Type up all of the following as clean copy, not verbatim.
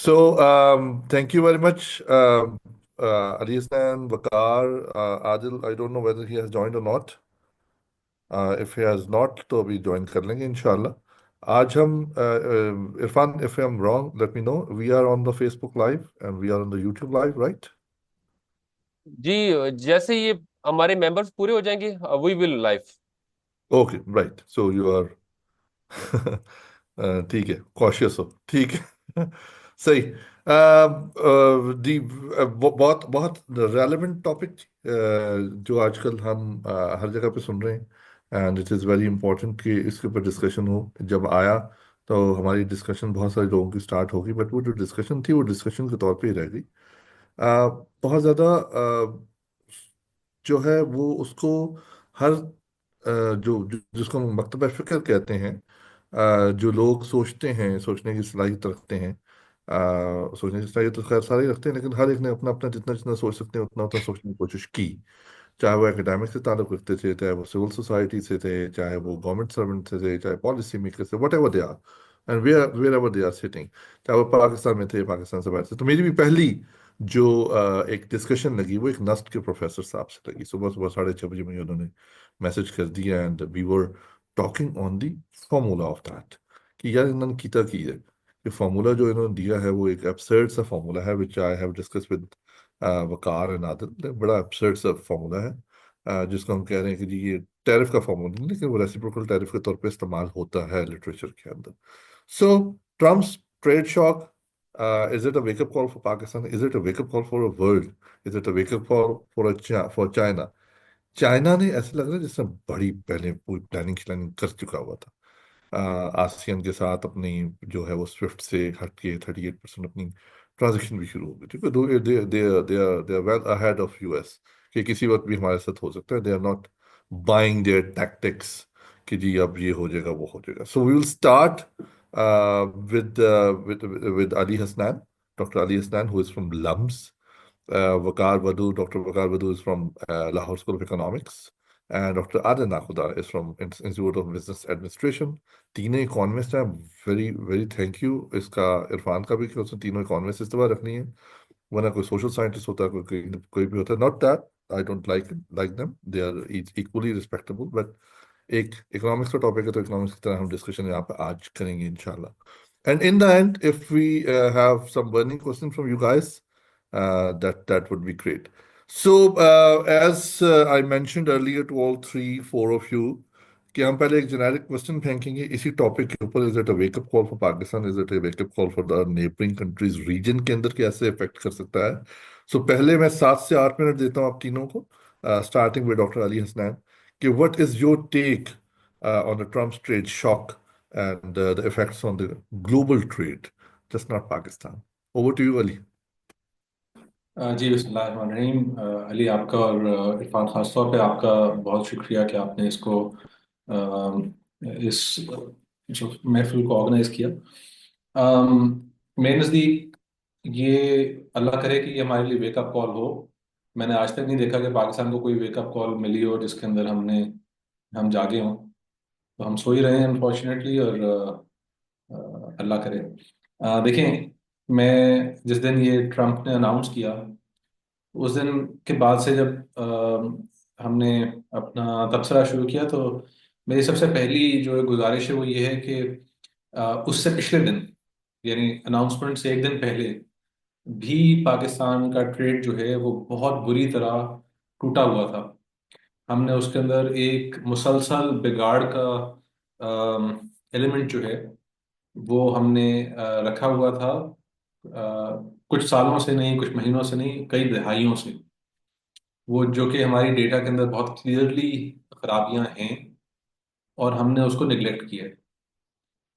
Thank you very much, Ali Hassan, Waqar, Adil. I don't know whether he has joined or not. If he has not, तो अभी join कर लेंगे इंशाल्लाह. आज हम Irfan, if I'm wrong, let me know. We are on the Facebook Live and we are on the YouTube Live, right? जी, जैसे ये हमारे मेंबर्स पूरे हो जाएंगे we will live. Okay, right. So you are ठीक है, कॉशियस हो, ठीक है। सही। बहुत बहुत रेलेवेंट टॉपिक जो आजकल हम हर जगह पे सुन रहे हैं, and it is very important कि इसके ऊपर डिस्कशन हो। जब आया तो हमारी डिस्कशन बहुत सारे लोगों की स्टार्ट होगी, बट वो जो डिस्कशन थी वो डिस्कशन के तौर पे ही रह गई। बहुत ज़्यादा जो है वो उसको हर जिसको हम मकतब फ़िक्र कहते हैं, जो लोग सोचते हैं, सोचने की सलाहियत रखते हैं, सोचने की सलाहियत तो खैर सारे ही रखते हैं, लेकिन हर एक ने अपना अपना जितना जितना सोच सकते हैं उतना उतना सोचने की कोशिश की। चाहे वो एकेडमिक से ताल्लुक़ रखते थे, चाहे वो सिविल सोसाइटी से थे, चाहे वो गवर्नमेंट सर्वेंट से थे, चाहे पॉलिसी मेकर से, whatever they are and wherever they are sitting, चाहे वो पाकिस्तान में थे, पाकिस्तान से बाहर से। तो मेरी भी पहली जो एक डिस्कशन लगी वो एक नस्ट के प्रोफेसर साहब से लगी। सुबह सुबह 6:30 बजे मुझे उन्होंने मैसेज कर दिया, and we were talking on the formula of that, कि यार इन्होंने कीता की है। ये फार्मूला जो इन्होंने दिया है वो एक एब्सर्ड सा फार्मूला है, which I have discussed with Waqar and Adil. बड़ा एब्सर्ड सा फार्मूला है, जिसको हम कह रहे हैं कि जी ये टैरिफ का फार्मूला नहीं, लेकिन वो रेसिप्रोकल टैरिफ के तौर पे इस्तेमाल होता है लिटरेचर के अंदर। So Trump's trade shock, is it a wake up call for Pakistan? Is it a wake up call for a world? Is it a wake up call for for China? China ने ऐसे लग रहा है जैसे बड़ी पहले पूरी planning श्लानिंग कर चुका हुआ था। आसियान के साथ अपनी जो है वो स्विफ्ट से हट के 38% अपनी ट्रांजेक्शन भी शुरू हो गई। ठीक है, they are well ahead of us, कि किसी वक्त भी हमारे साथ हो सकता है। They are not buying their tactics कि जी अब ये हो जाएगा वो हो जाएगा। So we will start with with Ali Hasnain, doctor Ali Hasnain, who is from LUMS. Vakar Vadhu, Dr. Vakar Vadhu is from Lahore School of Economics, and Dr. Adil Nakhuda is from Institute of Business Administration. तीनों economist हैं। Very very thank you इसका इरफान का भी, कि उसने तीनों economist इस बार रखनी है, वरना कोई सोशल साइंटिस्ट होता है, कोई भी होता है। Not that I don't like them, they are equally respectable, but एक इकोनॉमिक्स का टॉपिक है तो इकोनॉमिक्स की तरह हम डिस्कशन यहाँ पे आज करेंगे इंशाल्लाह। And in the end if we have some burning question from you guys, that would be great. So, as I mentioned earlier to all three, four of you, कि हम पहले एक जेनेरिक क्वेश्चन फेंकेंगे इसी टॉपिक के ऊपर। Is it a wake up call for Pakistan? Is it a wake up call for the neighbouring countries? Region के अंदर कैसे इफेक्ट कर सकता है? सो पहले मैं 7 से 8 मिनट देता हूँ आप तीनों को, starting with doctor Ali Hasnain, कि what is your take on the Trump trade shock and the effects on the global trade, just not Pakistan. Over to you Ali. जी बिस्मिल्लाहिर्रहमानिर्रहीम। अली आपका और इरफान, खास तौर पे आपका बहुत शुक्रिया कि आपने इसको इस जो महफिल को ऑर्गेनाइज किया। मेरे नज़दीक ये अल्लाह करे कि ये हमारे लिए वेकअप कॉल हो। मैंने आज तक नहीं देखा कि पाकिस्तान को कोई वेकअप कॉल मिली हो जिसके अंदर हम जागे हों। तो हम सो ही रहे हैं अनफॉर्चुनेटली, और अल्लाह करे। देखें, मैं जिस दिन ये ट्रम्प ने अनाउंस किया उस दिन के बाद से जब हमने अपना तबसरा शुरू किया, तो मेरी सबसे पहली जो गुजारिश है वो ये है कि उससे पिछले दिन, यानी अनाउंसमेंट से एक दिन पहले भी पाकिस्तान का ट्रेड जो है वो बहुत बुरी तरह टूटा हुआ था। हमने उसके अंदर एक मुसलसल बिगाड़ का एलिमेंट जो है वो हमने रखा हुआ था, कुछ सालों से नहीं, कुछ महीनों से नहीं, कई दहाइयों से। वो जो कि हमारी डेटा के अंदर बहुत क्लियरली खराबियां हैं, और हमने उसको निगलेक्ट किया है।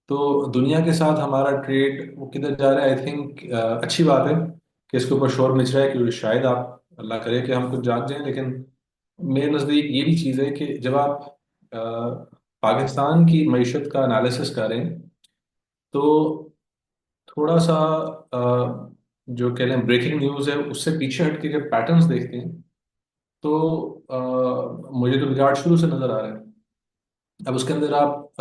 तो दुनिया के साथ हमारा ट्रेड वो किधर जा रहा है, आई थिंक अच्छी बात है कि इसके ऊपर शोर मच रहा है, क्योंकि शायद आप, अल्लाह करे कि हम कुछ जाग जाएं। लेकिन मेरे नज़दीक ये भी चीज़ है कि जब आप अ, पाकिस्तान की मईशत का एनालिसिस करें, तो थोड़ा सा जो कह लें ब्रेकिंग न्यूज़ है उससे पीछे हट के जब पैटर्न्स देखते हैं, तो मुझे तो बिगाड़ शुरू से नजर आ रहा है। अब उसके अंदर आप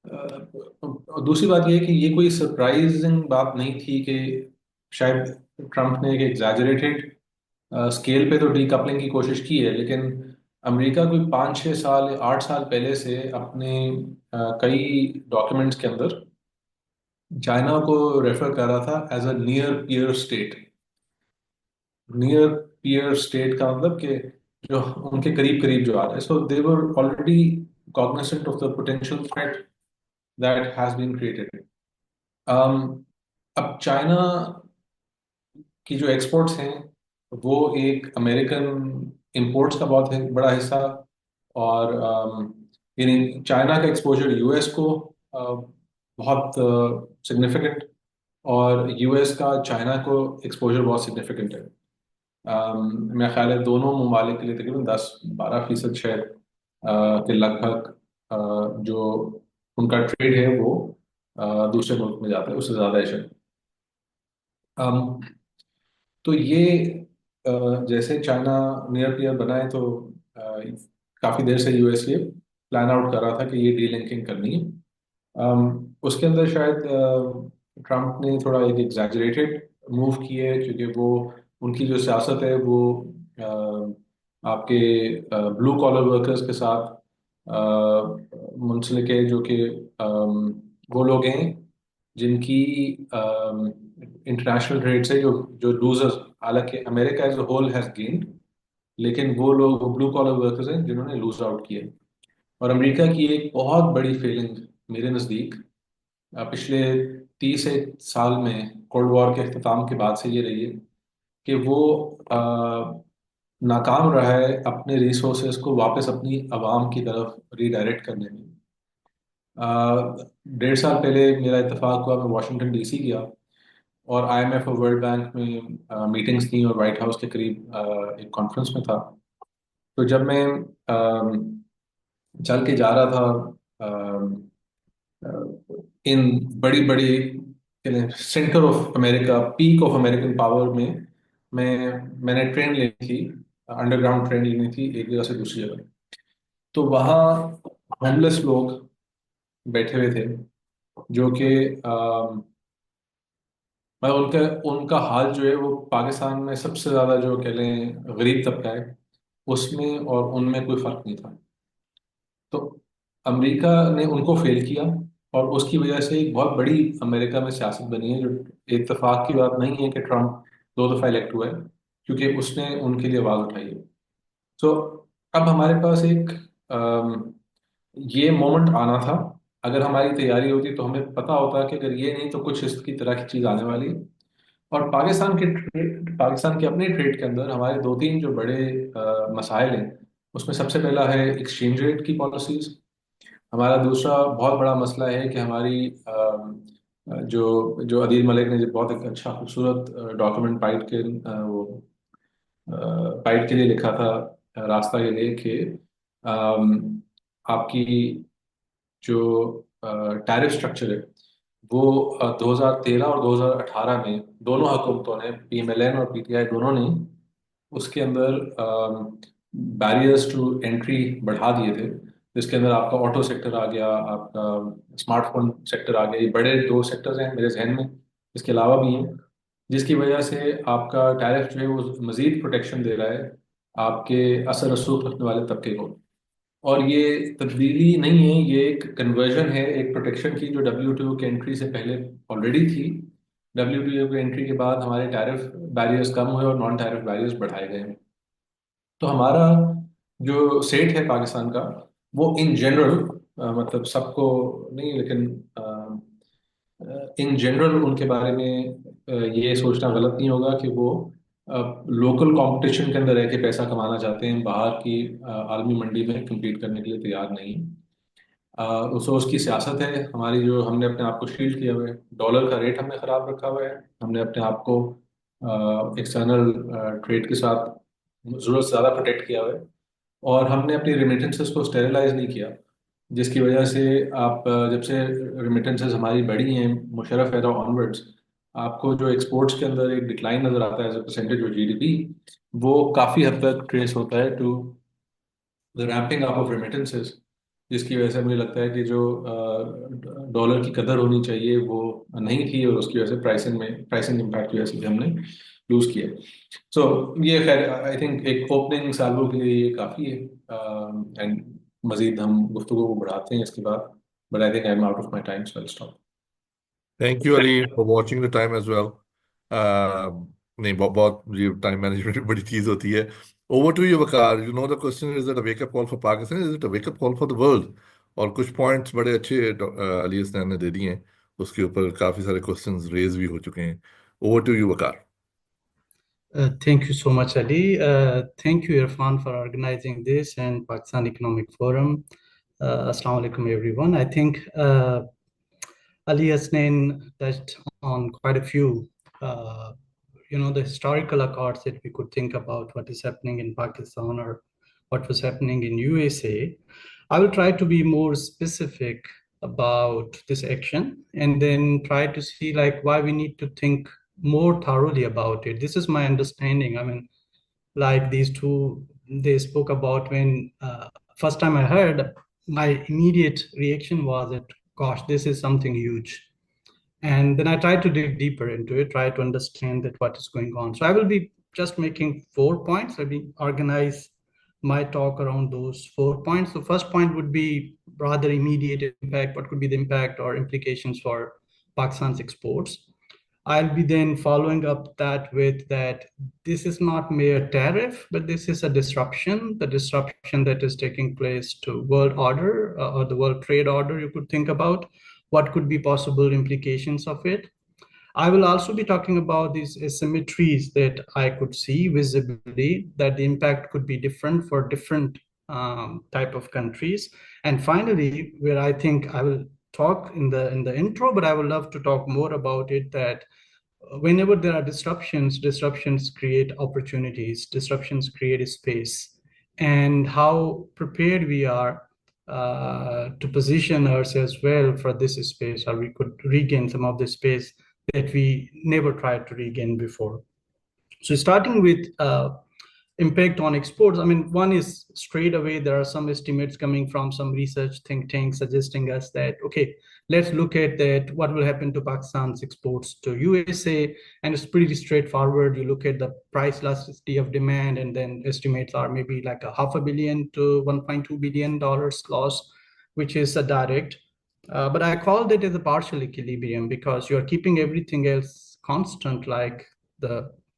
दूसरी बात यह है कि ये कोई सरप्राइजिंग बात नहीं थी कि शायद ट्रम्प ने एक एग्जैजरेटेड स्केल पे तो डीकपलिंग की कोशिश की है, लेकिन अमेरिका कोई 5-6 साल 8 साल पहले से अपने कई डॉक्यूमेंट्स के अंदर चाइना को रेफर कर रहा था as a near peer state. Near peer state का मतलब कि जो उनके करीब करीब जो आ रहा है, so they were already cognizant of the potential threat that has been created. अब चाइना की जो एक्सपोर्ट्स हैं वो एक अमेरिकन इंपोर्ट्स का बहुत बड़ा हिस्सा, और यानी चाइना का एक्सपोजर यूएस को बहुत सिग्निफिकेंट, और यूएस का चाइना को एक्सपोजर बहुत सिग्निफिकेंट है। मेरा ख्याल है दोनों ममालिक के लिए तकरीबन 10-12% शायद के लगभग जो उनका ट्रेड है वो दूसरे मुल्क में जाता है, उससे ज़्यादा है शायद। अम, तो ये अ, जैसे चाइना नियर पियर बनाए तो काफ़ी देर से यूएस ये प्लान आउट कर रहा था कि ये डीलिंकिंग करनी है। उसके अंदर शायद ट्रम्प ने थोड़ा एक एग्जैजरेटेड मूव किया है, क्योंकि वो उनकी जो सियासत है वो आपके ब्लू कॉलर वर्कर्स के साथ मुंसलिक है, जो कि वो लोग हैं जिनकी इंटरनेशनल ट्रेड से जो जो लूजर्स, हालांकि America as a whole has gained, लेकिन वो लोग ब्लू कॉलर वर्कर्स हैं जिन्होंने लूज आउट किया। और अमेरिका की एक बहुत बड़ी फेलिंग मेरे नज़दीक पिछले 30 साल में कोल्ड वॉर के अख्ताम के बाद से ये रही है कि वो नाकाम रहा है अपने रिसोर्सेज को वापस अपनी आवाम की तरफ रीडायरेक्ट करने में। 1.5 साल पहले मेरा इत्तेफाक हुआ, मैं वाशिंगटन डीसी गया और आईएमएफ और वर्ल्ड बैंक में मीटिंग्स थी और वाइट हाउस के करीब एक कॉन्फ्रेंस में था। तो जब मैं चल के जा रहा था इन बड़ी बड़ी centre of America, peak of American power में, मैंने ट्रेन लेनी थी, अंडरग्राउंड ट्रेन लेनी थी एक जगह से दूसरी जगह। तो वहाँ होमलेस लोग बैठे हुए थे, जो कि मैं उनका उनका हाल जो है वो पाकिस्तान में सबसे ज़्यादा जो कह लें गरीब तबका है उसमें और उनमें कोई फ़र्क नहीं था। तो अमेरिका ने उनको फेल किया, और उसकी वजह से एक बहुत बड़ी अमेरिका में सियासत बनी है, जो इत्तेफाक की बात नहीं है कि ट्रम्प 2 दफ़ा इलेक्ट हुआ है, क्योंकि उसने उनके लिए आवाज़ उठाई है। तो अब हमारे पास एक ये मोमेंट आना था। अगर हमारी तैयारी होती तो हमें पता होता कि अगर ये नहीं तो कुछ इस की तरह की चीज़ आने वाली है। और पाकिस्तान के अपने ट्रेड के अंदर हमारे 2-3 जो बड़े मसाइल हैं, उसमें सबसे पहला है एक्सचेंज रेट की पॉलिसीज। हमारा दूसरा बहुत बड़ा मसला है कि हमारी जो जो अदील मलिक ने जो बहुत एक अच्छा खूबसूरत डॉक्यूमेंट पाइट के लिए लिखा था, रास्ता के लिए, कि अम, आपकी जो टैरिफ स्ट्रक्चर है वो 2013 और 2018 में दोनों हुकूमतों ने, पीएमएलएन और पीटीआई दोनों ने, उसके अंदर बैरियर्स टू एंट्री बढ़ा दिए थे। जिसके अंदर आपका ऑटो सेक्टर आ गया, आपका स्मार्टफोन सेक्टर आ गया, ये बड़े 2 सेक्टर्स हैं मेरे जहन में, इसके अलावा भी हैं, जिसकी वजह से आपका टैरिफ जो है वो मजीद प्रोटेक्शन दे रहा है आपके असर रसूख रखने वाले तबके को। और ये तब्दीली नहीं है, ये एक कन्वर्जन है एक प्रोटेक्शन की, जो डब्ल्यूटीओ के एंट्री से पहले ऑलरेडी थी। डब्ल्यूटीओ के एंट्री के बाद हमारे टैरिफ बैरियर्स कम हुए और नॉन टैरिफ बैरियर्स बढ़ाए गए। तो हमारा जो सेट है पाकिस्तान का, वो इन जनरल, मतलब सबको नहीं लेकिन इन जनरल उनके बारे में ये सोचना गलत नहीं होगा कि वो लोकल कंपटीशन के अंदर रह के पैसा कमाना चाहते हैं, बाहर की आलमी मंडी में compete करने के लिए तैयार नहीं। उसकी सियासत है हमारी, जो हमने अपने आप को शील्ड किया हुआ है, डॉलर का रेट हमने ख़राब रखा हुआ है, हमने अपने आप को एक्सटर्नल ट्रेड के साथ ज़रूरत से ज़्यादा प्रोटेक्ट किया हुआ है, और हमने अपनी रेमिटेंसेस को स्टेरिलाइज नहीं किया, जिसकी वजह से आप जब से रेमिटेंसेस हमारी बढ़ी हैं मुशर्रफ एरा ऑनवर्ड्स, आपको जो एक्सपोर्ट्स के अंदर एक डिक्लाइन नज़र आता है as a percentage of GDP, वो काफ़ी हद तक ट्रेस होता है to the ramping up of remittances. जिसकी वजह से मुझे लगता है कि जो डॉलर की कदर होनी चाहिए वो नहीं थी, और उसकी वजह से प्राइसिंग इम्पैक्ट की वजह से भी हमने लूज किया। सो ये खैर आई थिंक एक ओपनिंग सालों के लिए ये काफ़ी है, एंड मजीद हम गुफ्तगू को बढ़ाते हैं इसके बाद, but I think I am out of my time, so I stop. Thank you Ali for watching the time as well. नहीं, बहुत ये टाइम मैनेजमेंट बड़ी चीज होती है। Over to you Waqar, you know the question, is it a wake up call for Pakistan, is it a wake up call for the world? और कुछ points बड़े अच्छे अली हसनैन ने दे दिए हैं, उसके ऊपर काफी सारे क्वेश्चंस रेज भी हो चुके हैं। Over to you Waqar. Thank you so much, Ali. Thank you, Irfan, for organizing this and Pakistan Economic Forum. Assalamu alaikum, everyone. I think Ali Hasnain touched on quite a few, the historical accords that we could think about what is happening in Pakistan or what was happening in USA. I will try to be more specific about this action and then try to see like why we need to think more thoroughly about it. This is my understanding. I mean, like these two, they spoke about when first time I heard, my immediate reaction was that, gosh, this is something huge. And then I tried to dig deeper into it, try to understand that what is going on. So I will be just making 4 points. I'll be organize my talk around those 4 points. The first point would be rather immediate impact. What could be the impact or implications for Pakistan's exports? I'll be then following up that with that this is not mere tariff, but this is a disruption, the disruption that is taking place to world order or the world trade order, you could think about what could be possible implications of it. I will also be talking about these asymmetries that I could see visibly, that the impact could be different for different type of countries. And finally, where I think I will talk in the intro, but I would love to talk more about it, that whenever there are disruptions create opportunities, disruptions create a space, and how prepared we are to position ourselves well for this space, or we could regain some of the space that we never tried to regain before. So starting with impact on exports, I mean, one is straight away, there are some estimates coming from some research think tanks suggesting us that, okay, let's look at that, what will happen to Pakistan's exports to USA, and it's pretty straightforward. You look at the price elasticity of demand, and then estimates are maybe like a $500 million to $1.2 billion loss, which is a direct. But I call that as a partial equilibrium because you're keeping everything else constant, like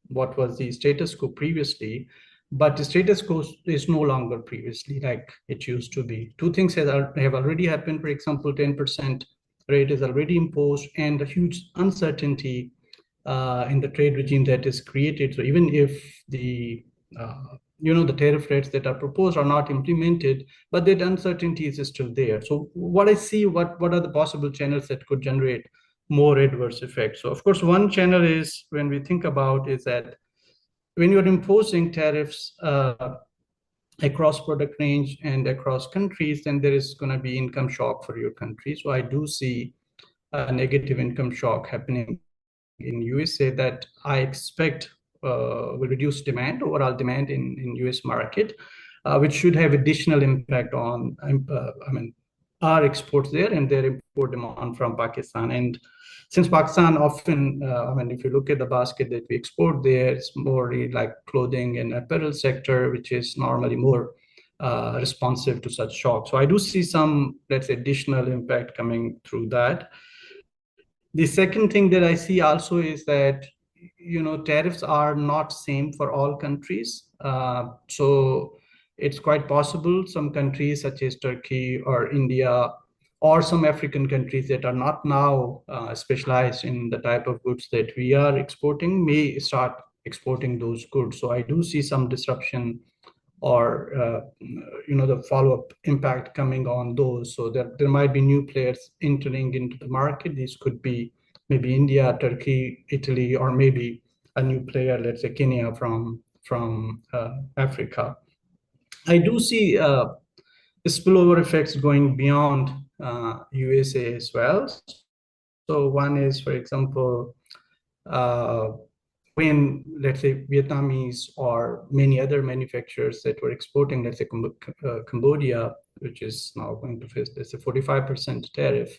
what was the status quo previously, but the status quo is no longer previously like it used to be. Two things have already happened. For example, 10% rate is already imposed, and a huge uncertainty in the trade regime that is created. So even if the the tariff rates that are proposed are not implemented, but that uncertainty is still there. So what I see, what are the possible channels that could generate more adverse effects? So of course, one channel is, when we think about, is that when you're imposing tariffs across product range and across countries, then there is going to be income shock for your country. So I do see a negative income shock happening in USA that I expect will reduce demand, overall demand in US market, which should have additional impact on, our exports there and their import demand from Pakistan. And since Pakistan often, if you look at the basket that we export there, it's more like clothing and apparel sector, which is normally more responsive to such shocks. So I do see some, let's say, additional impact coming through that. The second thing that I see also is that, tariffs are not same for all countries. So it's quite possible some countries such as Turkey or India or some African countries that are not now specialized in the type of goods that we are exporting may start exporting those goods. So I do see some disruption or the follow-up impact coming on those. So there might be new players entering into the market. These could be maybe India, Turkey, Italy, or maybe a new player, let's say Kenya from Africa. I do see spillover effects going beyond USA as well. So one is, for example, when, let's say, Vietnamese or many other manufacturers that were exporting, let's say, Cambodia, which is now going to face, let's say, 45% tariff,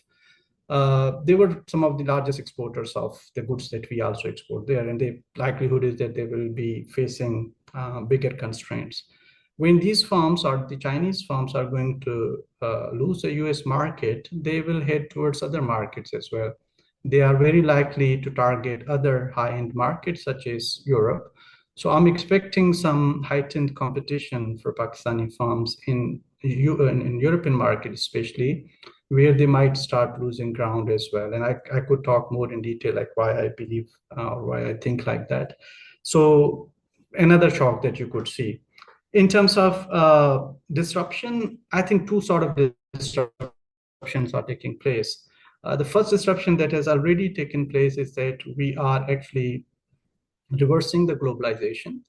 they were some of the largest exporters of the goods that we also export there, and the likelihood is that they will be facing bigger constraints. When these firms or the Chinese firms are going to lose the US market, they will head towards other markets as well. They are very likely to target other high-end markets such as Europe. So I'm expecting some heightened competition for Pakistani firms in European market, especially, where they might start losing ground as well. And I could talk more in detail, like why I believe or why I think like that. So another shock that you could see. In terms of disruption, I think two sort of disruptions are taking place. The first disruption that has already taken place is that we are actually reversing the globalization.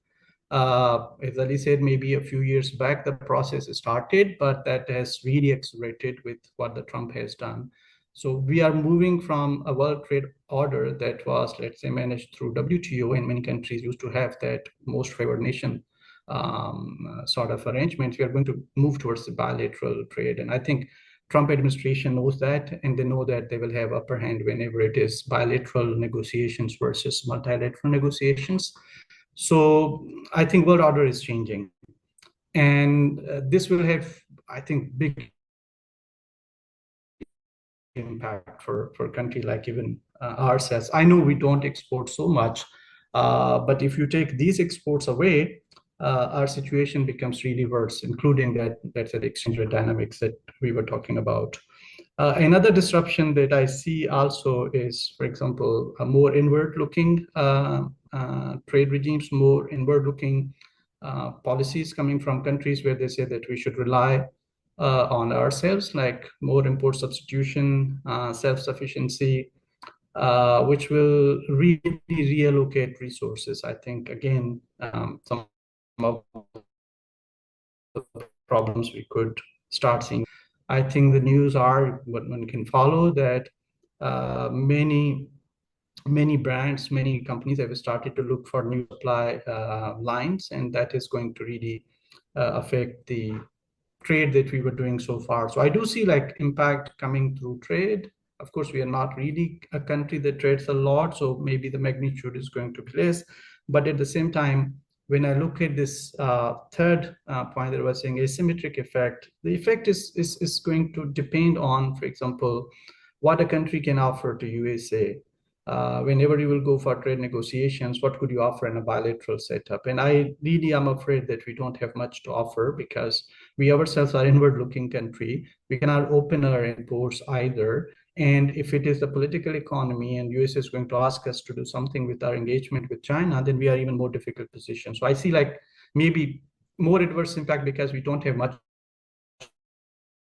As Ali said, maybe a few years back, the process started, but that has really accelerated with what the Trump has done. So we are moving from a World Trade Order that was, let's say, managed through WTO, and many countries used to have that most favored nation sort of arrangements. We are going to move towards the bilateral trade. And I think Trump administration knows that, and they know that they will have upper hand whenever it is bilateral negotiations versus multilateral negotiations. So I think world order is changing, and this will have, I think, big impact for a country like even ourselves. I know we don't export so much, but if you take these exports away, our situation becomes really worse, including that, that's the exchange rate dynamics that we were talking about. Another disruption that I see also is, for example, a more inward-looking trade regimes, more inward-looking policies coming from countries where they say that we should rely on ourselves, like more import substitution, self-sufficiency, which will really reallocate resources. I think, again, some of the problems we could start seeing. I think the news are, what one can follow, that many brands, many companies have started to look for new supply lines, and that is going to really affect the trade that we were doing so far. So I do see like impact coming through trade. Of course, we are not really a country that trades a lot, so maybe the magnitude is going to be less. But at the same time, when I look at this third point that I was saying, asymmetric effect, the effect is going to depend on, for example, what a country can offer to USA. Whenever you will go for trade negotiations, what could you offer in a bilateral setup? And I really am afraid that we don't have much to offer, because we ourselves are inward-looking country. We cannot open our imports either. And if it is the political economy and US is going to ask us to do something with our engagement with China, then we are even more difficult position. So I see like maybe more adverse impact because we don't have much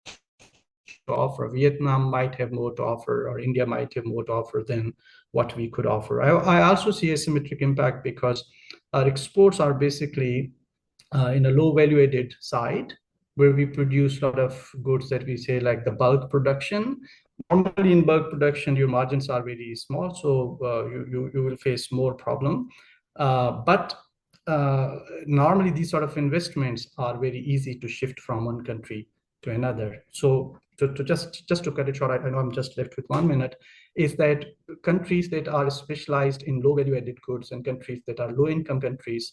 to offer. Vietnam might have more to offer, or India might have more to offer than what we could offer. I also see asymmetric impact because our exports are basically in a low value added side, where we produce a lot of goods that we say like the bulk production. Normally in bulk production, your margins are very small, so you will face more problem. But normally these sort of investments are very easy to shift from one country to another. So just to cut it short, I know I'm just left with 1 minute, is that countries that are specialized in low value added goods and countries that are low income countries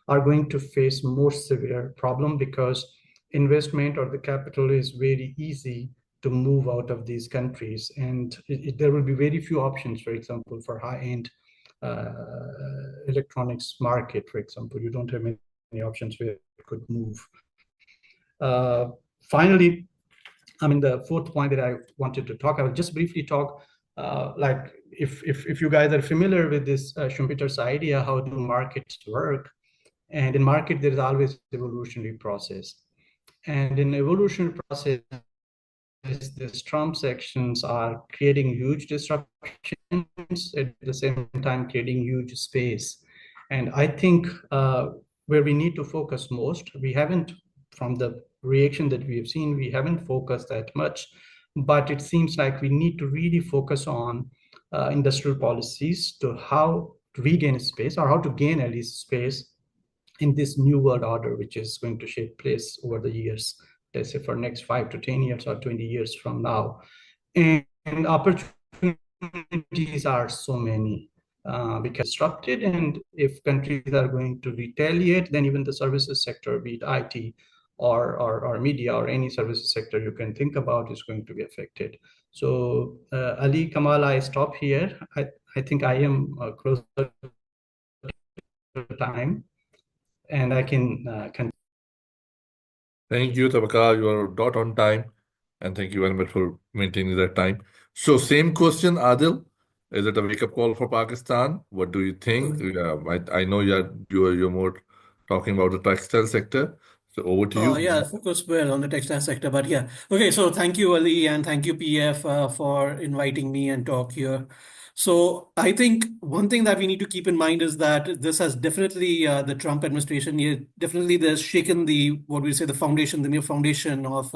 are going to face more severe problem, because investment or the capital is very easy to move out of these countries, and there will be very few options, for example, for high-end electronics market, for example. You don't have many options where it could move. Finally, I mean, the fourth point that I wanted to talk, I will just briefly talk, like if you guys are familiar with this Schumpeter's idea, how do markets work? And in market, there is always evolutionary process. And in evolutionary process, these Trump's actions are creating huge disruptions, at the same time creating huge space. And I think where we need to focus most, we haven't, from the reaction that we have seen, we haven't focused that much, but it seems like we need to really focus on industrial policies to how regain space, or how to gain at least space in this new world order, which is going to shape place over the years, let's say for next 5 to 10 years or 20 years from now. And opportunities are so many because disrupted, and if countries are going to retaliate, then even the services sector, be it IT or media or any services sector you can think about, is going to be affected. So Ali, Kamal, I stop here. I think I am close to time, and I can Thank you, Tabaka. You are dot on time, and thank you very much for maintaining that time. So, same question, Adil. Is it a wake-up call for Pakistan? What do you think? I know you're more talking about the textile sector. So, over to you. Yeah, focus well on the textile sector, but yeah. Okay, so thank you, Ali, and thank you, PF, for inviting me and talk here. So I think one thing that we need to keep in mind is that this has definitely the Trump administration definitely there's shaken the what we say the foundation, the new foundation of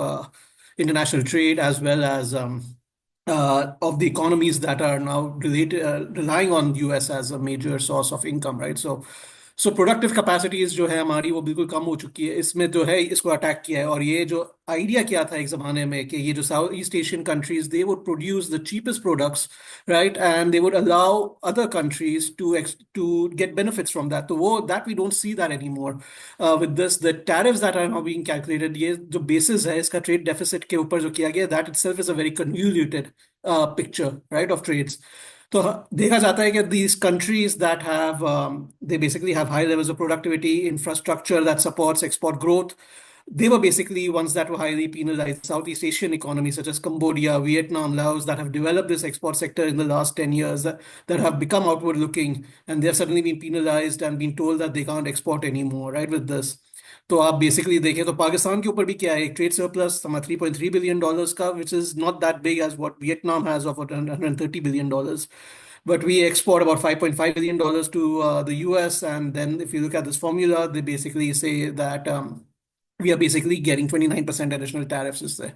international trade, as well as of the economies that are now relying on US as a major source of income, right? So productive capacities जो है हमारी वो बिल्कुल कम हो चुकी है, इसमें जो है इसको अटैक किया है। और ये जो आइडिया क्या था एक ज़माने में कि ये जो south east Asian countries they would produce the cheapest products, right, and they would allow other countries to get benefits from that. तो वो that we don't see that any more with this the tariffs that are now being calculated. ये जो basis है इसका trade deficit के ऊपर जो किया गया, that itself is a very convoluted picture, right, of trades. तो देखा जाता है कि these countries that have they basically have high levels of productivity, infrastructure that supports export growth, they were basically ones that were highly penalized. Southeast Asian economies such as Cambodia, Vietnam, Laos, that have developed this export sector in the last 10 years, that have become outward looking, and they've suddenly been penalized and been told that they can't export anymore, right, with this. तो आप basically देखें तो पाकिस्तान के ऊपर भी क्या है, एक ट्रेड सरप्लस हमारा $3.3 billion का, which is not that big as what Vietnam has of $130 billion. But we export about $5.5 billion to the US. And then if you look at this formula, they basically say that we are basically getting 29% additional tariffs is there.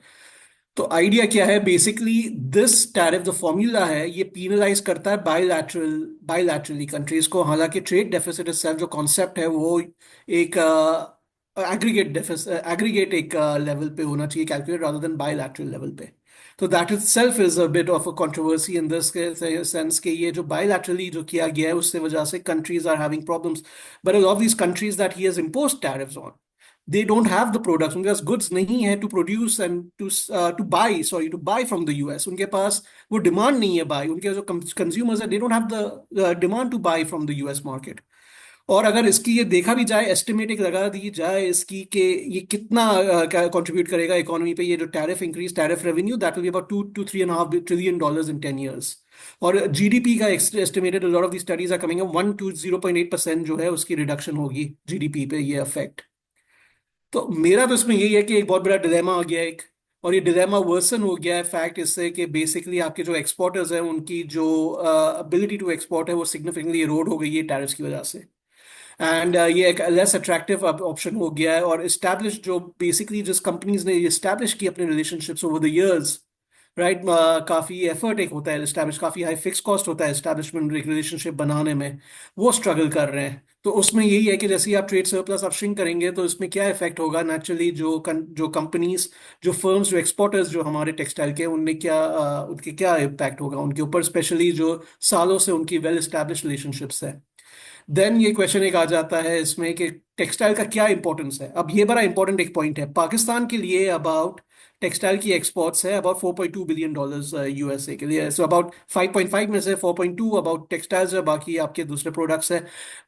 तो idea क्या है, basically this tariff जो formula है ये penalised करता है bilaterally countries को। हालांकि ट्रेड डेफिसिट इटसेल्फ जो कॉन्सेप्ट है वो एक एग्रीगेट एक लेवल पे होना चाहिए calculate, rather than bilateral level पे। तो that itself is a bit of a controversy in this sense कि ये जो बायलैटरली जो किया गया है उससे वजह से countries are having problems. But of these countries that he has imposed tariffs on, they don't have the products, उनके पास goods नहीं है to produce and to buy from the US। उनके पास वो demand नहीं है buy, उनके जो consumers है they don't have the demand to buy from the US market। और अगर इसकी ये देखा भी जाए, एस्टिमेट एक लगा दी जाए इसकी कि ये कितना कंट्रीब्यूट करेगा इकोनॉमी पे, ये जो tariff increase tariff revenue, that will be about $2 to $3.5 trillion in 10 years। और जीडीपी का estimated lot of the studies are coming 1 to 0.8% जो है उसकी रिडक्शन होगी जीडीपी पे ये इफेक्ट। तो मेरा तो इसमें यही है कि एक बहुत बड़ा डिलेमा आ गया है एक, और ये डिलेमा वर्सन हो गया है फैक्ट इससे कि बेसिकली आपके जो एक्सपोर्टर्स हैं उनकी जो एबिलिटी टू एक्सपोर्ट है वो सिग्निफिकेंटली इरोड हो गई है टैरिफ्स की वजह से। एंड ये एक लेस अट्रैक्टिव ऑप्शन हो गया है। और इस्टेब्लिश जो बेसिकली जिस कंपनीज ने इस्टेब्लिश की अपने relationships over the years, right, काफ़ी एफर्ट एक होता है इस्टेब्लिश, काफ़ी हाई फिक्स कॉस्ट होता है इस्टेब्लिशमेंट रिलेशनशिप बनाने में, वो स्ट्रगल कर रहे हैं। तो उसमें यही है कि जैसे ही आप ट्रेड सरप्लस आप श्रिंक करेंगे तो इसमें क्या इफेक्ट होगा, नेचुरली जो कंपनीज, जो फर्म्स, जो एक्सपोर्टर्स जो हमारे टेक्सटाइल के, उनके क्या इम्पैक्ट होगा उनके ऊपर, स्पेशली जो सालों से उनकी वेल एस्टेब्लिश रिलेशनशिप्स है। देन ये क्वेश्चन एक आ जाता है इसमें कि टेक्सटाइल का क्या इंपॉर्टेंस है। अब ये बड़ा इंपॉर्टेंट एक पॉइंट है पाकिस्तान के लिए, अबाउट टेक्सटाइल की एक्सपोर्ट्स है अबाउट $4.2 billion यूएसए के लिए। सो अबाउट 5.5 में से 4.2 अबाउट टेक्सटाइल्स है, बाकी आपके दूसरे प्रोडक्ट्स है,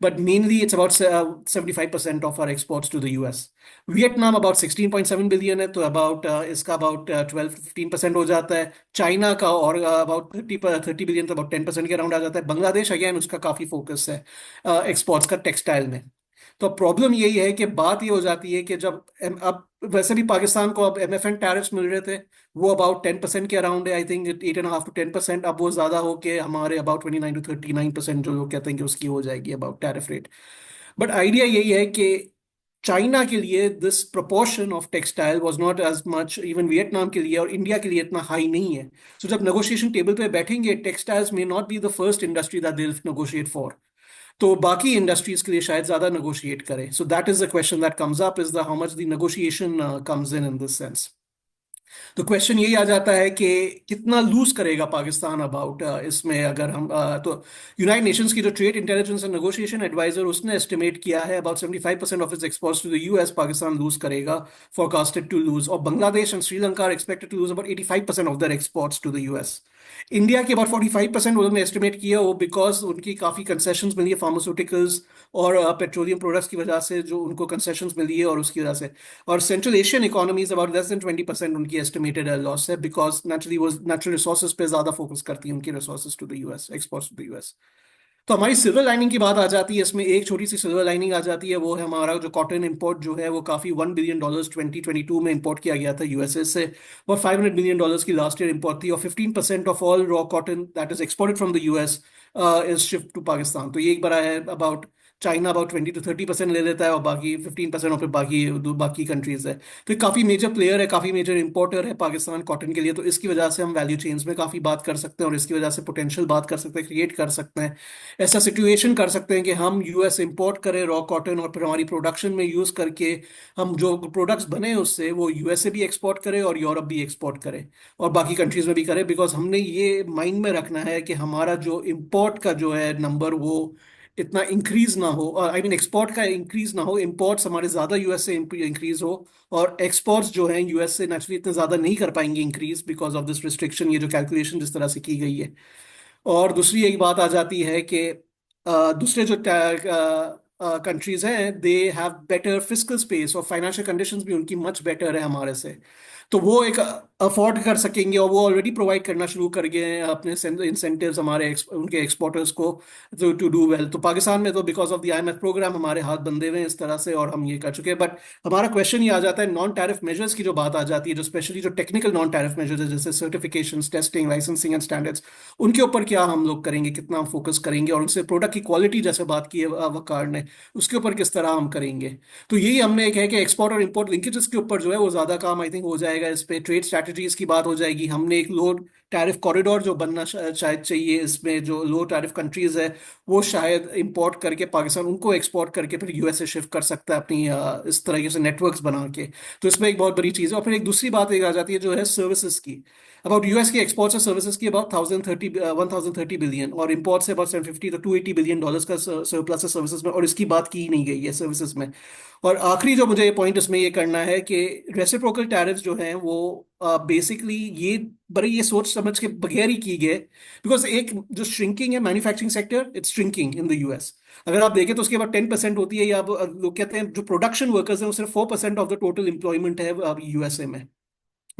but mainly it's about 75% of our exports to the US. Vietnam about 16.7 billion है, तो अबाउट इसका अबाउट 12-15% हो जाता है। चाइना का और अबाउट 30 बिलियन, तो अबाउट 10% के अराउंड आ जाता है। बांग्लादेश अगेन उसका काफ़ी फोकस है एक्सपोर्ट्स का टेक्सटाइल में। तो प्रॉब्लम यही है कि बात ये हो जाती है कि जब अब वैसे भी पाकिस्तान को अब एमएफएन टैरिफ्स मिल रहे थे, वो अबाउट 10% के अराउंड है, आई थिंक 8.5 to 10%। अब वो ज़्यादा हो के हमारे अबाउट 29 to 39% जो लोग कहते हैं कि उसकी हो जाएगी about tariff rate. But idea यही है कि चाइना के लिए this proportion of textile was not as much, even Vietnam के लिए और इंडिया के लिए इतना हाई नहीं है। सो जब नेगोशिएशन टेबल पे बैठेंगे, textiles may not be the first industry that they will negotiate for. तो बाकी इंडस्ट्रीज के लिए शायद ज्यादा नेगोशिएट करें. So that is the question that comes up, is the how much the negotiation comes in this sense. तो question यही आ जाता है कि कितना लूज करेगा पाकिस्तान अबाउट इसमें, अगर हम तो यूनाइटेड नेशंस की जो trade intelligence and negotiation adviser उसने एस्टिमेट किया है about 75% of its exports to the US Pakistan lose करेगा, फोरकास्टेड टू लूज. और Bangladesh and Sri Lanka are expected to lose about 85% of their exports to the US. India के about 45% उन्होंने estimate किया, वो because उनकी काफी कंसेशंस मिली है फार्मास्यूटिकल्स और पेट्रोलियम प्रोडक्ट्स की वजह से, जो उनको कंसेशंस मिली है और उसकी वजह से. और central Asian economies about less than 20% उनकी एस्टिमेटेड लॉस है, बिकॉज नेचुरली वो नेचुरल रिसोर्सेज पे ज्यादा फोकस करती है, उनकी resources to the US, exports to the US. तो हमारी सिल्वर लाइनिंग की बात आ जाती है इसमें. एक छोटी सी सिल्वर लाइनिंग आ जाती है, वो है हमारा जो कॉटन इंपोर्ट जो है वो काफी $1 बिलियन 2022 में इंपोर्ट किया गया था यूएसए से, और $500 बिलियन की लास्ट ईयर इंपोर्ट थी. और 15% of all raw cotton that is exported from the US is shift to Pakistan. तो ये एक बड़ा है. अबाउट चाइना अबाउट 20 to 30% ले लेता है, और बाकी 15% और फिर बाकी कंट्रीज है. तो ये काफी मेजर प्लेयर है, काफी मेजर इंपोर्टर है पाकिस्तान कॉटन के लिए. तो इसकी वजह से हम वैल्यू चेन्स में काफी बात कर सकते हैं, और इसकी वजह से पोटेंशियल बात कर सकते हैं, क्रिएट कर सकते हैं. ऐसा सिचुएशन कर सकते हैं कि हम यूएस इंपोर्ट करें रॉ कॉटन, और फिर हमारी प्रोडक्शन में यूज करके हम जो प्रोडक्ट्स बने उससे वो यूएसए भी एक्सपोर्ट करें और यूरोप भी एक्सपोर्ट करें और बाकी कंट्रीज में भी करें. बिकॉज हमने ये माइंड में रखना है कि हमारा जो इंपोर्ट का जो है नंबर वो इतना इंक्रीज ना हो, आई मीन एक्सपोर्ट का इंक्रीज ना हो, इंपोर्ट्स हमारे ज्यादा यूएस से इंक्रीज हो, और एक्सपोर्ट्स जो है यूएस से नेचुरली इतने ज्यादा नहीं कर पाएंगे increase because of this restriction, ये जो कैलकुलेशन जिस तरह से की गई है. और दूसरी एक बात आ जाती है कि दूसरे जो कंट्रीज हैं they have better fiscal space, और फाइनेंशियल कंडीशंस भी उनकी मच बेटर है हमारे से. तो वो एक अफोर्ड कर सकेंगे, और वो ऑलरेडी प्रोवाइड करना शुरू कर गए हैं अपने इंसेंटिव्स हमारे उनके एक्सपोर्टर्स को टू डू वेल. तो पाकिस्तान में तो because of the IMF programme हमारे हाथ बंधे हुए हैं इस तरह से, और हम ये कर चुके हैं. बट हमारा क्वेश्चन ये आ जाता है नॉन टैरिफ मेजर्स की जो बात आ जाती है, जो स्पेशली जो टेक्निकल नॉन टैरिफ मेजर्स है जैसे certification, testing, licensing and standards, उनके ऊपर क्या हम लोग करेंगे, कितना हम फोकस करेंगे, और उनसे प्रोडक्ट की क्वालिटी जैसे बात की है वकार ने, उसके ऊपर किस तरह हम करेंगे. तो यही हमने एक है कि एक्सपोर्ट और इंपोर्ट लिंकेजेस के ऊपर जो है वो ज्यादा काम आई थिंक हो जाएगा. इस पे ट्रेड स्ट्रैटेजीज की बात हो जाएगी. हमने एक लो टैरिफ कॉरिडोर जो बनना शायद चाहिए, इसमें जो लो टैरिफ कंट्रीज है वो शायद इंपोर्ट करके पाकिस्तान उनको एक्सपोर्ट करके फिर यूएस से शिफ्ट कर सकता है अपनी इस तरीके से नेटवर्क्स बना के. तो इसमें एक बहुत बड़ी चीज़ है. और फिर एक दूसरी बात एक आ जाती है जो है सर्विसेज की. अबाउट यूएस के एक्सपोर्ट्स और सर्विसेज की अबाउट 1030 बिलियन, और import say about 750 to 280 billion का सरप्लस है सर्विसेज में, और इसकी बात की ही नहीं गई है सर्विसेज में. और आखिरी जो मुझे ये पॉइंट इसमें ये करना है कि रेसिप्रोकल टैरिफ्स जो हैं वो बेसिकली ये बड़े ये सोच समझ के बगैर ही की गए. बिकॉज एक जो श्रिंकिंग है manufacturing sector, it's shrinking in the US. अगर आप देखें तो उसके बाद 10% होती है, या लोग कहते हैं जो प्रोडक्शन वर्कर्स हैं वो सिर्फ 4% ऑफ द टोटल एम्प्लॉयमेंट है यूएसए में.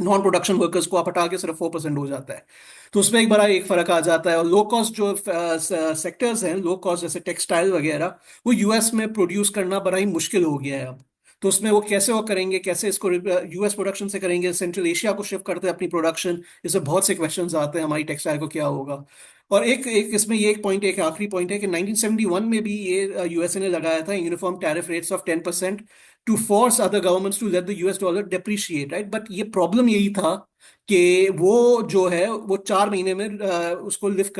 नॉन प्रोडक्शन वर्कर्स को आप हटा के सिर्फ 4% हो जाता है. तो उसमें एक बड़ा एक फर्क आ जाता है. और लो कॉस्ट जो सेक्टर्स हैं, लो कॉस्ट जैसे टेक्सटाइल वगैरह, वो यूएस में प्रोड्यूस करना बड़ा ही मुश्किल हो गया है अब. तो उसमें वो कैसे वो करेंगे, कैसे इसको यूएस प्रोडक्शन से करेंगे, सेंट्रल एशिया को शिफ्ट करते हैं अपनी प्रोडक्शन, इससे बहुत से क्वेश्चंस आते हैं हमारी टेक्सटाइल को क्या होगा. और एक एक इसमें ये एक पॉइंट, एक आखिरी पॉइंट है कि 1971 में भी ये यूएसए ने लगाया था uniform tariff rates of 10% to force other governments to let the US dollar depreciate, right. But ये प्रॉब्लम यही था कि वो जो है वो 4 महीने में उसको लिफ्ट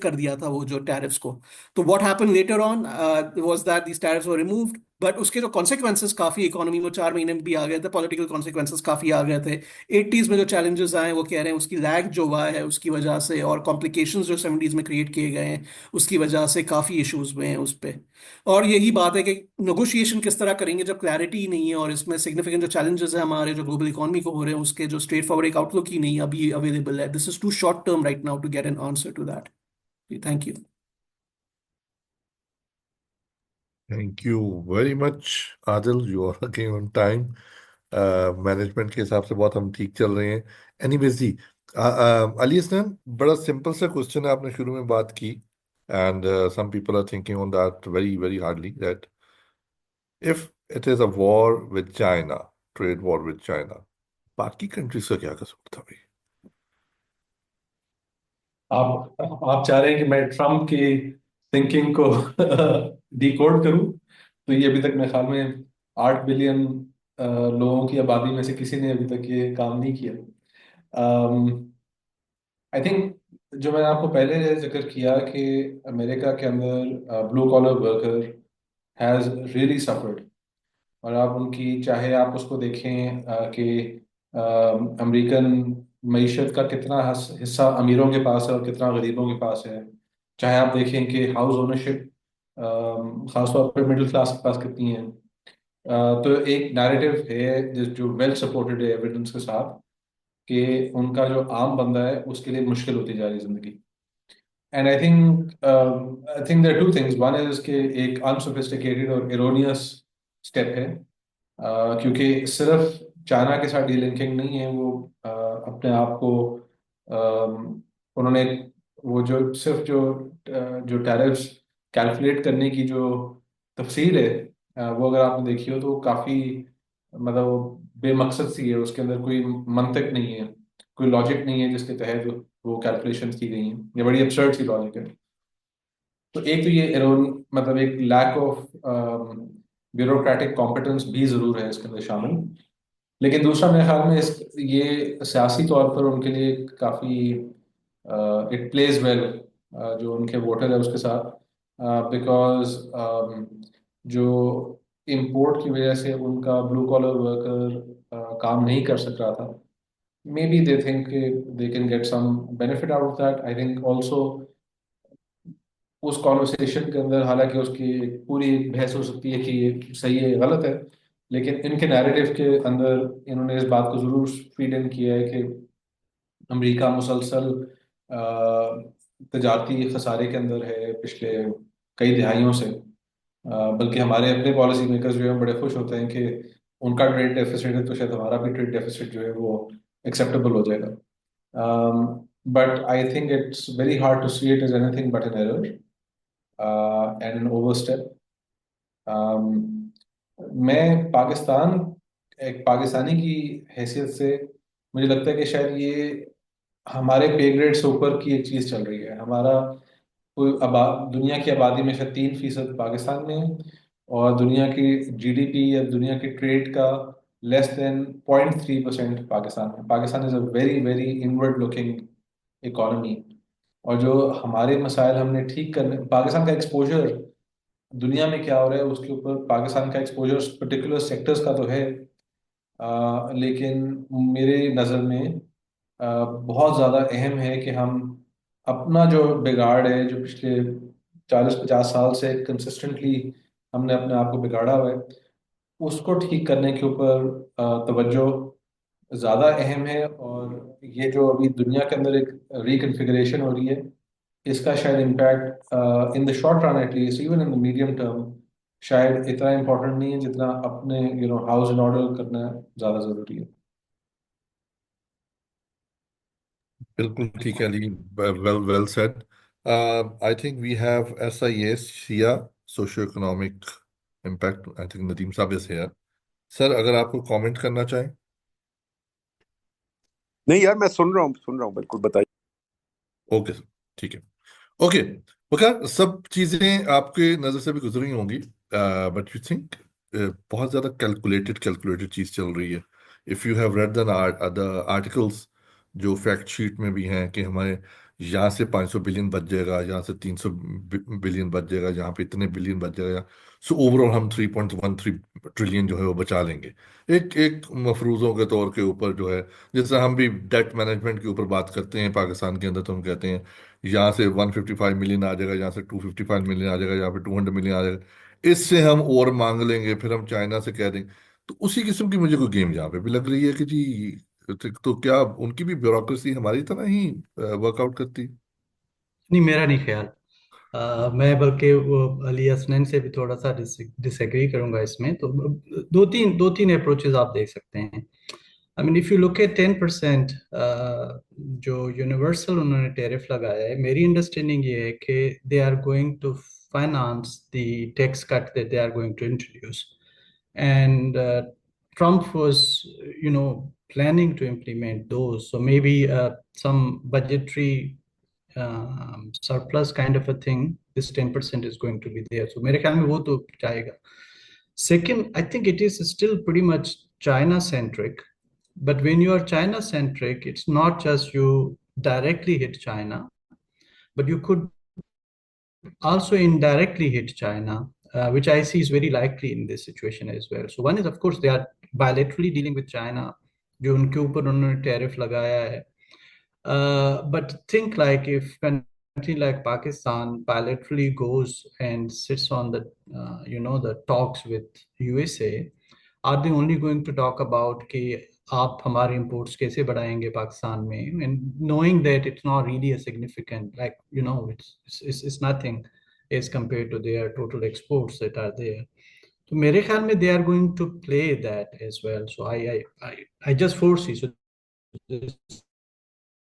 कर दिया था वो जो टैरिफ्स को. तो what happen later on was that these tariffs were removed, but उसके जो कॉन्सिक्वेंसेस काफी इकोनॉमी में 4 महीने में भी आ गए थे, पॉलिटिकल कॉन्सिक्वेंसेस काफी आ गए थे. 80s में जो चैलेंजेस आए वो कह रहे हैं उसकी लैग जो हुआ है उसकी वजह से, और कॉम्प्लिकेशंस जो 70s में क्रिएट किए गए हैं उसकी वजह से काफी इश्यूज हुए हैं उस पे. और यही बात है कि नेगोशिएशन किस तरह करेंगे जब क्लैरिटी ही नहीं है, और इसमें सिग्निफिकेंट जो चैलेंजेस है हमारे जो ग्लोबल इकोनॉमी को हो रहे हैं उसके जो स्ट्रेट फॉरवर्ड एक आउटलुक ही नहीं अभी अवेलेबल है. This is too short term right now to get an answer to that. Thank you. Thank you very much Adil, you are again on time. Management के हिसाब से बहुत हम ठीक चल रहे हैं. एनीवेज जी, अली हसन, बड़ा सिंपल सा क्वेश्चन है, आपने शुरू में बात की, and some people are thinking on that very very hardly, that if it is a war with China, trade war with China, बाकी कंट्रीज का क्या कसूर था भाई? आप चाह रहे हैं कि मैं ट्रम्प की थिंकिंग को डिकोड करूं? तो ये अभी तक मेरे ख्याल में 8 बिलियन लोगों की आबादी में से किसी ने अभी तक ये काम नहीं किया. आई थिंक जो मैंने आपको पहले जिक्र किया कि अमेरिका के अंदर blue collar worker has really suffered. और आप उनकी चाहे आप उसको देखें कि अमेरिकन मईशत का कितना हिस्सा अमीरों के पास है और कितना गरीबों के पास है। चाहे आप देखें कि हाउस ओनरशिप खासतौर पर मिडिल क्लास के पास कितनी है। तो एक नैरेटिव है जो वेल सपोर्टेड है एविडेंस के साथ कि उनका जो आम बंदा है उसके लिए मुश्किल होती जा रही है जिंदगी। And I think there two things, one is कि एक अनसोफिस्टिकेटेड और इरोनियस स्टेप है। क्योंकि सिर्फ चाइना के साथ डीलिंकिंग नहीं है, वो अपने आप को उन्होंने वो जो सिर्फ जो टैरिफ्स कैलकुलेट करने की जो तफसील है, वो अगर आपने देखी हो तो काफ़ी मतलब वो बेमकसद सी है। उसके अंदर कोई मंतक नहीं है, कोई लॉजिक नहीं है जिसके तहत वो कैलकुलेशन की गई हैं। ये बड़ी absurd सी लॉजिक है। तो एक तो ये एरोन मतलब एक लैक ऑफ ब्यूरोक्रेटिक कॉम्पिटेंस भी ज़रूर है इसके अंदर शामिल। लेकिन दूसरा मेरे ख्याल में इस ये सियासी तौर पर उनके लिए काफ़ी इट प्लेज वेल जो उनके वोटर है उसके साथ। बिकॉज जो इम्पोर्ट की वजह से उनका ब्लू कॉलर वर्कर काम नहीं कर सक रहा था, maybe they think they can get some benefit out of that. I think also उस कॉन्वर्सेशन के अंदर हालांकि उसकी एक पूरी बहस हो सकती है कि ये सही है गलत है, लेकिन इनके नैरेटिव के अंदर इन्होंने इस बात को जरूर फीड इन किया है कि अमेरिका मुसलसल तजारती खसारे के अंदर है पिछले कई दिहाइयों से। बल्कि हमारे अपने पॉलिसी मेकर्स जो है बड़े खुश होते हैं कि उनका ट्रेड डेफिसिट है तो शायद हमारा भी ट्रेड डेफिसिट जो है वो एक्सेप्टेबल हो जाएगा। But I think it's very hard to see it as anything but an error and an overstep. मैं पाकिस्तान एक पाकिस्तानी की हैसियत से मुझे लगता है कि शायद ये हमारे पे ग्रेड से ऊपर की एक चीज़ चल रही है। हमारा कोई दुनिया की आबादी में शायद 3% पाकिस्तान में है, और दुनिया की जीडीपी या दुनिया की ट्रेड का लेस देन 0.3% पाकिस्तान में। Pakistan is a very very inward looking economy. और जो हमारे मसाइल हमने ठीक करने, पाकिस्तान का एक्सपोजर दुनिया में क्या हो रहा है उसके ऊपर पाकिस्तान का एक्सपोजर पर्टिकुलर सेक्टर्स का तो है, लेकिन मेरे नज़र में बहुत ज़्यादा अहम है कि हम अपना जो बिगाड़ है जो पिछले 40-50 साल से कंसिस्टेंटली हमने अपने आप को बिगाड़ा हुआ है, उसको ठीक करने के ऊपर तवज्जो ज़्यादा अहम है। और ये जो अभी दुनिया के अंदर एक रिकन्फिगरेशन हो रही है, इसका शायद impact in the short run at least, even in the medium term, शायद इतना इम्पोर्टेंट नहीं है जितना अपने हाउस इन ऑर्डर करना ज़्यादा ज़रूरी है। बिल्कुल ठीक है Ali, well well said. I think we have SIS शिया socio economic impact. I think Nadeem sahab is here. Sir अगर आपको कमेंट करना चाहें। नहीं यार, मैं सुन रहा हूँ, बिल्कुल बताइए। ओके सर, ठीक है। ओके ओके, सब चीजें आपके नजर से भी गुजरी होंगी, बट यू थिंक बहुत ज्यादा कैलकुलेटेड कैलकुलेटेड चीज चल रही है। If you have read the articles जो फैक्ट शीट में भी हैं कि हमारे यहाँ से 500 बिलियन बच जाएगा, यहाँ से 300 बिलियन बच जाएगा, यहाँ पे इतने बिलियन बच जाएगा, सो ओवरऑल हम 3.13 ट्रिलियन जो है वो बचा लेंगे। एक एक मफरूजों के तौर के ऊपर जो है, जैसे हम भी डेट मैनेजमेंट के ऊपर बात करते हैं पाकिस्तान के अंदर, तो हम कहते हैं यहाँ से 155 मिलियन आ जाएगा, यहाँ से 255 मिलियन आ जाएगा, यहाँ पे 200 मिलियन आ जाएगा, इससे हम और मांग लेंगे, फिर हम चाइना से कह देंगे। तो उसी किस्म की मुझे कोई गेम यहाँ पे भी लग रही है कि जी, तो क्या उनकी भी ब्यूरोक्रेसी हमारी तरह ही वर्कआउट करती? नहीं, मेरा नहीं ख्याल। मैं बल्कि वो अली हसनैन से भी थोड़ा सा डिसएग्री करूंगा इसमें। तो दो तीन अप्रोचेस आप देख सकते हैं। I mean, if you look eight 10% जो यूनिवर्सल उन्होंने टैरिफ लगाया है, मेरी अंडरस्टैंडिंग ये है कि they are going to finance the tax cut that they are going to introduce. And Trump was, planning to implement those. So maybe some budgetary surplus kind of a thing, this 10% is going to be there. So मेरे ख्याल में वो तो जाएगा. Second, I think it is still pretty much China centric. But when you are China centric, it's not just you directly hit China. but you could also indirectly hit China, which I see is very likely in this situation as well. So one is, of course, they are bilaterally dealing with China, जो उनके ऊपर उन्होंने tariff लगाया है. But think like if country like Pakistan bilaterally goes and sits on the, the talks with USA, are they only going to talk about कि आप हमारे imports कैसे बढ़ाएंगे पाकिस्तान में, and knowing that it's not really a significant, like, it's nothing as compared to their total exports that are there. So मेरे ख्याल में they are going to play that as well. So I just foresee. So this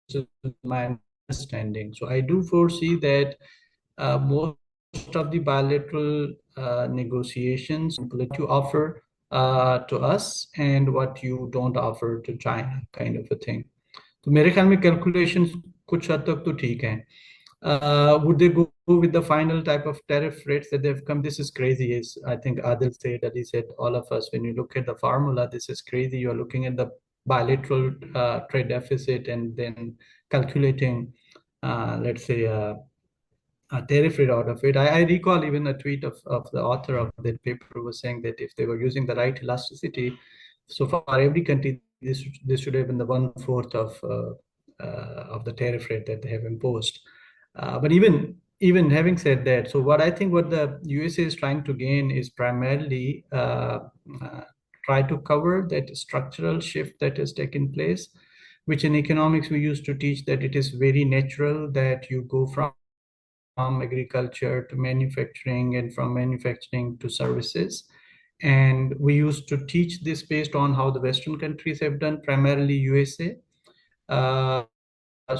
is my understanding. So I do foresee that most of the bilateral negotiations that you offer to us and what you don't offer to China, kind of a thing. तो मेरे ख्याल में calculations कुछ हद तक तो ठीक हैं. Would they go with the final type of tariff rates that they've come? This is crazy, as I think Adil said, Ali said, all of us, when you look at the formula, this is crazy. You're looking at the bilateral trade deficit and then calculating, let's say, a tariff rate out of it. I recall even a tweet of the author of that paper was saying that if they were using the right elasticity, so far every country, this should have been the 1/4 of the tariff rate that they have imposed. But even having said that, so what I think what the USA is trying to gain is primarily try to cover that structural shift that has taken place, which in economics we used to teach that it is very natural that you go from agriculture to manufacturing and from manufacturing to services. And we used to teach this based on how the Western countries have done, primarily USA.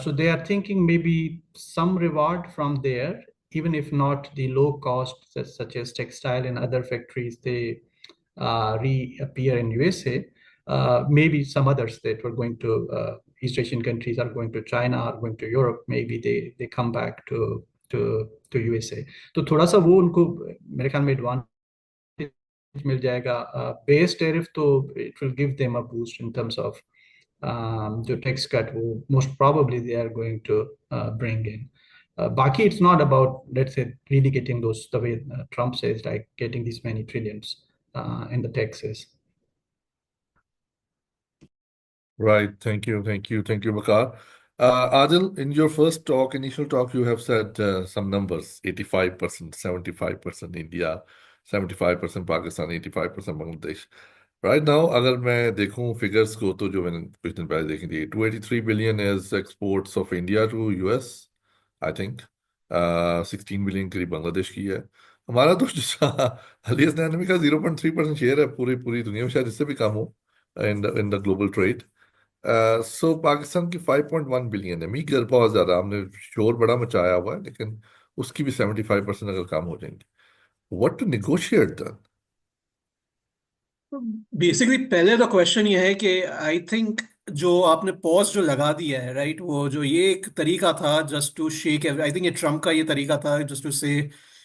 So they are thinking maybe some reward from there, even if not the low cost, such as textile and other factories, they reappear in USA. Maybe some others that were going to East Asian countries are going to China, are going to Europe. Maybe they come back to USA. तो थोड़ा सा वो उनको मेरे ख्याल में advantage मिल जाएगा. Base tariff तो it will give them a boost in terms of जो tax cut वो most probably they are going to bring in. Baki, it's not about, let's say, really getting those, the way Trump says, like getting these many trillions in the taxes. Right. Thank you. Bakar. Adil, in your first talk, initial talk, you have said some numbers: 85%, 75% India, 75% Pakistan, 85% Bangladesh. Right now, अगर मैं देखूं figures को, तो जो मैंने कुछ दिन पहले देखी थी, 283 billion is exports of India to US, I think. 16 billion करीब बांग्लादेश की है. हमारा तो हालिया डायनामिक का 0.3% शेयर है पूरी दुनिया में, शायद इससे भी कम हो in the global trade. सो पाकिस्तान की 5.1 बिलियन है. मीगर बहुत ज्यादा, हमने शोर बड़ा मचाया हुआ है, लेकिन उसकी भी 75% अगर काम हो जाएंगे. What to negotiate then? Basically पहले तो क्वेश्चन ये है कि आई थिंक जो आपने पॉज जो लगा दिया है, राइट, वो जो ये एक तरीका था just to shake, I think ये ट्रम्प का ये तरीका था जस्ट टू से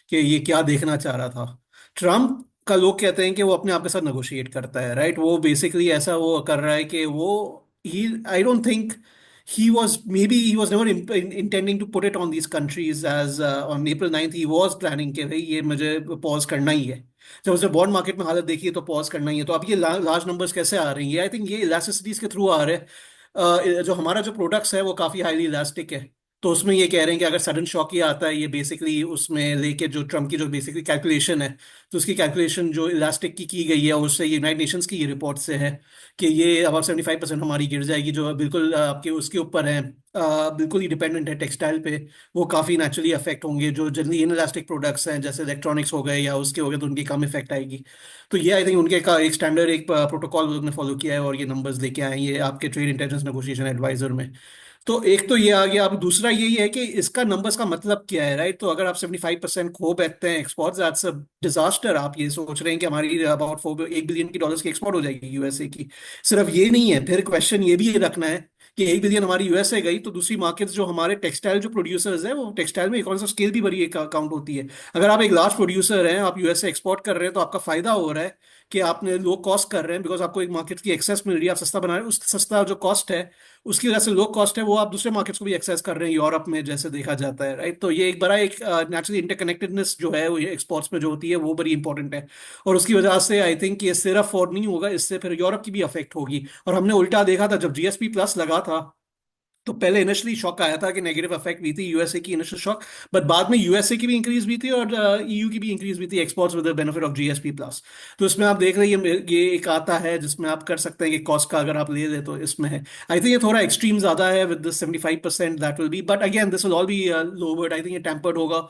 कि ये क्या देखना चाह रहा था. ट्रम्प का लोग कहते हैं कि वो अपने आप के साथ नेगोशिएट करता है, राइट. वो बेसिकली ऐसा वो कर रहा है कि वो ही, I don't think he was never intending to put it on these countries as on April 9th he was planning कि भाई ये मुझे पॉज करना ही है. जब उसने बॉन्ड मार्केट में हालत देखी है तो पॉज करना ही है. तो अब ये लार्ज नंबर्स कैसे आ रही हैं? आई थिंक ये इलास्टिसिटीज के थ्रू आ रहे हैं. जो हमारा जो प्रोडक्ट्स है वो काफी हाईली इलास्टिक है, तो उसमें ये कह रहे हैं कि अगर सडन शॉक ही आता है, ये बेसिकली उसमें लेके जो ट्रम्प की जो बेसिकली कैलकुलेशन है, तो उसकी कैलकुलेशन जो इलास्टिक की गई है, उससे यूनाइटेड नेशंस की ये रिपोर्ट से है कि ये अब 75% हमारी गिर जाएगी, जो बिल्कुल आपके उसके ऊपर है, बिल्कुल ही डिपेंडेंट है टेक्सटाइल पे. वो काफ़ी नेचुरली अफेक्ट होंगे. जो जनरली इन इलास्टिक प्रोडक्ट्स हैं जैसे इलेक्ट्रॉनिक्स हो गए या उसके हो गए, तो उनकी कम इफेक्ट आएगी. तो ये आई थिंक उनके का एक स्टैंडर्ड एक प्रोटोकॉल उन्होंने फॉलो किया है और ये नंबर्स लेके आए हैं ये आपके ट्रेड इंटेलिजेंस नेगोशिएशन एडवाइजर में. तो एक तो ये आ गया. अब दूसरा यही है कि इसका नंबर्स का मतलब क्या है, राइट. तो अगर आप 75% खो बैठते हैं एक्सपोर्ट्स, दैट्स अ डिजास्टर. आप ये सोच रहे हैं कि हमारी अबाउट $1 बिलियन की डॉलर्स की एक्सपोर्ट हो जाएगी यूएसए की. सिर्फ ये नहीं है, फिर क्वेश्चन ये भी रखना है कि 1 बिलियन हमारी यूएसए गई तो दूसरी मार्केट्स जो हमारे टेक्सटाइल जो प्रोड्यूसर्स हैं, वो टेक्सटाइल में इकोनॉमिक्स ऑफ स्केल भी बड़ी काउंट होती है. अगर आप एक लार्ज प्रोड्यूसर हैं, आप यूएसए एक्सपोर्ट कर रहे हैं, तो आपका फायदा हो रहा है कि आपने लो कॉस्ट कर रहे हैं, बिकॉज आपको एक मार्केट की एक्सेस मिल रही है, आप सस्ता बना रहे हैं. उस सस्ता जो कॉस्ट है उसकी वजह से लो कॉस्ट है, वो आप दूसरे मार्केट्स को भी एक्सेस कर रहे हैं यूरोप में जैसे देखा जाता है, राइट। तो ये एक बड़ा एक नेचुरली इंटरकनेक्टेडनेस जो है वो एक्सपोर्ट्स में जो होती है वो बड़ी इंपॉर्टेंट है। और उसकी वजह से आई थिंक ये सिर्फ और नहीं होगा, इससे फिर यूरोप की भी अफेक्ट होगी। और हमने उल्टा देखा था जब जीएसपी प्लस लगा था, तो पहले इनिशियली शॉक आया था कि नेगेटिव इफेक्ट हुई थी यूएसए की, इनिशियल शॉक। बट बाद में यूएसए की भी इंक्रीज हुई थी और ईयू की भी इंक्रीज हुई थी, exports with the benefit of GSP plus. तो इसमें आप देख रहे हैं ये एक आता है जिसमें आप कर सकते हैं कि कॉस्ट का अगर आप ले ले तो इसमें है। आई थिंक ये थोड़ा एक्सट्रीम ज्यादा है with this 75% that will be, but again this will all be lowered. I think ये टेम्पर्ड होगा।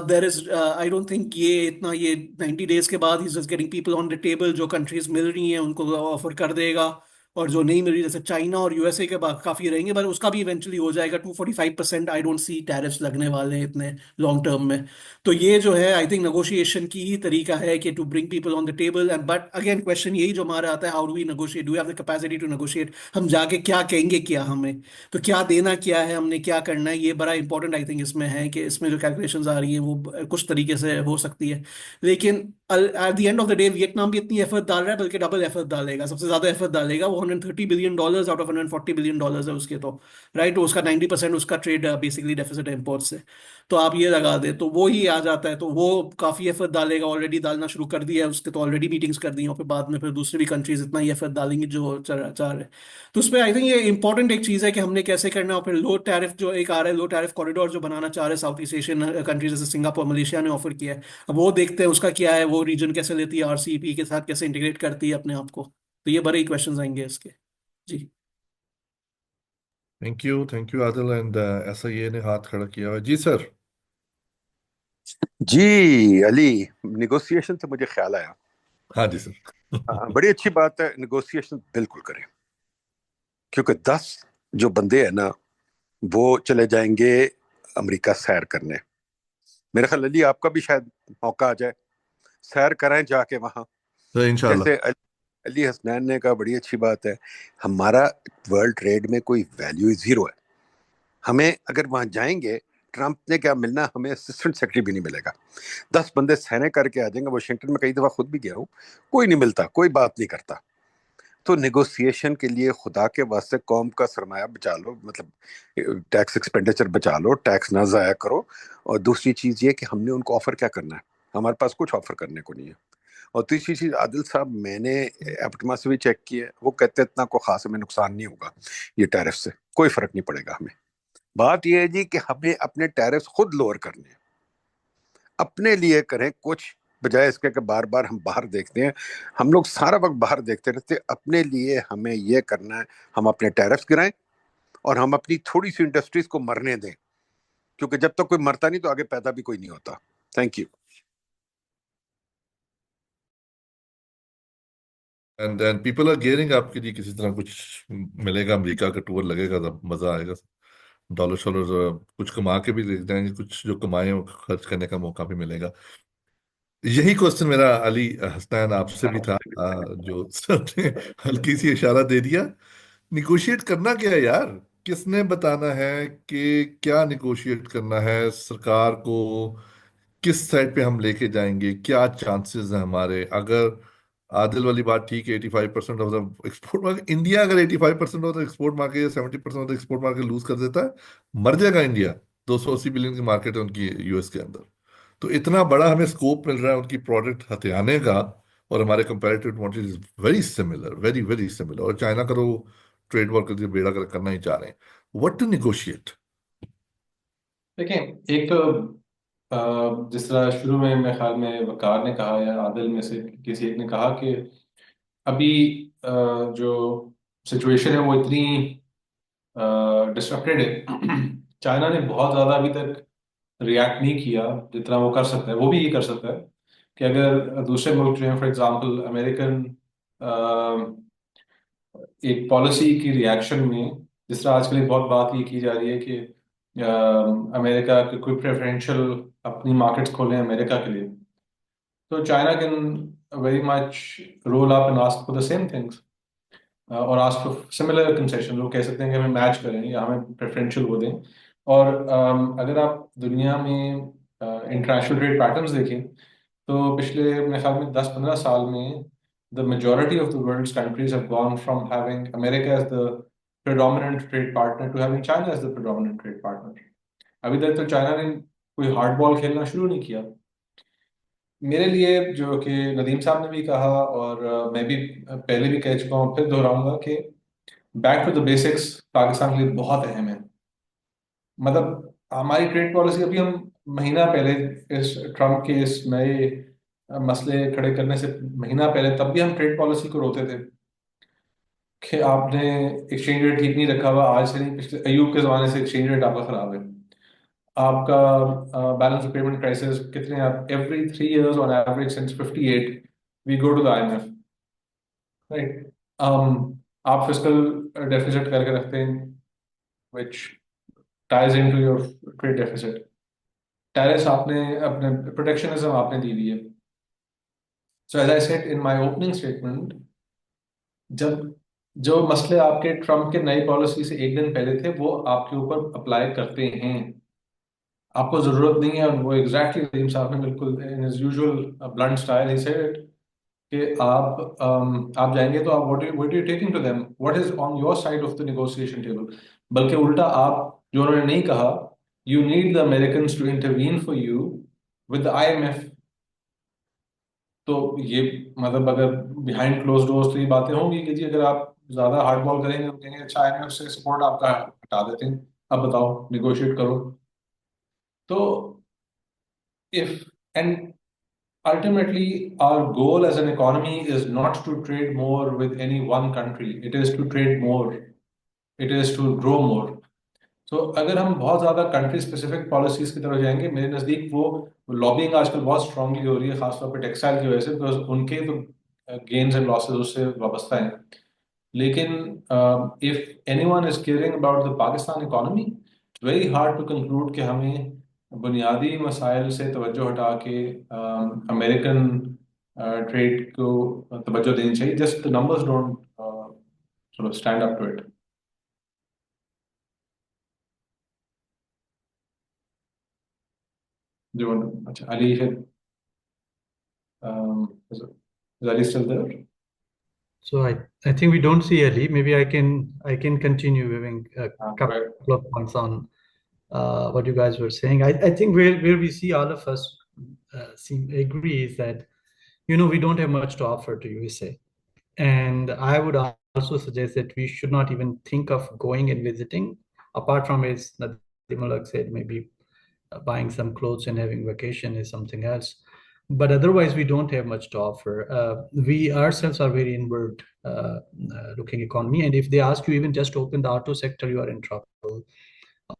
There is I don't think ये इतना, ये 90 डेज के बाद ही just getting people on the table, जो कंट्रीज मिल रही हैं उनको ऑफर कर देगा, और जो नहीं मिल रही जैसे चाइना और यूएसए के बाद काफी रहेंगे, पर उसका भी इवेंचुअली हो जाएगा 245%। आई डोंट सी टैरिफ्स लगने वाले हैं इतने लॉन्ग टर्म में। तो ये जो है आई थिंक नेगोशिएशन की ही तरीका है कि to bring people on the table. And but again question यही जो हमारा आता है, how do we negotiate, do we have the capacity to negotiate, हम जाके क्या कहेंगे, क्या हमें तो क्या देना, क्या है हमने क्या करना है, ये बड़ा इंपॉर्टेंट आई थिंक इसमें है कि इसमें जो कैलकुलेशंस आ रही हैं वो कुछ तरीके से हो सकती है। लेकिन at the end of the day Vietnam भी इतनी एफर्ट डाल रहा है, बल्कि डबल एफर्ट डालेगा, सबसे ज्यादा एफर्ट डालेगा वो। $130 बिलियन आउट ऑफ $140 बिलियन है उसके, तो राइट। तो उसका 90% उसका ट्रेड बेसिकली डेफिसिट है इम्पोर्ट से। तो आप ये लगा दे तो वो ही आ जाता है, तो वो काफी एफर्ट डालेगा, ऑलरेडी डालना शुरू कर दिया है उसके, तो ऑलरेडी मीटिंग्स कर दी हैं, और फिर बाद में फिर दूसरी भी कंट्रीज इतना ही एफर्ट डालेंगी जो चाह रहे हैं। तो उसमें आई थिंक ये इंपॉर्टेंट एक चीज है कि हमने कैसे करना है। और फिर लो टैरिफ जो एक आ रहा है, लो टैरिफ कॉरिडोर जो बनाना चाह रहे हैं साउथ ईस्ट एशियन कंट्रीज जैसे सिंगापुर मलेशिया ने ऑफर किया है। अब वो देखते हैं उसका क्या है, वो रीजन कैसे लेती है, आरसीईपी के साथ कैसे इंटीग्रेट करती है अपने आप को। तो ये बड़े ही क्वेश्चंस आएंगे इसके। जी। Thank you Adil. एंड ऐसा ये ने हाथ खड़ा किया हुआ है जी सर। जी अली, निगोशिएशन से मुझे ख्याल आया। हाँ जी सर। बड़ी अच्छी बात है, निगोशिएशन बिल्कुल करें, क्योंकि 10 जो बंदे हैं ना वो चले जाएंगे अमेरिका सैर करने। मेरे ख्याल अली आपका भी शायद मौका आ जाए, सैर कराएं जाके वहां। तो इंशाल्लाह। जैसे अली हसनैन ने कहा, बड़ी अच्छी बात है। हमारा वर्ल्ड ट्रेड में कोई वैल्यू जीरो है। हमें अगर वहां जाएंगे, ट्रंप ने क्या मिलना, हमें असिस्टेंट सेक्रेटरी भी नहीं मिलेगा। 10 बंदे सहने करके आ जाएंगे। वाशिंगटन में कई दफा खुद भी गया हूँ, कोई नहीं मिलता, कोई बात नहीं करता। तो नेगोशिएशन के लिए खुदा के वास्ते कौम का सरमाया बचा लो, मतलब टैक्स एक्सपेंडिचर बचा लो, टैक्स ना ज़ाया करो। और दूसरी चीज़ ये कि हमने उनको ऑफर क्या करना है, हमारे पास कुछ ऑफर करने को नहीं है। और तीसरी चीज़, आदिल साहब मैंने एप्टमा से भी चेक किया है, वो कहते हैं इतना को खास हमें नुकसान नहीं होगा, ये टैरिफ से कोई फर्क नहीं पड़ेगा हमें। बात यह है जी कि हमें अपने टैरिफ खुद लोअर करने हैं, अपने लिए करें कुछ, बजाय इसके कि बार बार हम बाहर देखते हैं। हम लोग सारा वक्त बाहर देखते रहते, अपने लिए हमें यह करना है, हम अपने टैरिफ्स गिराएं और हम अपनी थोड़ी सी इंडस्ट्रीज को मरने दें, क्योंकि जब तक कोई मरता नहीं तो आगे पैदा भी कोई नहीं होता। Thank you. And people are gearing आपके लिए किसी तरह कुछ मिलेगा, अमेरिका का टूर लगेगा, तब मजा आएगा। डॉलर शॉलर कुछ कमा के भी ले जाएंगे, कुछ जो कमाए वो खर्च करने का मौका भी मिलेगा। यही क्वेश्चन मेरा अली हसनैन आपसे भी था, जो सर ने हल्की सी इशारा दे दिया। निगोशिएट करना क्या है यार? किसने बताना है कि क्या निगोशिएट करना है? सरकार को किस साइड पे हम लेके जाएंगे? क्या चांसेस हैं हमारे? अगर आदिल वाली बात ठीक है, 85% of the export market India, अगर 85% ऑफ द एक्सपोर्ट मार्केट या 70% of the export market lose कर देता है, मर जाएगा इंडिया। 280 बिलियन की मार्केट है उनकी यूएस के अंदर। तो इतना बड़ा हमें स्कोप मिल रहा है उनकी प्रोडक्ट हथियाने का, और हमारे comparative advantage is very similar, very very similar. और चाइना का तो ट्रेड वॉर करके बेड़ा कर करना ही चाह रहे हैं। What to negotiate? देखें, एक तो जिस तरह शुरू में मेरे ख्याल में वकार ने कहा या आदिल में से किसी एक ने कहा कि अभी जो सिचुएशन है वो इतनी डिस्ट्रक्टेड है। चाइना ने बहुत ज़्यादा अभी तक रिएक्ट नहीं किया जितना वो कर सकता है। वो भी ये कर सकता है कि अगर दूसरे मुल्क जो है, फॉर एग्जांपल अमेरिकन, एक पॉलिसी की रिएक्शन में, जिस तरह आजकल एक बहुत बात ये की जा रही है कि अमेरिका के कोई प्रेफरेंशियल अपनी मार्केट्स खोलें अमेरिका के लिए, तो China can very much roll up and ask for the same things और आस्क फॉर सिमिलर कंसेशन। लोग कह सकते हैं कि हमें मैच करें या हमें प्रेफरेंशियल वो दें। और अगर आप दुनिया में इंटरनेशनल ट्रेड पैटर्न्स देखें, तो पिछले मेरे ख्याल में 10-15 साल में the majority of the world's countries have gone from having America as the predominant trade partner to having China as the predominant trade partner. अभी तक तो चाइना ने कोई हार्ड बॉल खेलना शुरू नहीं किया। मेरे लिए, जो कि नदीम साहब ने भी कहा और मैं भी पहले भी कह चुका हूँ, फिर दोहराऊंगा कि back to the basics Pakistan के लिए बहुत अहम है। मतलब हमारी ट्रेड पॉलिसी, अभी हम महीना पहले इस ट्रम्प के इस नए मसले खड़े करने से महीना पहले, तब भी हम ट्रेड पॉलिसी को रोते थे कि आपने एक्सचेंज रेट ठीक नहीं रखा हुआ, आज से नहीं, पिछले अयूब के ज़माने से एक्सचेंज रेट आपका ख़राब है। आपका बैलेंस ऑफ पेमेंट क्राइसिस कितने, आप every 3 years on average since 58 we go to the IMF, right. आप फिस्कल डेफिसिट करके रखते हैं, which ties into your trade deficit. Tariffs आपने, अपने प्रोटेक्शनिज्म आपने दी हुई है। So as I said in my opening statement, जब जो मसले आपके ट्रम्प के नई पॉलिसी से एक दिन पहले थे, वो आपके ऊपर अप्लाई करते हैं। आपको जरूरत नहीं है, और वो एग्जैक्टली नदीम साहब ने बिल्कुल in his usual blunt style ही सेड कि आप जाएंगे तो आप what you taking to them, what is on your side of the negotiation table. बल्कि उल्टा, आप जो उन्होंने नहीं कहा, you need the Americans to intervene for you with the IMF। तो ये मतलब अगर बिहाइंड क्लोज डोर्स तो ये बातें होंगी कि जी अगर आप ज्यादा हार्ड बॉल करेंगे तो कहेंगे अच्छा IMF से सपोर्ट आपका हटा देते हैं, अब बताओ निगोशिएट करो। तो if and ultimately our goal as an economy is not to trade more with any one country, it is to trade more, it is to grow more. तो अगर हम बहुत ज़्यादा कंट्री स्पेसिफिक पॉलिसीज की तरफ जाएंगे, मेरे नज़दीक वो लॉबिंग आजकल बहुत स्ट्रांगली हो रही है, खासतौर पे टेक्सटाइल की वजह से, बिकॉज उनके तो गेन्स एंड लॉसेज उससे वाबस्ता हैं। लेकिन if anyone is caring about the Pakistan economy, it's very hard to conclude कि हमें बुनियादी मसाइल से तवज्जो हटा के अमेरिकन ट्रेड को तवज्जो देनी चाहिए। Just the numbers don't sort of stand up to it. अच्छा, Ali है, is Ali still there? So I think we don't see Ali. Maybe I can continue having a couple Right. of points on what you guys were saying. I think where we see all of us agree is that, we don't have much to offer to USA. And I would also suggest that we should not even think of going and visiting, apart from, as Nadim said, maybe buying some clothes and having vacation is something else. But otherwise, we don't have much to offer. We ourselves are very inward looking economy. And if they ask you even just to open the auto sector, you are in trouble.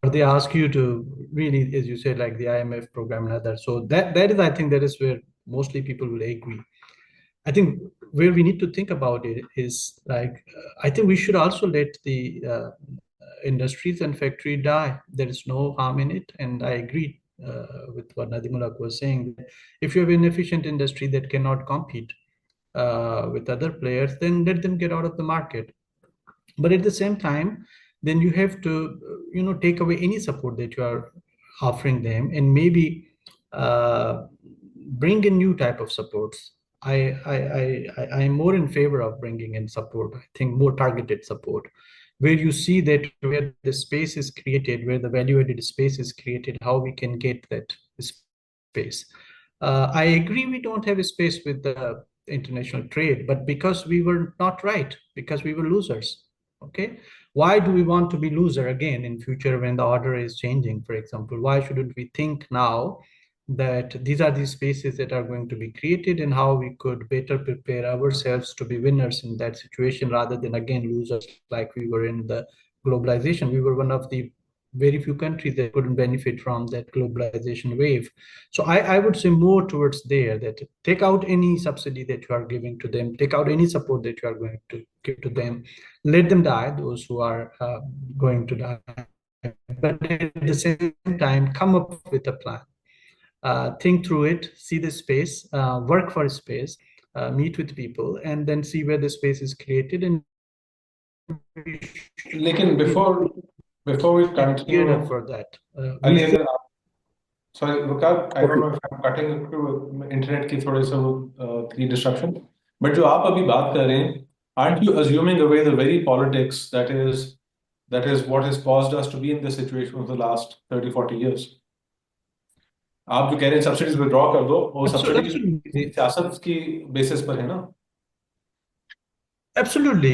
Or they ask you to really, as you said, like the IMF program and others. So that is, I think, that is where mostly people will agree. I think where we need to think about it is like, I think we should also let the industries and factory die. There is no harm in it. And I agree with what Nadimullah was saying. If you have an efficient industry that cannot compete with other players, then let them get out of the market. But at the same time, then you have to, take away any support that you are offering them, and maybe bring in new type of supports. I am more in favor of bringing in support. I think more targeted support, where you see that where the space is created, where the value-added space is created, how we can get that space. I agree we don't have a space with the international trade, but because we were not right, because we were losers. Okay, why do we want to be loser again in future when the order is changing? For example, why shouldn't we think now that these are the spaces that are going to be created, and how we could better prepare ourselves to be winners in that situation rather than again losers like we were in the globalization. We were one of the very few countries that couldn't benefit from that globalization wave. So I would say more towards there, that take out any subsidy that you are giving to them, take out any support that you are going to give to them, let them die, those who are going to die. But at the same time, come up with a plan. Think through it, see the space, work for a space, meet with people, and then see where the space is created. And लेकिन before we continue, geared up for that. Ali, अगर आप, sorry, Waqar, I don't know if I'm cutting through internet की थोड़े से की disruption, but जो आप अभी बात कर रहे हैं, aren't you assuming away the very politics that is That is what has caused us to be in this situation for the last 30-40 years. आप जो कह रहे हैं सब्सिडीज विड्रॉ कर दो, वो सब्सिडीज Absolutely. सियासत की बेसिस पर है ना. Absolutely.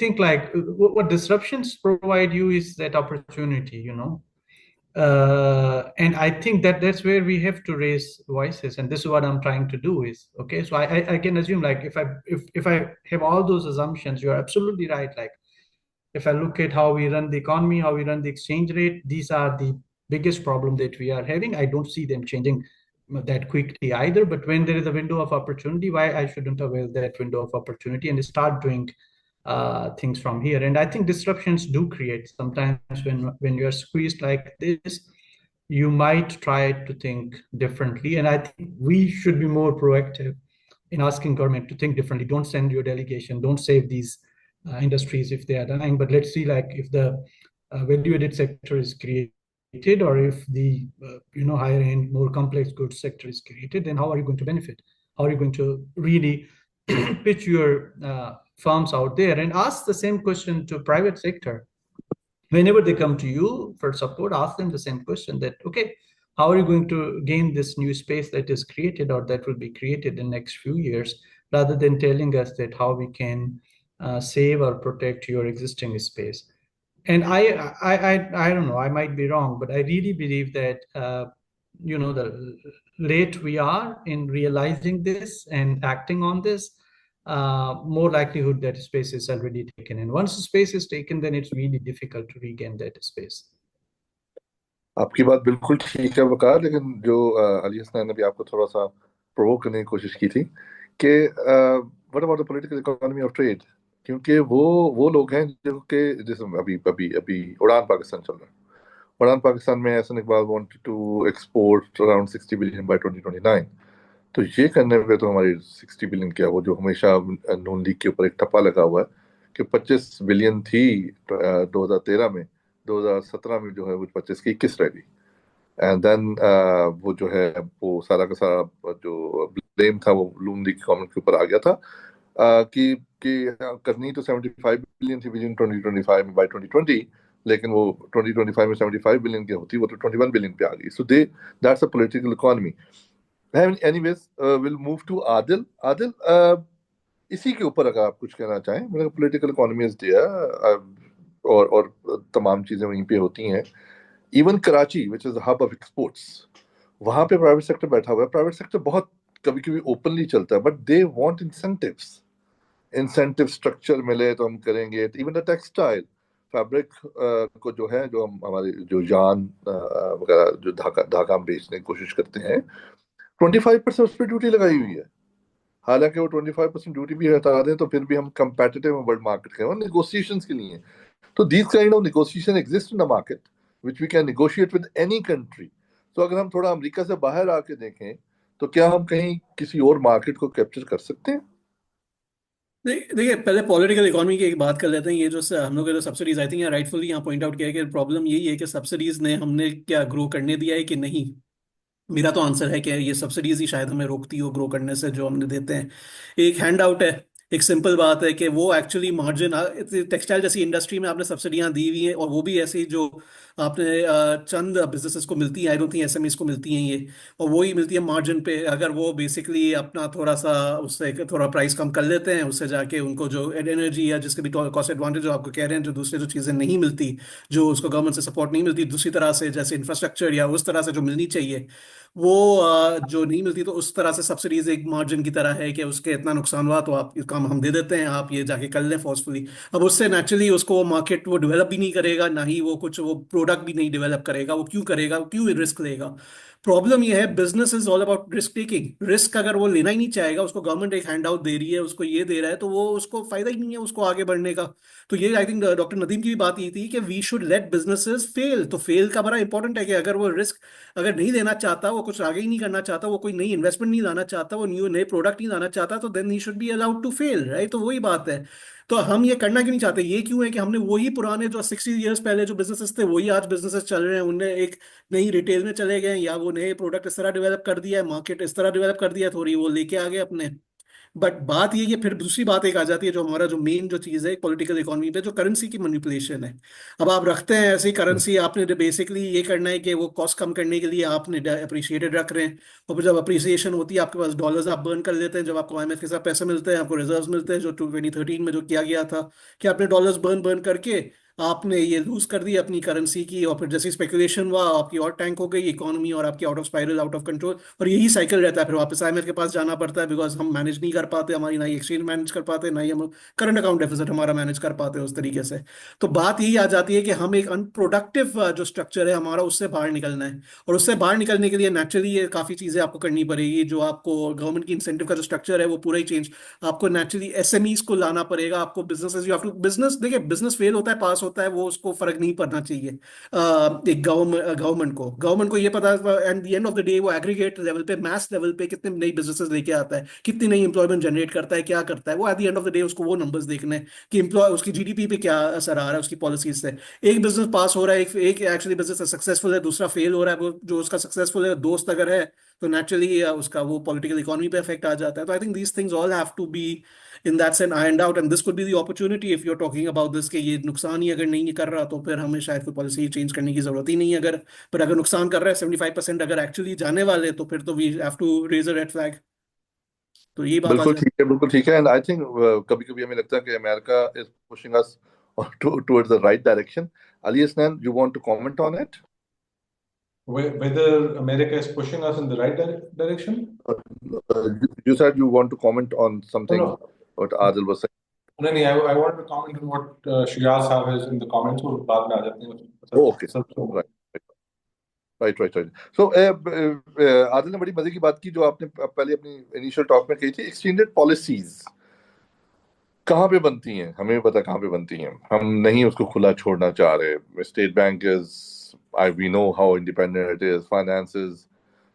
Think like what disruptions provide you is that opportunity, you know. And I think that that's where we have to raise voices, and this is what I'm trying to do is, okay, so I can assume, like, if I have all those assumptions, you're absolutely right. Like, if I look at how we run the economy, how we run the exchange rate, these are the biggest problem that we are having. I don't see them changing that quickly either. But when there is a window of opportunity, why I shouldn't avail that window of opportunity and start doing things from here? And I think disruptions do create sometimes when you're squeezed like this, you might try to think differently. And I think we should be more proactive in asking government to think differently. Don't send your delegation, don't save these industries if they are dying, but let's see, like, if the value-added sector is created, or if the higher end, more complex goods sector is created, then how are you going to benefit? How are you going to really pitch your firms out there? And ask the same question to private sector. Whenever they come to you for support, ask them the same question, that, okay, how are you going to gain this new space that is created or that will be created in the next few years, rather than telling us that how we can save or protect your existing space. And I don't know, I might be wrong, but I really believe that the late we are in realizing this and acting on this, more likelihood that space is already taken. And once space is taken, then it's really difficult to regain that space. आपकी बात बिल्कुल ठीक है वकार, लेकिन जो अली हसनैन ने भी आपको थोड़ा सा प्रोवोक करने की कोशिश की थी कि what about the political economy of trade, क्योंकि वो लोग हैं जो कि जैसे अभी अभी अभी उड़ान पाकिस्तान चल रहा है. उड़ान पाकिस्तान में Ahsan Iqbal wanted to export around 60 billion by 2029. तो ये करने पे तो हमारी 60 बिलियन क्या, वो जो हमेशा नून लीग के ऊपर एक ठप्पा लगा हुआ है कि 25 बिलियन थी 2013 में, 2017 में जो है वो 25 की 21 रह गई. एंड देन वो जो है वो सारा का सारा जो ब्लेम था वो नून लीग गवर्नमेंट के ऊपर आ गया था कि करनी तो 75 बिलियन थी विजन 2025 में बाय 2020, लेकिन वो 2025 में 75 बिलियन की होती, वो तो 21 बिलियन पे आ गई. So that's a political economy. Anyways, we'll move to Adil. Adil, इसी के ऊपर अगर आप कुछ कहना चाहें, मतलब पॉलिटिकल इकोनॉमी इज देयर और तमाम चीजें वहीं पे होती हैं. Even Karachi which is hub of exports, वहां पे प्राइवेट सेक्टर बैठा हुआ है. प्राइवेट सेक्टर बहुत कभी कभी ओपनली चलता है, but they want incentive structure मिले तो हम करेंगे. इवन द टेक्सटाइल फैब्रिक को जो है, जो हम हमारे जो यान वगैरह जो धागा हम बेचने की कोशिश करते हैं, 25% उस पर ड्यूटी लगाई हुई है. हालांकि वो 25% ड्यूटी भी हटा दें तो फिर भी हम कंपेटिटिव हैं वर्ल्ड मार्केट के, और नेगोशिएशंस के लिए. तो these kind of negotiation exist in the market which we can negotiate with any country. तो अगर हम थोड़ा अमेरिका से बाहर आके देखें तो क्या हम कहीं किसी और मार्केट को कैप्चर कर सकते हैं? देखिए, पहले पॉलिटिकल इकोनॉमी की एक बात कर लेते हैं. ये जो हम लोग जो सब्सिडीज, आई थिंक राइटफुली यहाँ पॉइंट आउट किया है कि प्रॉब्लम यही है कि सब्सिडीज ने हमने क्या ग्रो करने दिया है कि नहीं. मेरा तो आंसर है कि ये सब्सिडीज ही शायद हमें रोकती हो ग्रो करने से, जो हमने देते हैं. एक हैंड आउट है, एक सिंपल बात है कि वो एक्चुअली मार्जिन, टेक्सटाइल जैसी इंडस्ट्री में आपने सब्सिडियां दी हुई हैं, और वो भी ऐसी जो आपने चंद बिजनेसेस को मिलती हैं. आई डोंट थिंक एसएमईज को मिलती हैं ये, और वो ही मिलती है मार्जिन पे. अगर वो बेसिकली अपना थोड़ा सा उससे थोड़ा प्राइस कम कर लेते हैं, उससे जाके उनको जो एनर्जी या जिसके भी कॉस्ट एडवांटेज जो आपको कह रहे हैं, जो दूसरे जो चीज़ें नहीं मिलती, जो उसको गवर्नमेंट से सपोर्ट नहीं मिलती दूसरी तरह से, जैसे इंफ्रास्ट्रक्चर या उस तरह से जो मिलनी चाहिए, वो जो नहीं मिलती, तो उस तरह से सब्सिडीज एक मार्जिन की तरह है कि उसके इतना नुकसान हुआ तो आप काम हम दे देते हैं, आप ये जाके कर लें फोर्सफुली. अब उससे नेचुरली उसको मार्केट वो डेवलप भी नहीं करेगा, ना ही वो कुछ वो प्रोडक्ट भी नहीं डेवलप करेगा. वो क्यों करेगा, वो क्यों रिस्क लेगा? प्रॉब्लम ये है, business is all about risk taking. Risk अगर वो लेना ही नहीं चाहेगा, उसको गवर्नमेंट एक हैंड आउट दे रही है, उसको ये दे रहा है, तो वो उसको फायदा ही नहीं है उसको आगे बढ़ने का. तो ये आई थिंक डॉक्टर नदीम की भी बात ये थी कि we should let businesses fail. तो फेल का बड़ा इंपॉर्टेंट है कि अगर वो रिस्क अगर नहीं लेना चाहता, वो कुछ आगे ही नहीं करना चाहता, वो कोई नई इन्वेस्टमेंट नहीं लाना चाहता, वो नए प्रोडक्ट नहीं लाना चाहता, तो then he should be allowed to fail, right? तो वही बात है. तो हम ये करना क्यों नहीं चाहते? ये क्यों है कि हमने वही पुराने जो 60 ईयर्स पहले जो बिजनेसेस थे, वही आज बिजनेसेस चल रहे हैं. उनने एक नई रिटेल में चले गए, या वो नए प्रोडक्ट इस तरह डेवलप कर दिया है, मार्केट इस तरह डेवलप कर दिया है, थोड़ी वो लेके आ गए अपने. बट बात ये फिर दूसरी बात एक आ जाती है, जो हमारा जो मेन जो चीज़ है पॉलिटिकल इकोनॉमी पे, जो करेंसी की मैनिपुलेशन है। अब आप रखते हैं ऐसी करेंसी, आपने बेसिकली ये करना है कि वो कॉस्ट कम करने के लिए आपने अप्रिशिएटेड रख रहे हैं, और फिर जब अप्रिसिएशन होती है आपके पास डॉलर्स आप बर्न कर लेते हैं। जब आपको IMF के साथ पैसे मिलते हैं, आपको रिजर्व्स मिलते हैं, जो 2013 में जो किया गया था कि आपने डॉलर्स बर्न बर्न करके आपने ये लूज कर दी अपनी करेंसी की, और फिर जैसे स्पेकुलेशन हुआ आपकी और टैंक हो गई इकोनॉमी, और आपकी out of spiral, out of control, और यही साइकिल रहता है। फिर वापस IMF के पास जाना पड़ता है, बिकॉज हम मैनेज नहीं कर पाते, हमारी ना ही एक्सचेंज मैनेज कर पाते, ना ही हम करंट अकाउंट डेफिसिट हमारा मैनेज कर पाते उस तरीके से। तो बात यही आ जाती है कि हम एक अनप्रोडक्टिव जो स्ट्रक्चर है हमारा, उससे बाहर निकलना है। और उससे बाहर निकलने के लिए नेचुरली ये काफ़ी चीज़ें आपको करनी पड़ेगी। जो आपको गवर्नमेंट की इंसेंटिव का जो स्ट्रक्चर है वो पूरा ही चेंज, आपको नेचुरली SMEs को लाना पड़ेगा। आपको business you have to business, देखिए बिजनेस फेल होता है, पास होता है, वो उसको फर्क नहीं पड़ना चाहिए एक गवर्नमेंट को ये पता, and the end of the day वो एग्रीगेट लेवल पे, मैस लेवल पे कितने नई बिजनेसेस लेके आता है, कितनी नई एम्प्लॉयमेंट जनरेट करता है, क्या करता है वो, at the end of the day उसको वो नंबर्स देखने हैं कि एम्प्लॉय उसकी GDP पे क्या असर आ रहा है उसकी पॉलिसीज से। एक बिजनेस पास हो रहा है, एक एक्चुअली बिजनेस सक्सेसफुल है, दूसरा फेल हो रहा है, वो जो उसका सक्सेसफुल है दोस्त अगर है, तो नेचुरली उसका वो पॉलिटिकल इकोनॉमी पे इफेक्ट आ जाता है। तो I think these things all have to be in that sense ironed out, and this could be the opportunity if you are talking about this, कि ये नुकसान ही अगर नहीं कर रहा तो फिर हमें शायद कोई पॉलिसी चेंज करने की जरूरत ही नहीं है। अगर पर अगर नुकसान कर रहा है 75% अगर एक्चुअली जाने वाले, तो फिर तो we have to raise a red flag. तो यही बात आ बिल्कुल जाती ठीक है, बिल्कुल ठीक है। एंड आई थिंक कभी कभी हमें लगता है कि America is pushing us towards the right direction. Ali Hasnain, you want to comment on it? Whether America is pushing us in the right direction? You said you want to comment on No, something no. what Adil was saying. No, no, I want to comment on what Shiraz Saab has in the comments. वो बाद में आ जाते हैं Oh, okay. सब Right. Right. सो आदिल ने बड़ी मजे की बात की जो आपने पहले अपनी इनिशियल टॉक में कही थी। एक्सटेंडेड पॉलिसीज कहाँ पे बनती हैं, हमें भी पता कहाँ पे बनती हैं, हम नहीं उसको खुला छोड़ना चाह रहे। State Bank is, I we know how independent it is, finances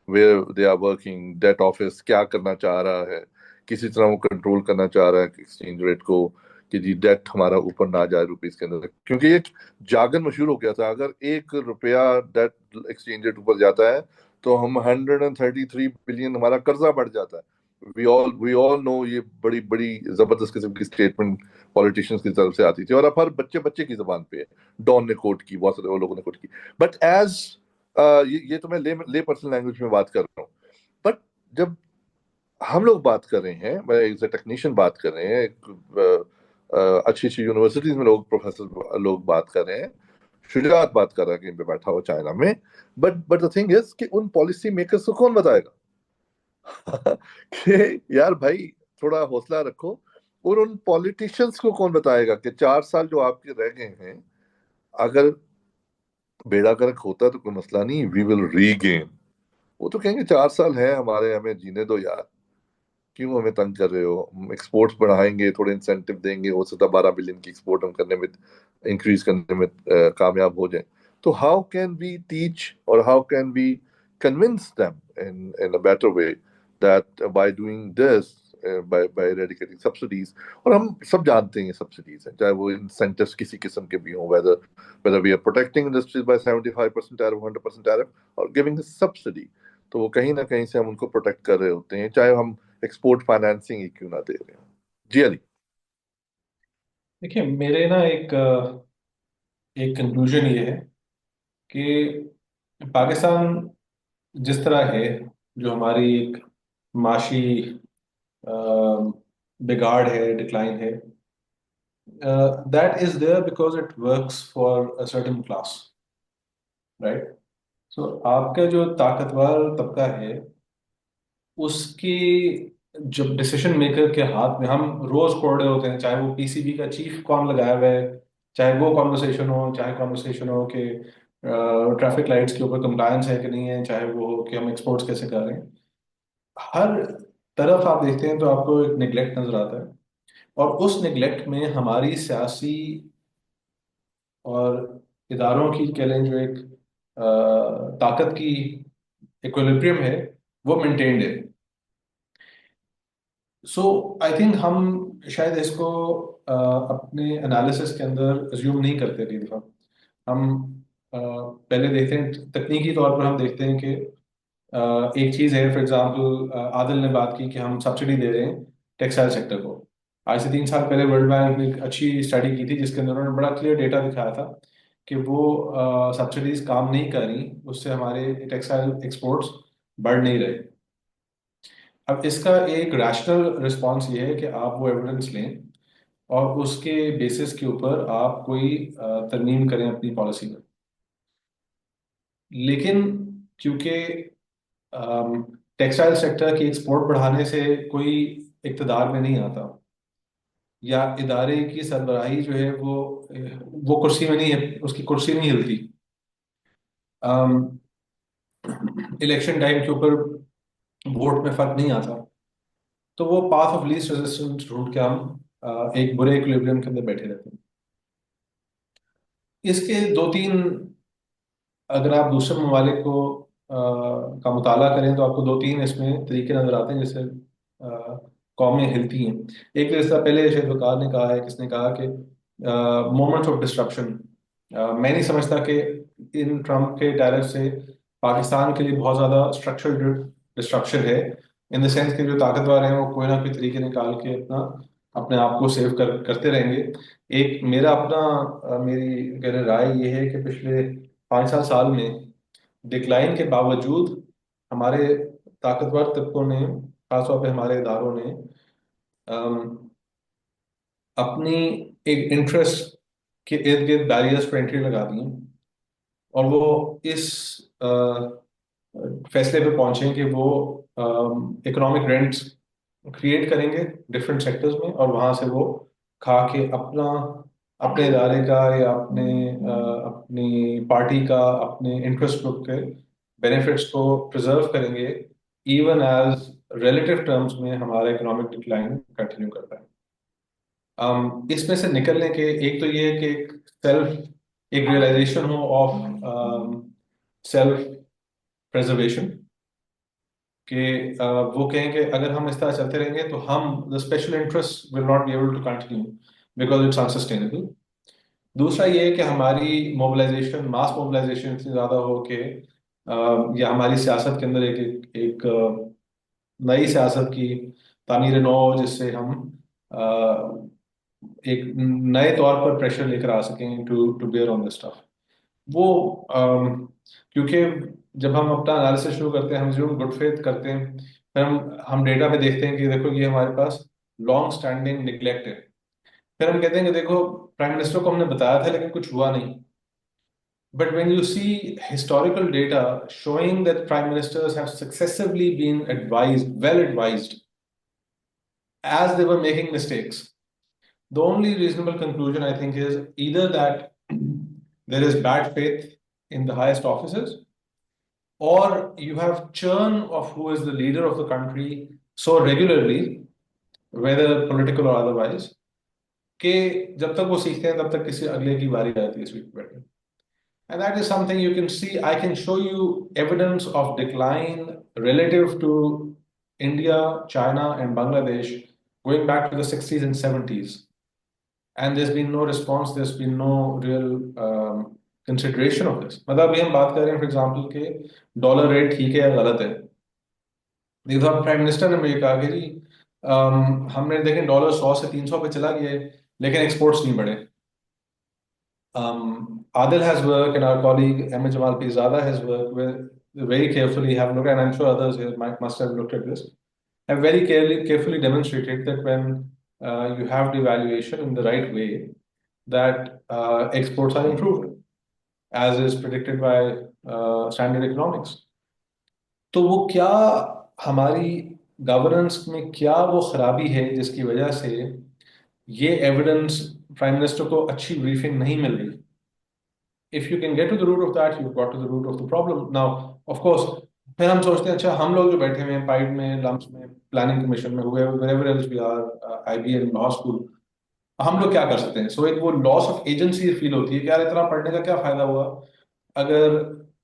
where they are working, debt office क्या करना चाह रहा है, किसी तरह वो कंट्रोल करना चाह रहा है एक्सचेंज रेट को कि जी डेट हमारा ऊपर ना जाए रुपीस के अंदर। क्योंकि एक जागन मशहूर हो गया था, अगर 1 रुपया डेट एक्सचेंज रेट ऊपर जाता है तो हम 133 बिलियन हमारा कर्जा बढ़ जाता है। वी ऑल नो, ये बड़ी बड़ी जबरदस्त किस्म की स्टेटमेंट पॉलिटिशियंस की तरफ से आती थी, और अब हर बच्चे बच्चे की जबान पे है। डॉन ने कोट की, बहुत सारे लोगों ने कोट की। बट एज ये तो मैं ले पर्सन लैंग्वेज में बात कर रहा हूँ। बट जब हम लोग बात कर रहे हैं, मैं एज ए टेक्नीशियन बात कर रहे हैं, अच्छी अच्छी यूनिवर्सिटीज में लोग, प्रोफेसर लोग बात कर रहे हैं, शुजात बात कर रहा है कहीं पे बैठा हुआ चाइना में। बट द थिंग इज कि उन पॉलिसी मेकर्स को कौन बताएगा कि यार भाई थोड़ा हौसला रखो। और उन पॉलिटिशियंस को कौन बताएगा कि 4 साल जो आपके रह गए हैं, अगर बेड़ा गर्क होता तो कोई मसला नहीं, वी विल रीगेन। वो तो कहेंगे 4 साल है हमारे, हमें जीने दो यार, क्यों हमें तंग कर रहे हो, हम एक्सपोर्ट्स बढ़ाएंगे, थोड़े इंसेंटिव देंगे, हो सकता 12 बिलियन की एक्सपोर्ट हम करने में, इंक्रीज करने में कामयाब हो जाए। तो हाउ कैन वी टीच और how can we convince them in a better way that by doing this, by eradicating subsidies. और हम सब जानते हैं ये सब्सिडीज हैं, चाहे वो इंसेंटिव्स किसी किस्म के भी हों, whether we are protecting industries by 75% tariff, 100% tariff और गिविंग सब्सिडी, तो वो कहीं ना कहीं से हम उनको प्रोटेक्ट कर रहे होते हैं, चाहे हम एक्सपोर्ट फाइनेंसिंग ही क्यों ना दे रहे हो। जी अली। देखिए मेरे ना एक कंक्लूजन ये है कि पाकिस्तान जिस तरह है, जो हमारी एक माशी बिगाड़ है, डिक्लाइन है, that is there because it works for a certain class, right? So आपका जो ताकतवर तबका है उसकी जब डिसीजन मेकर के हाथ में, हम रोज पढ़ रहे होते हैं, चाहे वो PCB का चीफ कौन लगाया हुआ है, चाहे वो कॉन्वर्सेशन हो, चाहे कॉन्वर्सेशन हो कि ट्रैफिक लाइट्स के ऊपर कंप्लायंस है कि नहीं है, चाहे वो हो कि हम एक्सपोर्ट्स कैसे कर रहे हैं, हर तरफ आप देखते हैं तो आपको एक निगलेक्ट नजर आता है। और उस निगलेक्ट में हमारी सियासी और इदारों की कह लें जो एक ताकत की इक्विलिब्रियम है वो मेंटेन्ड है। सो आई थिंक हम शायद इसको अपने एनालिसिस के अंदर अज्यूम नहीं करते कई दफा। हम पहले देखते हैं तकनीकी तौर पर, हम देखते हैं कि एक चीज़ है, फॉर एग्जांपल आदिल ने बात की कि हम सब्सिडी दे रहे हैं, टेक्सटाइल सेक्टर को। आज से 3 साल पहले वर्ल्ड बैंक ने एक अच्छी स्टडी की थी जिसके अंदर उन्होंने बड़ा क्लियर डेटा दिखाया था कि वो सब्सिडीज काम नहीं कर रही, उससे हमारे टेक्सटाइल एक्सपोर्ट्स बढ़ नहीं रहे। अब इसका एक रैशनल रिस्पॉन्स ये है कि आप वो एविडेंस लें और उसके बेसिस के ऊपर आप कोई तरमीम करें अपनी पॉलिसी में। लेकिन क्योंकि टेक्सटाइल सेक्टर की एक्सपोर्ट बढ़ाने से कोई इक़्तिदार में नहीं आता, या इदारे की सरबराही जो है वो कुर्सी में नहीं है, उसकी कुर्सी नहीं हिलती, इलेक्शन टाइम के ऊपर वोट में फर्क नहीं आता, तो वो पाथ ऑफ लीस्ट रेजिस्टेंस ढूंढ के हम एक बुरे इक्विलिब्रियम के अंदर बैठे रहते हैं। इसके 2-3, अगर आप दूसरे ममालिक को का मुताला करें तो आपको 2-3 इसमें तरीके नजर आते हैं जिससे कौमें हिलती हैं। एक तो इससे पहले शायद वकार ने कहा है, किसने कहा कि मोमेंट्स ऑफ डिस्ट्रप्शन। मैं नहीं समझता कि इन ट्रम्प के टैरिफ से पाकिस्तान के लिए बहुत ज़्यादा स्ट्रक्चरल डिस्ट्रप्शन है, इन द सेंस कि जो ताकतवर हैं वो कोई ना कोई तरीके निकाल के अपने आप को सेव करते रहेंगे। एक मेरा अपना मेरी अगर राय ये है कि पिछले 5-7 साल में डिक्लाइन के बावजूद हमारे ताकतवर तबकों ने, खासतौर पे हमारे इदारों ने अपनी एक इंटरेस्ट के इर्द गिर्द बैरियर्स पर एंट्री लगा दी और वो इस फैसले पे पहुंचे कि वो इकोनॉमिक रेंट्स क्रिएट करेंगे डिफरेंट सेक्टर्स में, और वहां से वो खा के अपने इदारे का या अपनी पार्टी का, अपने इंटरेस्ट ग्रुप के बेनिफिट्स को प्रिजर्व करेंगे, इवन एज रिलेटिव टर्म्स में हमारा इकोनॉमिक डिक्लाइन कंटिन्यू करता है। इसमें से निकलने के एक तो ये है कि एक रियलाइजेशन हो ऑफ सेल्फ प्रेजर्वेशन, कि वो कहें कि अगर हम इस तरह चलते रहेंगे तो हम the special interest will not be able to continue because it's unsustainable. दूसरा ये है कि हमारी मोबिलाइजेशन, मास मोबिलाइजेशन इतनी ज़्यादा हो कि या हमारी सियासत के अंदर एक नई सियासत की तामीर नौ हो, जिससे हम एक नए तौर पर प्रेशर लेकर आ सकें to bear on this stuff. वो क्योंकि जब हम अपना एनालिसिस शुरू करते हैं, हम जरूर गुड फेथ करते हैं, फिर हम डेटा में देखते हैं कि देखो ये हमारे पास लॉन्ग स्टैंडिंग निगलेक्ट है, फिर हम कहते हैं कि देखो प्राइम मिनिस्टर को हमने बताया था लेकिन कुछ हुआ नहीं। But when you see historical data showing that prime ministers have successively been advised, well advised, as they were making mistakes, the only reasonable conclusion I think is either that there is bad faith in the highest offices, or you have churn of who is the leader of the country so regularly, whether political or otherwise, कि जब तक वो सीखते हैं तब तक किसी अगले की बारी आती है सीट बैठने। And that is something you can see. I can show you evidence of decline relative to India, China, and Bangladesh going back to the 60s and 70s. And there's been no response, there's been no real consideration of this. मतलब अभी हम बात कर रहे हैं for example के dollar rate ठीक है या गलत है। देखो अब प्राइम मिनिस्टर ने मुझे कहा कि जी हमने देखें डॉलर 100 से 300 पे चला गया है लेकिन एक्सपोर्ट्स नहीं बढ़े। Adil has worked and our colleague Ahmed Jamal Pizada has worked very carefully, have looked, and I'm sure others here must have looked at this, have very carefully demonstrated that when you have devaluation in the right way, that exports are improved, as is predicted by standard economics. तो वो क्या हमारी governance में क्या वो खराबी है जिसकी वजह से ये एविडेंस प्राइम मिनिस्टर को अच्छी ब्रीफिंग नहीं मिल रही? If you can get to the root of that, you've got to the root of the problem. Now, of course, फिर हम सोचते हैं अच्छा हम लोग जो बैठे हुए हैं पाइड में, लम्स में, प्लानिंग कमीशन में, wherever else we are, IBM, law school, हम लोग क्या कर सकते हैं? सो एक वो लॉस ऑफ एजेंसी फील होती है कि यार इतना पढ़ने का क्या फायदा हुआ अगर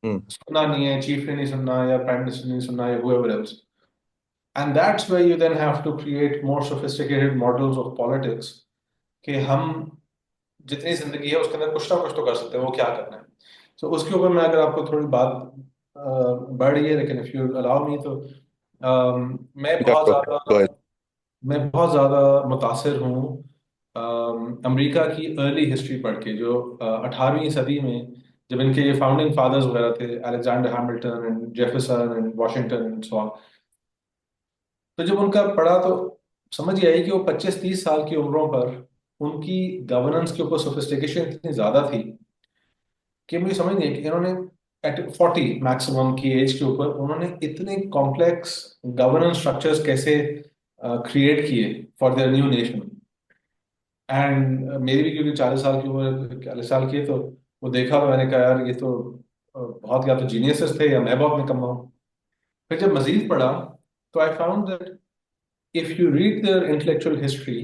सुनना नहीं है, चीफ ने नहीं सुनना या प्राइम मिनिस्टर ने नहीं सुनना या whoever else. And that's where you then have to create more sophisticated models of politics कि हम जितनी जिंदगी है उसके अंदर कुछ ना कुछ तो कर सकते हैं, वो क्या करना है। तो उसके ऊपर मैं अगर आपको थोड़ी बात बढ़ रही है, लेकिन इफ यू अलाउ मी तो मैं बहुत ज्यादा मैं बहुत ज़्यादा मुतासिर हूँ अमेरिका की अर्ली हिस्ट्री पढ़ के, जो 18वीं सदी में जब इनके फाउंडिंग फादर्स वगैरह थे, Alexander Hamilton and Jefferson and Washington and so on. तो जब उनका पढ़ा तो समझ ही आई कि वो 25-30 साल की उम्रों पर उनकी गवर्नेंस के ऊपर सोफिस्टिकेशन इतनी ज़्यादा थी कि मुझे समझ नहीं है कि इन्होंने एट 40 मैक्सिमम की एज के ऊपर उन्होंने इतने कॉम्प्लेक्स गवर्नेंस स्ट्रक्चर्स कैसे क्रिएट किए for their new nation. And मेरी भी क्योंकि 40 साल की उम्र, 40 साल की है, तो वो देखा, मैंने कहा यार ये तो बहुत, या तो जीनियसेस थे या मैं बहुत निकम्मा हूँ। फिर जब मजीद पढ़ा तो I found that if you read there intellectual history,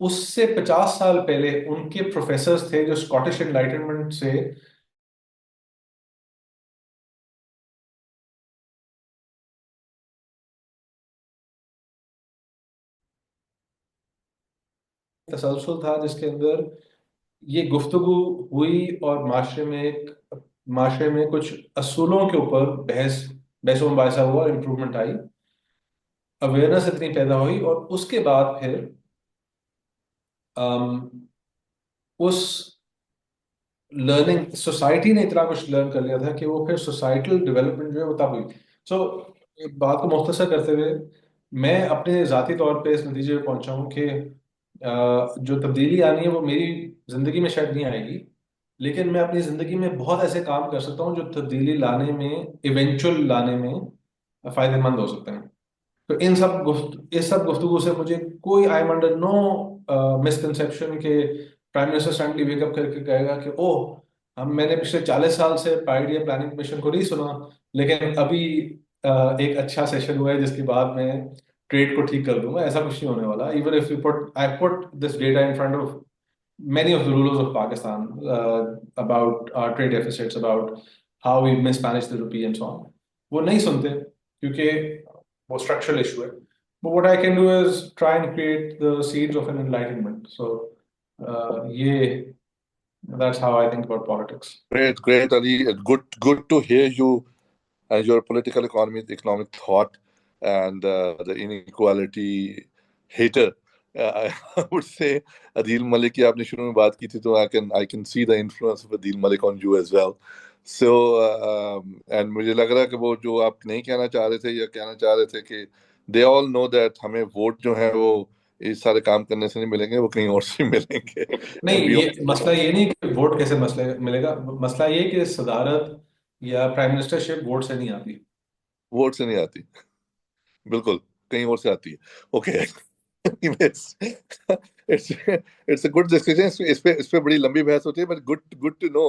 उससे 50 साल पहले उनके प्रोफेसर्स थे जो स्कॉटिश एनलाइटनमेंट से तसलसल था, जिसके अंदर ये गुफ्तगू हुई और माशरे में कुछ असूलों के ऊपर बहसों मुबाहिसा हुआ, इम्प्रूवमेंट आई, अवेयरनेस इतनी पैदा हुई, और उसके बाद फिर अम, उस लर्निंग सोसाइटी ने इतना कुछ लर्न कर लिया था कि वो फिर सोसाइटल डेवलपमेंट जो है वो तब हुई। सो बात को मुख्तसर करते हुए, मैं अपने ज़ाती तौर पे इस नतीजे पे पहुंचा हूँ कि जो तब्दीली आनी है वो मेरी ज़िंदगी में शायद नहीं आएगी, लेकिन मैं अपनी ज़िंदगी में बहुत ऐसे काम कर सकता हूँ जो तब्दीली लाने में, इवेंचुअल लाने में फ़ायदेमंद हो सकते हैं। तो इस सब गुफ्तगू से मुझे कोई, I am under no misconception के प्राइम मिनिस्टर सडनली वेकअप करके कहेगा कि ओह, हम मैंने पिछले 40 साल से आइडिया प्लानिंग कमीशन को नहीं सुना, लेकिन अभी एक अच्छा सेशन हुआ है जिसके बाद मैं ट्रेड को ठीक कर दूंगा। ऐसा कुछ नहीं होने वाला। Even if you put I put this data in front of many of the rulers of Pakistan about our trade deficits, about how we mismanaged the rupee and so on. वो नहीं सुनते क्योंकि वो structural issue है. But what I can do is try and create the seeds of an enlightenment. So ये that's how I think about politics. Great, great, Ali. Good to hear you and your political economic thought and the inequality hater. I would say Adil Malik की आपने शुरू में बात की थी, तो I can see the influence of Adil Malik on you as well. So and मुझे लग रहा है कि वो जो आप नहीं कहना चाह रहे थे या कहना चाह रहे थे कि they all know that हमें वोट जो है वो इस सारे काम करने से नहीं मिलेंगे, वो कहीं और से मिलेंगे। नहीं, And we ये मसला ये नहीं कि वोट कैसे मसले मिलेगा, मसला ये कि सदारत या प्राइम मिनिस्टरशिप वोट से नहीं आती। वोट से नहीं आती, बिल्कुल कहीं और से आती है। Okay, it's it's a good discussion. इस पे बड़ी लंबी बहस होती है, but good good to know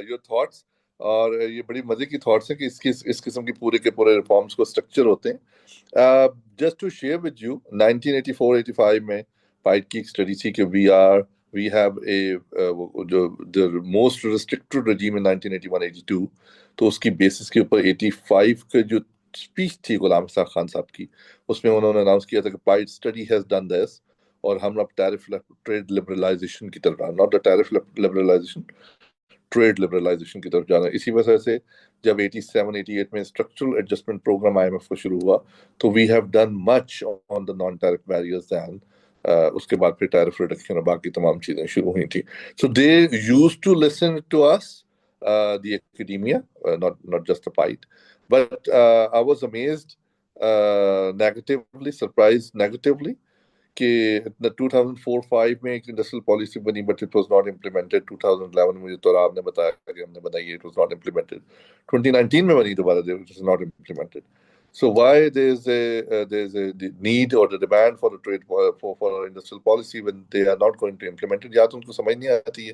your thoughts. और ये बड़ी मजे की थॉट्स हैं कि इस किस्म की पूरे के पूरे रिफॉर्म्स को स्ट्रक्चर होते हैं। Just to share with you, 1984-85 में पाइट की एक स्टडी थी कि वी हैव ए जो the most restricted regime in 1981-82, तो उसकी बेसिस के ऊपर 85 के जो स्पीच थी गुलाम साहब खान साहब की, उसमें उन्होंने अनाउंस किया था कि PIDE study has done this, और हम अब टैरिफ ट्रेड लिबरलाइजेशन की तरफ, not the tariff liberalisation, trade liberalisation की तरफ जाना। इसी वजह से जब 87-88 में स्ट्रक्चरल एडजस्टमेंट प्रोग्राम आईएमएफ को शुरू हुआ, तो we have done much on the non tariff barriers than. उसके बाद फिर टैरिफ रिडक्शन और बाकी तमाम चीजें शुरू हुई थी। So they used to listen to us, the academia, not just the fight. But I was amazed, negatively surprised negatively, कि the 2004-5 में एक इंडस्ट्रियल पॉलिसी बनी, but it was not implemented. 2011 में मुझे तो आपने बताया कि हमने बनाई है, इट वाज नॉट इम्प्लीमेंटेड। 2019 में बनी दोबारा, it was not implemented. So why there's a the need or the demand for the trade for industrial policy when they are not going to implement it? या तो उनको समझ नहीं आती है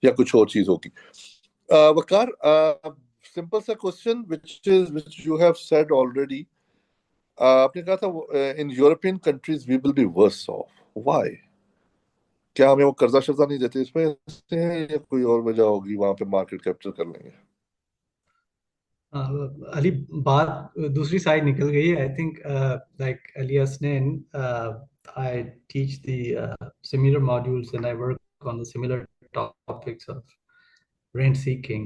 या कुछ और चीज होगी। Waqar, simple सा question which you have said already. आपने कहा था in European countries we will be worse off. Why? क्या हमें वो कर्जा शर्जा नहीं देते इसमें से है, या कोई और वजह होगी, वहां पे मार्केट कैप्चर कर लेंगे? अली, बात दूसरी साइड निकल गई है। I think like Ali Hasnain, I teach the similar modules and I work on the similar topics of rent seeking.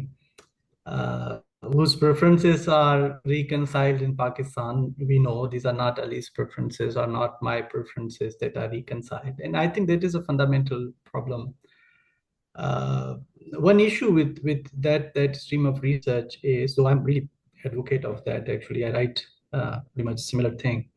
whose preferences are reconciled in Pakistan. We know these are not Ali's preferences or not my preferences that are reconciled. And I think that is a fundamental problem. Uh, One issue with that stream of research is, so I'm really advocate of that actually. I write pretty much similar thing.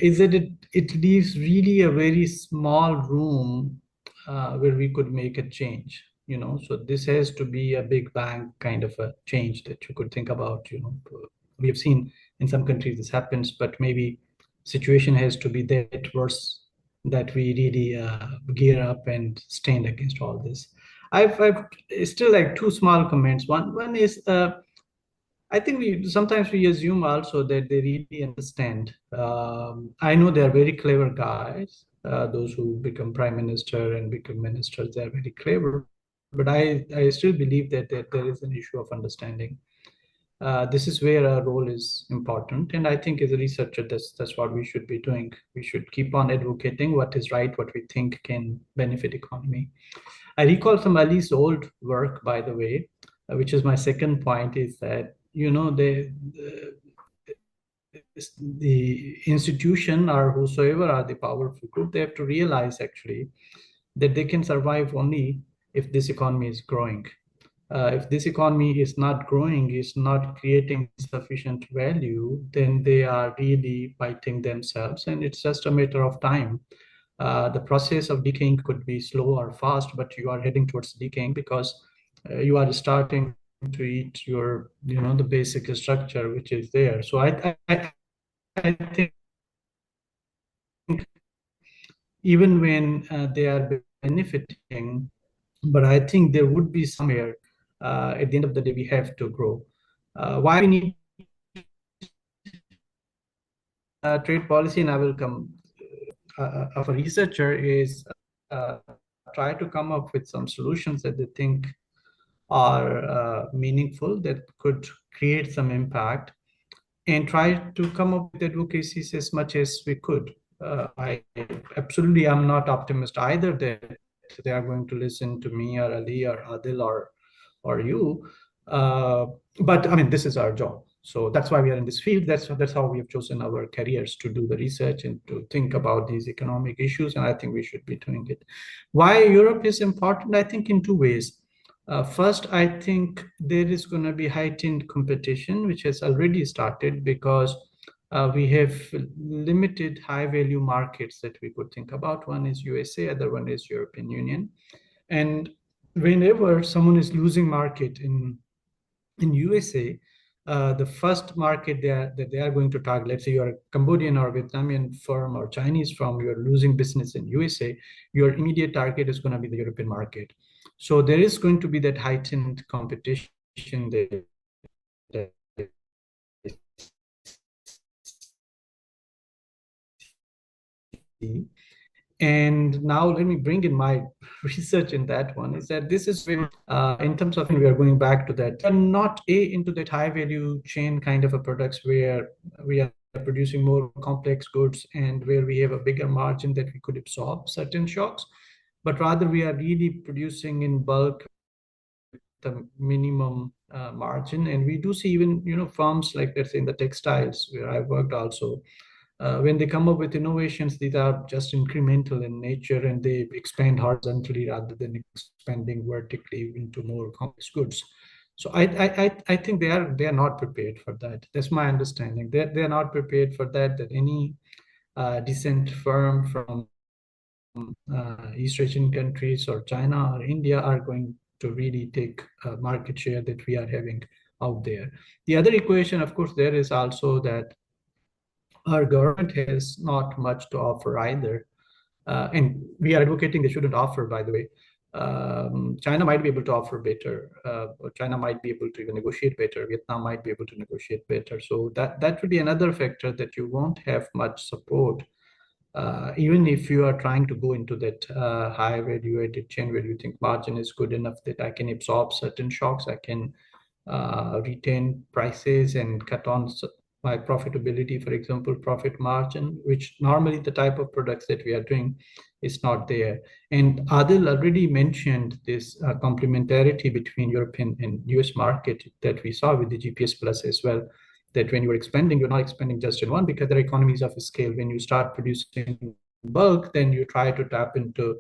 Is that it leaves really a very small room where we could make a change, you know. So this has to be a big bang kind of a change that you could think about, you know. We have seen in some countries this happens, but maybe situation has to be that worse that we really gear up and stand against all this. I've still like two small comments. One is I think we sometimes we assume also that they really understand. I know they are very clever guys. Those who become prime minister and become ministers, they are very clever. But I still believe that there is an issue of understanding. This is where our role is important, and I think as a researcher, that's what we should be doing. We should keep on advocating what is right, what we think can benefit economy. I recall some Ali's old work, by the way, which is my second point, is that, you know, the institution or whosoever are the powerful group, they have to realize actually that they can survive only if this economy is growing. If this economy is not growing, is not creating sufficient value, then they are really biting themselves, and it's just a matter of time. The process of decaying could be slow or fast, but you are heading towards decaying because you are starting to eat your, you know, the basic structure which is there. So I think even when they are benefiting, but I think there would be somewhere at the end of the day we have to grow. Why we need trade policy, and I will come of a researcher, is try to come up with some solutions that they think are meaningful, that could create some impact, and try to come up with advocacies as much as we could. I absolutely am not optimist either that they are going to listen to me or Ali or Adil or you. But I mean, this is our job. So that's why we are in this field. That's how we have chosen our careers, to do the research and to think about these economic issues. And I think we should be doing it. Why Europe is important? I think in two ways. First, I think there is going to be heightened competition, which has already started because we have limited high value markets that we could think about. One is USA, other one is European Union. And whenever someone is losing market in USA, the first market that they are going to target, let's say you're a Cambodian or Vietnamese firm or Chinese firm, you're losing business in USA, your immediate target is going to be the European market. So there is going to be that heightened competition there. And now let me bring in my research in that one, is that this is when, in terms of, we are going back to that, and not into that high value chain kind of a products where we are producing more complex goods and where we have a bigger margin that we could absorb certain shocks, but rather we are really producing in bulk the minimum margin. And we do see even, you know, firms like, let's say in the textiles where I worked also, when they come up with innovations, these are just incremental in nature and they expand horizontally rather than expanding vertically into more complex goods. So I think they are not prepared for that. That's my understanding. They are not prepared for that. That any decent firm from East Asian countries or China or India are going to really take market share that we are having out there. The other equation, of course, there is also that our government has not much to offer either. And we are advocating they shouldn't offer, by the way. China might be able to offer better. China might be able to even negotiate better. Vietnam might be able to negotiate better. So that would be another factor, that you won't have much support. Even if you are trying to go into that high value added chain where you think margin is good enough that I can absorb certain shocks, I can retain prices and cut on by profitability, for example, profit margin, which normally the type of products that we are doing is not there. And Adil already mentioned this complementarity between European and US market that we saw with the GPS Plus as well, that when you're expanding, you're not expanding just in one because there are economies of scale. When you start producing bulk, then you try to tap into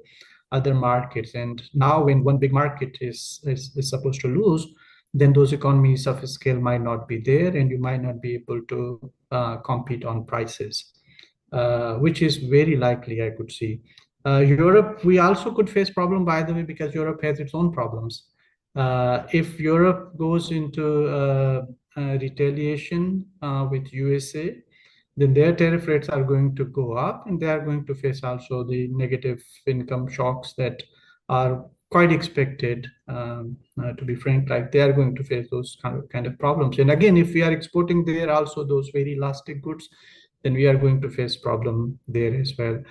other markets. And now when one big market is supposed to lose, then those economies of scale might not be there and you might not be able to compete on prices, which is very likely, I could see. Europe, we also could face problem, by the way, because Europe has its own problems. If Europe goes into retaliation with USA, then their tariff rates are going to go up and they are going to face also the negative income shocks that are quite expected, to be frank. Like, they are going to face those kind of problems. And again, if we are exporting there also those very elastic goods, then we are going to face problem there as well.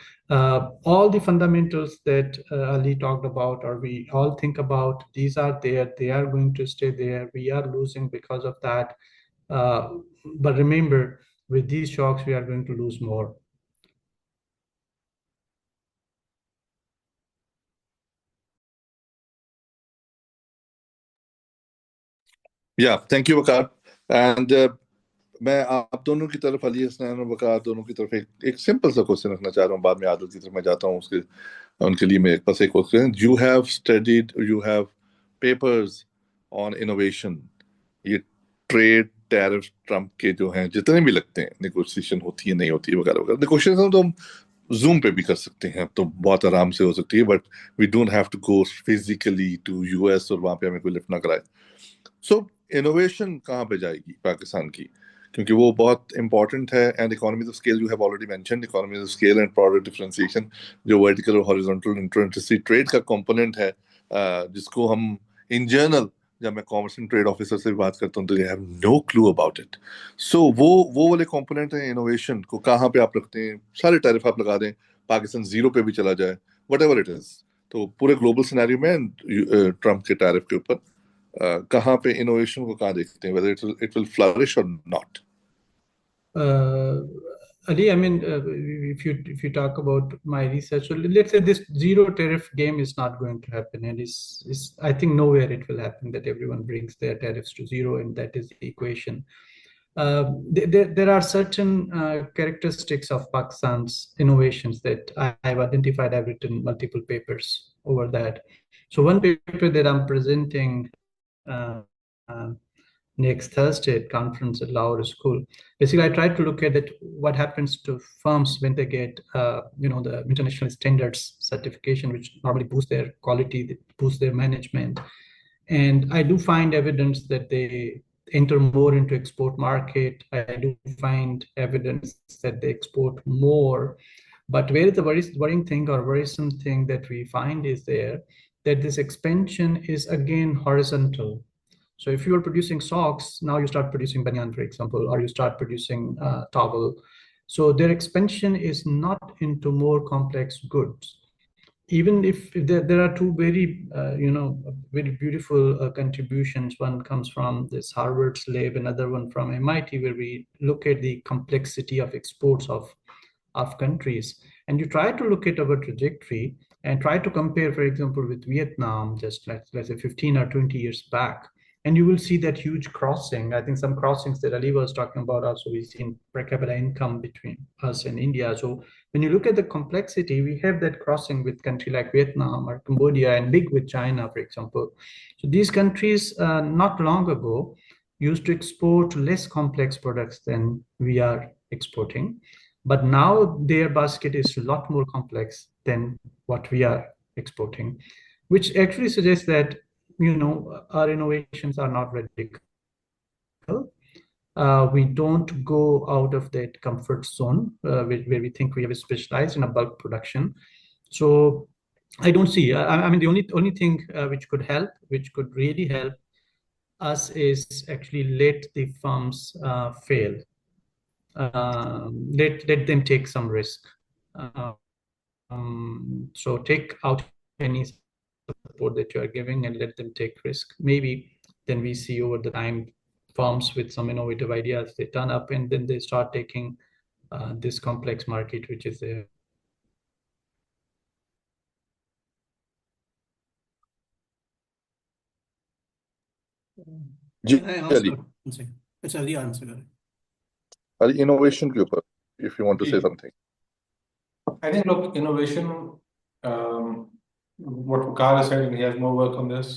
All the fundamentals that Ali talked about, or we all think about, these are there, they are going to stay there. We are losing because of that. But remember, with these shocks, we are going to lose more. Yeah, thank you, Waqar. And मैं आप दोनों की तरफ, अली हसनैन और वकार दोनों की तरफ एक सिंपल सा क्वेश्चन रखना चाह रहा हूँ. बाद में आदत की तरफ मैं जाता हूँ, उसके उनके लिए मेरे पास एक question. You have studied, you have papers on innovation. ये ट्रेड टैरिफ ट्रम्प के जो हैं, जितने भी लगते हैं, नेगोशिएशन होती है नहीं होती है वगैरह वगैरह. नेगोशिएशन तो हम जूम पे भी कर सकते हैं, तो बहुत आराम से हो सकती है, but we don't have to go physically to US और वहां पे हमें कोई लिफ्ट ना कराए. सो इनोवेशन कहाँ पे जाएगी पाकिस्तान की, क्योंकि वो बहुत इंपॉर्टेंट है. And economies of scale, you have already mentioned economies of scale and product differentiation, जो वर्टिकल और हॉरिजॉन्टल इंटर ट्रेड का कंपोनेंट है, जिसको हम इन जनरल, जब मैं कॉमर्स एंड ट्रेड ऑफिसर से बात करता हूँ, तो they have no clue about it. So वो वाले कंपोनेंट है इनोवेशन को कहाँ पे आप रखते हैं. सारे टैरिफ आप लगा दें, पाकिस्तान जीरो पे भी चला जाए, वट एवर इट इज, तो पूरे ग्लोबल सिनेरियो में ट्रम्प के टैरिफ के ऊपर कहाँ पे इनोवेशन को कहाँ देखते हैं, whether it will flourish or not? Ali, I mean, if you talk about my research, so let's say this zero tariff game is not going to happen, and is I think nowhere it will happen that everyone brings their tariffs to zero, and that is the equation. There are certain characteristics of Pakistan's innovations that I've identified. I've written multiple papers over that. So one paper that I'm presenting next Thursday at conference at Lahore School. Basically, I tried to look at that, what happens to firms when they get, the international standards certification, which normally boosts their quality, boosts their management. And I do find evidence that they enter more into export market. I do find evidence that they export more. But where the worrying thing or worrisome thing that we find is that this expansion is again horizontal. So if you are producing socks, now you start producing banyan, for example, or you start producing towel. So their expansion is not into more complex goods. Even if there are two very, very beautiful contributions. One comes from this Harvard's lab, another one from MIT, where we look at the complexity of exports of countries. And you try to look at our trajectory and try to compare, for example, with Vietnam, just let's say 15 or 20 years back. And you will see that huge crossing. I think some crossings that Ali was talking about also, we've seen per capita income between us and India. So when you look at the complexity, we have that crossing with country like Vietnam or Cambodia, and big with China, for example. So these countries not long ago used to export less complex products than we are exporting. But now their basket is a lot more complex than what we are exporting, which actually suggests that our innovations are not radical. We don't go out of that comfort zone where we think we have specialized in a bulk production. So I don't see. I mean, the only thing which could really help us is actually let the firms fail. Let them take some risk. So take out any support that you are giving and let them take risk. Maybe then we see over the time firms with some innovative ideas, they turn up and then they start taking this complex market which is there. Ji Can I Ali answer? One second. अच्छा Ali answer करें. Ali innovation के ऊपर if you want to से जी. Something. I think, look, innovation, what Waqar has said, and he has more work on this,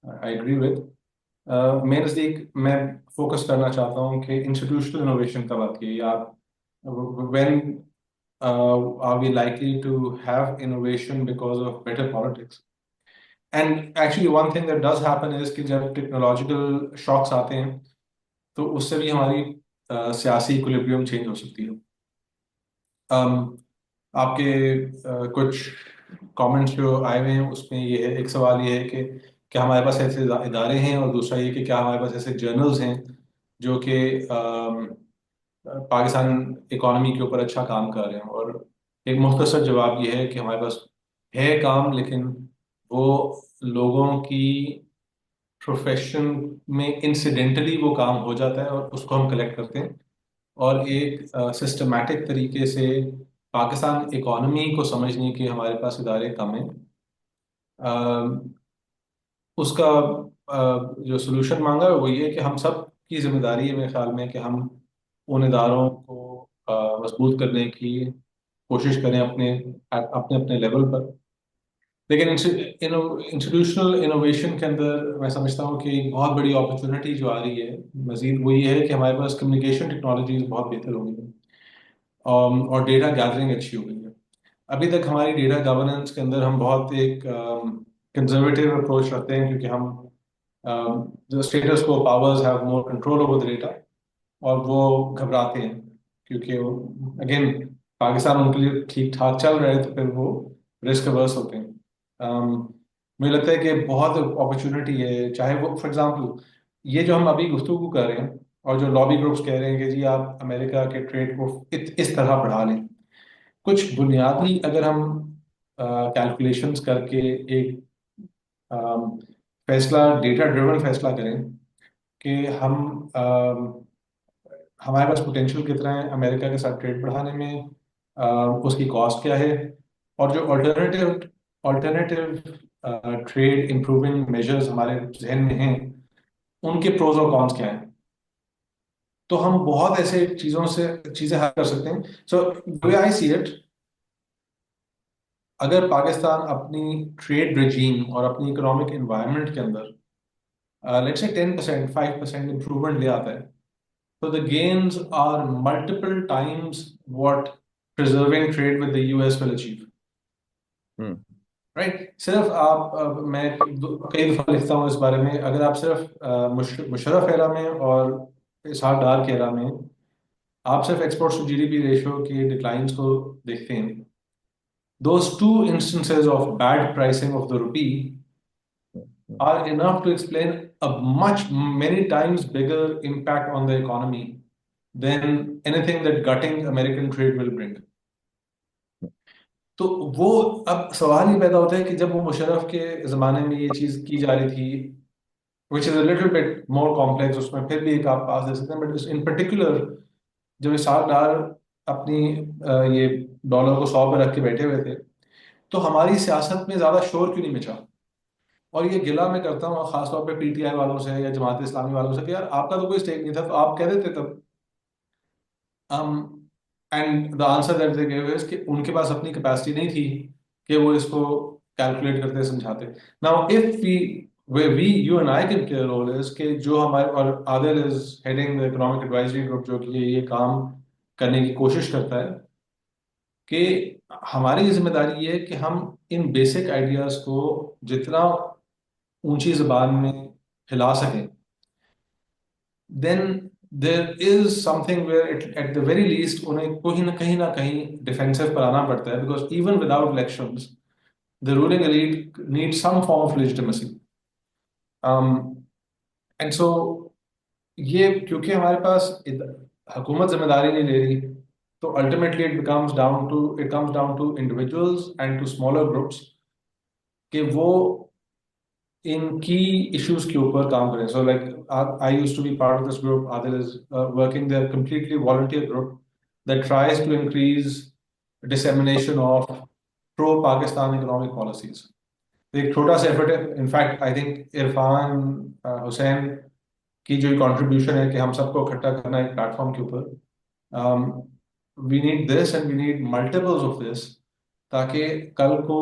I agree with. मेरे नज़दीक मैं focus करना चाहता हूँ कि इंस्टीट्यूशनल इनोवेशन का बात की आप when are we likely to have innovation because of better politics? And actually one thing that does happen is कि जब टेक्नोलॉजिकल शॉक्स आते हैं तो उससे भी हमारी सियासी इक्विलिब्रियम चेंज हो सकती है. आपके कुछ कमेंट्स जो आए हुए हैं उसमें ये है, एक सवाल ये है कि क्या हमारे पास ऐसे इदारे हैं, और दूसरा ये कि क्या हमारे पास ऐसे जर्नल्स हैं जो कि पाकिस्तान इकोनॉमी के ऊपर अच्छा काम कर रहे हैं. और एक मुख्तसर जवाब ये है कि हमारे पास है काम, लेकिन वो लोगों की प्रोफेशन में इंसिडेंटली वो काम हो जाता है और उसको हम कलेक्ट करते हैं, और एक सिस्टमैटिक तरीके से पाकिस्तान इकोनॉमी को समझने के हमारे पास इदारे कम हैं. उसका जो सोल्यूशन मांगा है वो ये है कि हम सब की जिम्मेदारी है मेरे ख्याल में कि हम उन इदारों को मजबूत करने की कोशिश करें अपने अपने अपने लेवल पर. लेकिन इंस्टीट्यूशनल इनोवेशन के अंदर मैं समझता हूँ कि एक बहुत बड़ी अपॉर्चुनिटी जो आ रही है मजीद वो ये है कि हमारे पास कम्युनिकेशन टेक्नोलॉजीज बहुत बेहतर हो गई हैं, और डेटा गैदरिंग अच्छी हो गई है. अभी तक हमारी डेटा गवर्नेंस के अंदर हम बहुत एक कंजर्वेटिव अप्रोच रखते हैं, क्योंकि हम जो स्टेटस को powers have more control over the data, और वो घबराते हैं क्योंकि अगेन पाकिस्तान उनके लिए ठीक ठाक चल रहा है, तो फिर वो रिस्क अवर्स होते हैं. मुझे लगता है कि बहुत अपॉर्चुनिटी है, चाहे वो फॉर एग्जांपल ये जो हम अभी गुफ्तगू कर रहे हैं और जो लॉबी ग्रुप्स कह रहे हैं कि जी आप अमेरिका के ट्रेड को इस तरह बढ़ा लें, कुछ बुनियादी अगर हम कैलकुलेशंस करके एक फैसला, डेटा ड्रिवन फैसला करें कि हम हमारे पास पोटेंशियल कितना है अमेरिका के साथ ट्रेड बढ़ाने में, उसकी कॉस्ट क्या है, और जो अल्टरनेटिव ट्रेड इंप्रूविंग मेजर्स हमारे जहन में हैं उनके प्रोज और कॉन्स क्या हैं, तो हम बहुत ऐसे चीजें हल कर सकते हैं. So the way I see it, अगर पाकिस्तान अपनी ट्रेड रेजीम और अपनी इकोनॉमिक एनवायरनमेंट के अंदर लेट्स से 10% 5% इंप्रूवमेंट ले आता है, so the gains are multiple times what preserving trade with the US will achieve. Right? सिर्फ आप मैं कई दफा लिखता हूँ इस बारे में, अगर आप सिर्फ मुशर्रफ एरा में और इसहाक डार के एरा में आप सिर्फ एक्सपोर्ट्स टू जीडीपी रेशियो की डिक्लाइंस को देखते हैं, those two instances of bad pricing of the rupee are enough to explain a many times bigger impact on the economy than anything that gutting American trade will bring. तो वो अब सवाल ही पैदा होता है कि जब वो मुशर्रफ के ज़माने में ये चीज़ की जा रही थी, which is a little bit more complex, उसमें फिर भी एक आप पास दे सकते हैं, बट इन पर्टिकुलर जब इसहाक डार अपनी ये डॉलर को 100 पे रख के बैठे हुए थे, तो हमारी सियासत में ज़्यादा शोर क्यों नहीं मचा. और ये गिला मैं करता हूँ खासतौर पे पीटीआई वालों से या जमात इस्लामी वालों से कि यार आपका तो कोई स्टेक नहीं था, तो आप कह देते तब. And the answer that they give is कि उनके पास अपनी कैपेसिटी नहीं थी कि वो इसको कैलकुलेट करते समझाते. Now if we you and I can play a role is कि जो हमारे, और Adil is heading the economic advisory group जो कि ये काम करने की कोशिश करता है, कि हमारी जिम्मेदारी ये है कि हम इन बेसिक आइडियाज को जितना ऊंची जबान में हिला सकें, then there is something where at the very least उन्हें कहीं ना कहीं डिफेंसिव पर आना पड़ता है, because even without elections the ruling elite needs some form of legitimacy. And so ये क्योंकि हमारे पास हुकूमत जिम्मेदारी नहीं ले रही, तो ultimately it comes down to individuals and to smaller groups कि वो इन की इश्यूज के ऊपर काम करें. So like I used to be part of this group. Adil is working there, completely volunteer group that tries to increase dissemination of pro-Pakistan economic policies. एक छोटा सा एफर्ट है. In fact I think Irfan Hussain की जो कंट्रीब्यूशन है कि हम सबको इकट्ठा करना एक प्लेटफॉर्म के ऊपर. We need this and we need multiples of this, ताकि कल को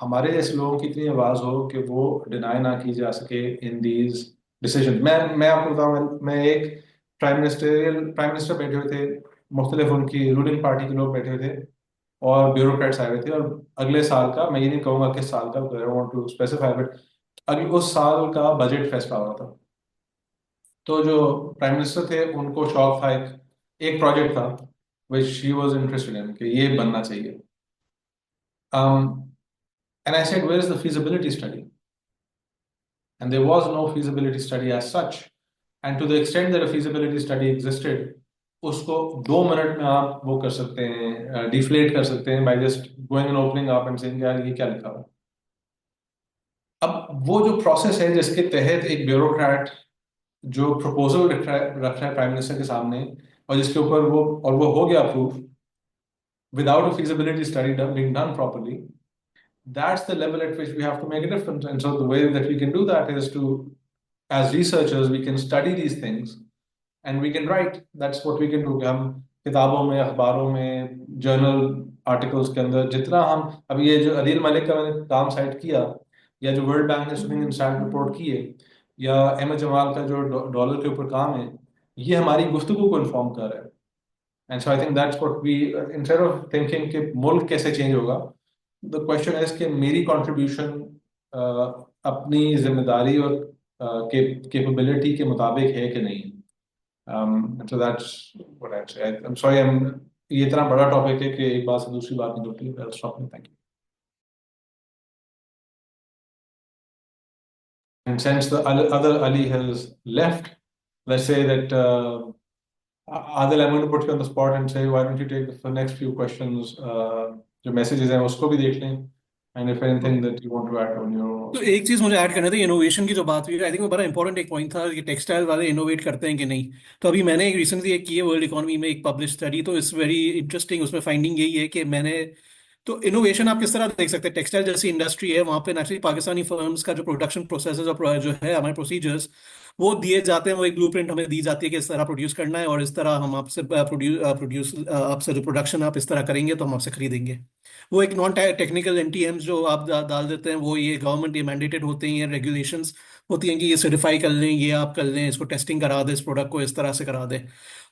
हमारे जैसे लोगों की इतनी आवाज़ हो कि वो डिनाई ना की जा सके इन दीज डिसीजन. मैं आपको बताऊँ, मैं एक प्राइम मिनिस्टर बैठे हुए थे, मुख्तलिफ उनकी रूलिंग पार्टी के लोग बैठे हुए थे और ब्यूरोक्रेट्स आए हुए थे. और अगले साल का, मैं ये नहीं कहूँगा किस साल का, I want to specify, but अगले उस साल का बजट फैसला हुआ था. तो जो प्राइम मिनिस्टर थे उनको शौक था, एक प्रोजेक्ट था विच ही वाज इंटरेस्टेड इन कि ये बनना चाहिए. And I said, where is the feasibility study? And there was no feasibility study as such. And to the extent that a feasibility study existed, उसको 2 मिनट में आप वो कर सकते हैं, डिफ्लेट कर सकते हैं by just going and opening up and saying यार ये क्या लिखा हुआ. अब वो जो प्रोसेस है जिसके तहत एक ब्यूरोक्रेट जो प्रपोजल रख रहा है प्राइम मिनिस्टर के सामने और जिसके ऊपर वो हो गया approve without a feasibility study being done properly, that's the level at which we have to make a difference. And so the way that we can do that is to, as researchers, we can study these things and we can write. That's what we can do. हम किताबों में, अखबारों में, journal articles के अंदर जितना हम, अभी ये जो अदील मलिक का मैंने काम साइट किया, या जो वर्ल्ड बैंक ने स्विमिंग इंस्टीट्यूट रिपोर्ट की है, या अहमद जमाल का जो डॉलर के ऊपर काम है, ये हमारी गुफ्तगू को इन्फॉर्म कर रहा है. And so I think that's what we, instead of thinking कि मुल्क कैसे चेंज होगा, द क्वेश्चन इज कि मेरी कंट्रीब्यूशन अपनी जिम्मेदारी और कैपेबिलिटी के मुताबिक है कि नहीं. So that's what I'd say. I'm sorry, ये इतना बड़ा टॉपिक है कि एक बात से दूसरी बात नहीं जुड़ती. I'll stop here. Thank you. And since the other Ali has left, let's say that Adil, I'm going to put you on the spot and say, why don't you take the next few questions? जो messages हैं उसको भी देख लें. And if anything that you want to add on your own. तो एक चीज मुझे ऐड करना था, इनोवेशन की जो बात हुई, आई थिंक वो बड़ा इंपॉर्टेंट एक पॉइंट था कि टेक्सटाइल वाले इनोवेट करते हैं कि नहीं. तो अभी मैंने रिसेंटली एक की है वर्ल्ड इकोनॉमी में एक पब्लिश स्टडी, तो इट्स वेरी इंटरेस्टिंग. उसमें फाइंडिंग यही है कि मैंने, तो इनोवेशन आप किस तरह देख सकते हैं, टेक्सटाइल जैसी इंडस्ट्री है वहाँ पे नेचुरली पाकिस्तानी फर्म्स का जो प्रोडक्शन प्रोसेस और जो है हमारे प्रोसीजर्स वो दिए जाते हैं, वो एक ब्लूप्रिंट हमें दी जाती है कि इस तरह प्रोड्यूस करना है और इस तरह हम आपसे प्रोड्यूस आपसे जो प्रोडक्शन आप इस तरह करेंगे तो हम आपसे खरीदेंगे. वो एक नॉन टेक्निकल एनटीएम्स जो आप डाल देते हैं, वो ये गवर्नमेंट ये मैंडेटेड होते हैं, ये रेगुलेशंस होती हैं कि ये सर्टिफाई कर लें, ये आप कर लें, इसको टेस्टिंग करा दें, इस प्रोडक्ट को इस तरह से करा दें.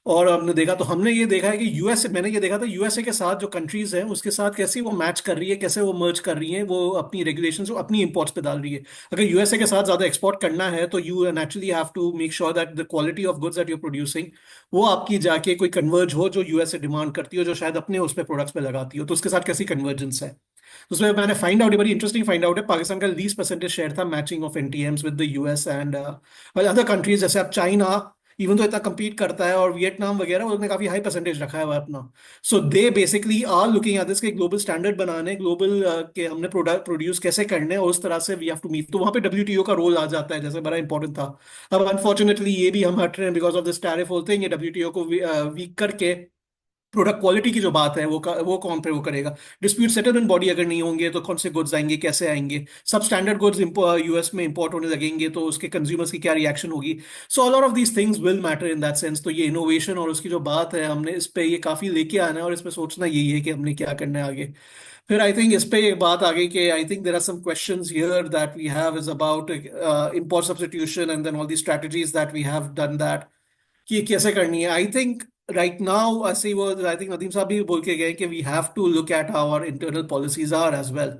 और हमने देखा, तो हमने ये देखा है कि यूएसए, मैंने ये देखा था यूएसए के साथ जो कंट्रीज हैं उसके साथ कैसे वो मैच कर रही है, कैसे वो मर्ज कर रही है, वो अपनी रेगुलेशंस को अपनी इंपोर्ट्स पे डाल रही है. अगर यूएसए के साथ ज्यादा एक्सपोर्ट करना है तो you naturally have to make sure that the quality of goods that you producing वो आपकी जाके कोई कन्वर्ज हो जो यूएसए डिमांड करती हो, जो शायद अपने उस पे प्रोडक्ट्स पे लगाती हो, तो उसके साथ कैसी कन्वर्जेंस है. तो उसमें मैंने फाइंड आउट, बड़ी इंटरेस्टिंग फाइंड आउट है, पाकिस्तान का 20% शेयर था matching of NTMs with the US and other countries. जैसे अब चाइना इवन तो इतना compete करता है और वियतनाम वगैरह, उन्होंने काफी हाई परसेंटेज रखा है अपना. So they basically are looking at this के ग्लोबल स्टैंडर्ड बनाने, ग्लोबल के हमने प्रोडक्ट प्रोड्यूस कैसे करने हैं और उस तरह से वी हैव टू मीट. तो वहाँ पे डब्ल्यूटीओ का रोल आ जाता है, जैसे बड़ा इंपॉर्टेंट था. अब अनफॉर्चुनेटली ये भी हम हट रहे हैं बिकॉज ऑफ दिस टैरिफ, बोलते हैं ये डब्ल्यूटीओ को वीक करके प्रोडक्ट क्वालिटी की जो बात है वो कौन पे वो करेगा. डिस्प्यूट सेटलमेंट बॉडी अगर नहीं होंगे तो कौन से गुड्स आएंगे, कैसे आएंगे. सब स्टैंडर्ड गुड्स यूएस में इंपोर्ट होने लगेंगे तो उसके कंज्यूमर्स की क्या रिएक्शन होगी. So all of these things will matter in that sense. तो ये इनोवेशन और उसकी जो बात है, हमने इस पे ये काफी लेके आना है और इस पे सोचना यही है कि हमने क्या करना है आगे. फिर आई थिंक इस पे एक बात आ गई कि I think there are some questions here that we have is about import substitution and then all the strategies that we have done that, कि ये कैसे करनी है. आई थिंक right now, ऐसे वो आई थिंक नदीम साहब भी बोल के गए कि we have to look at how our internal policies are as well.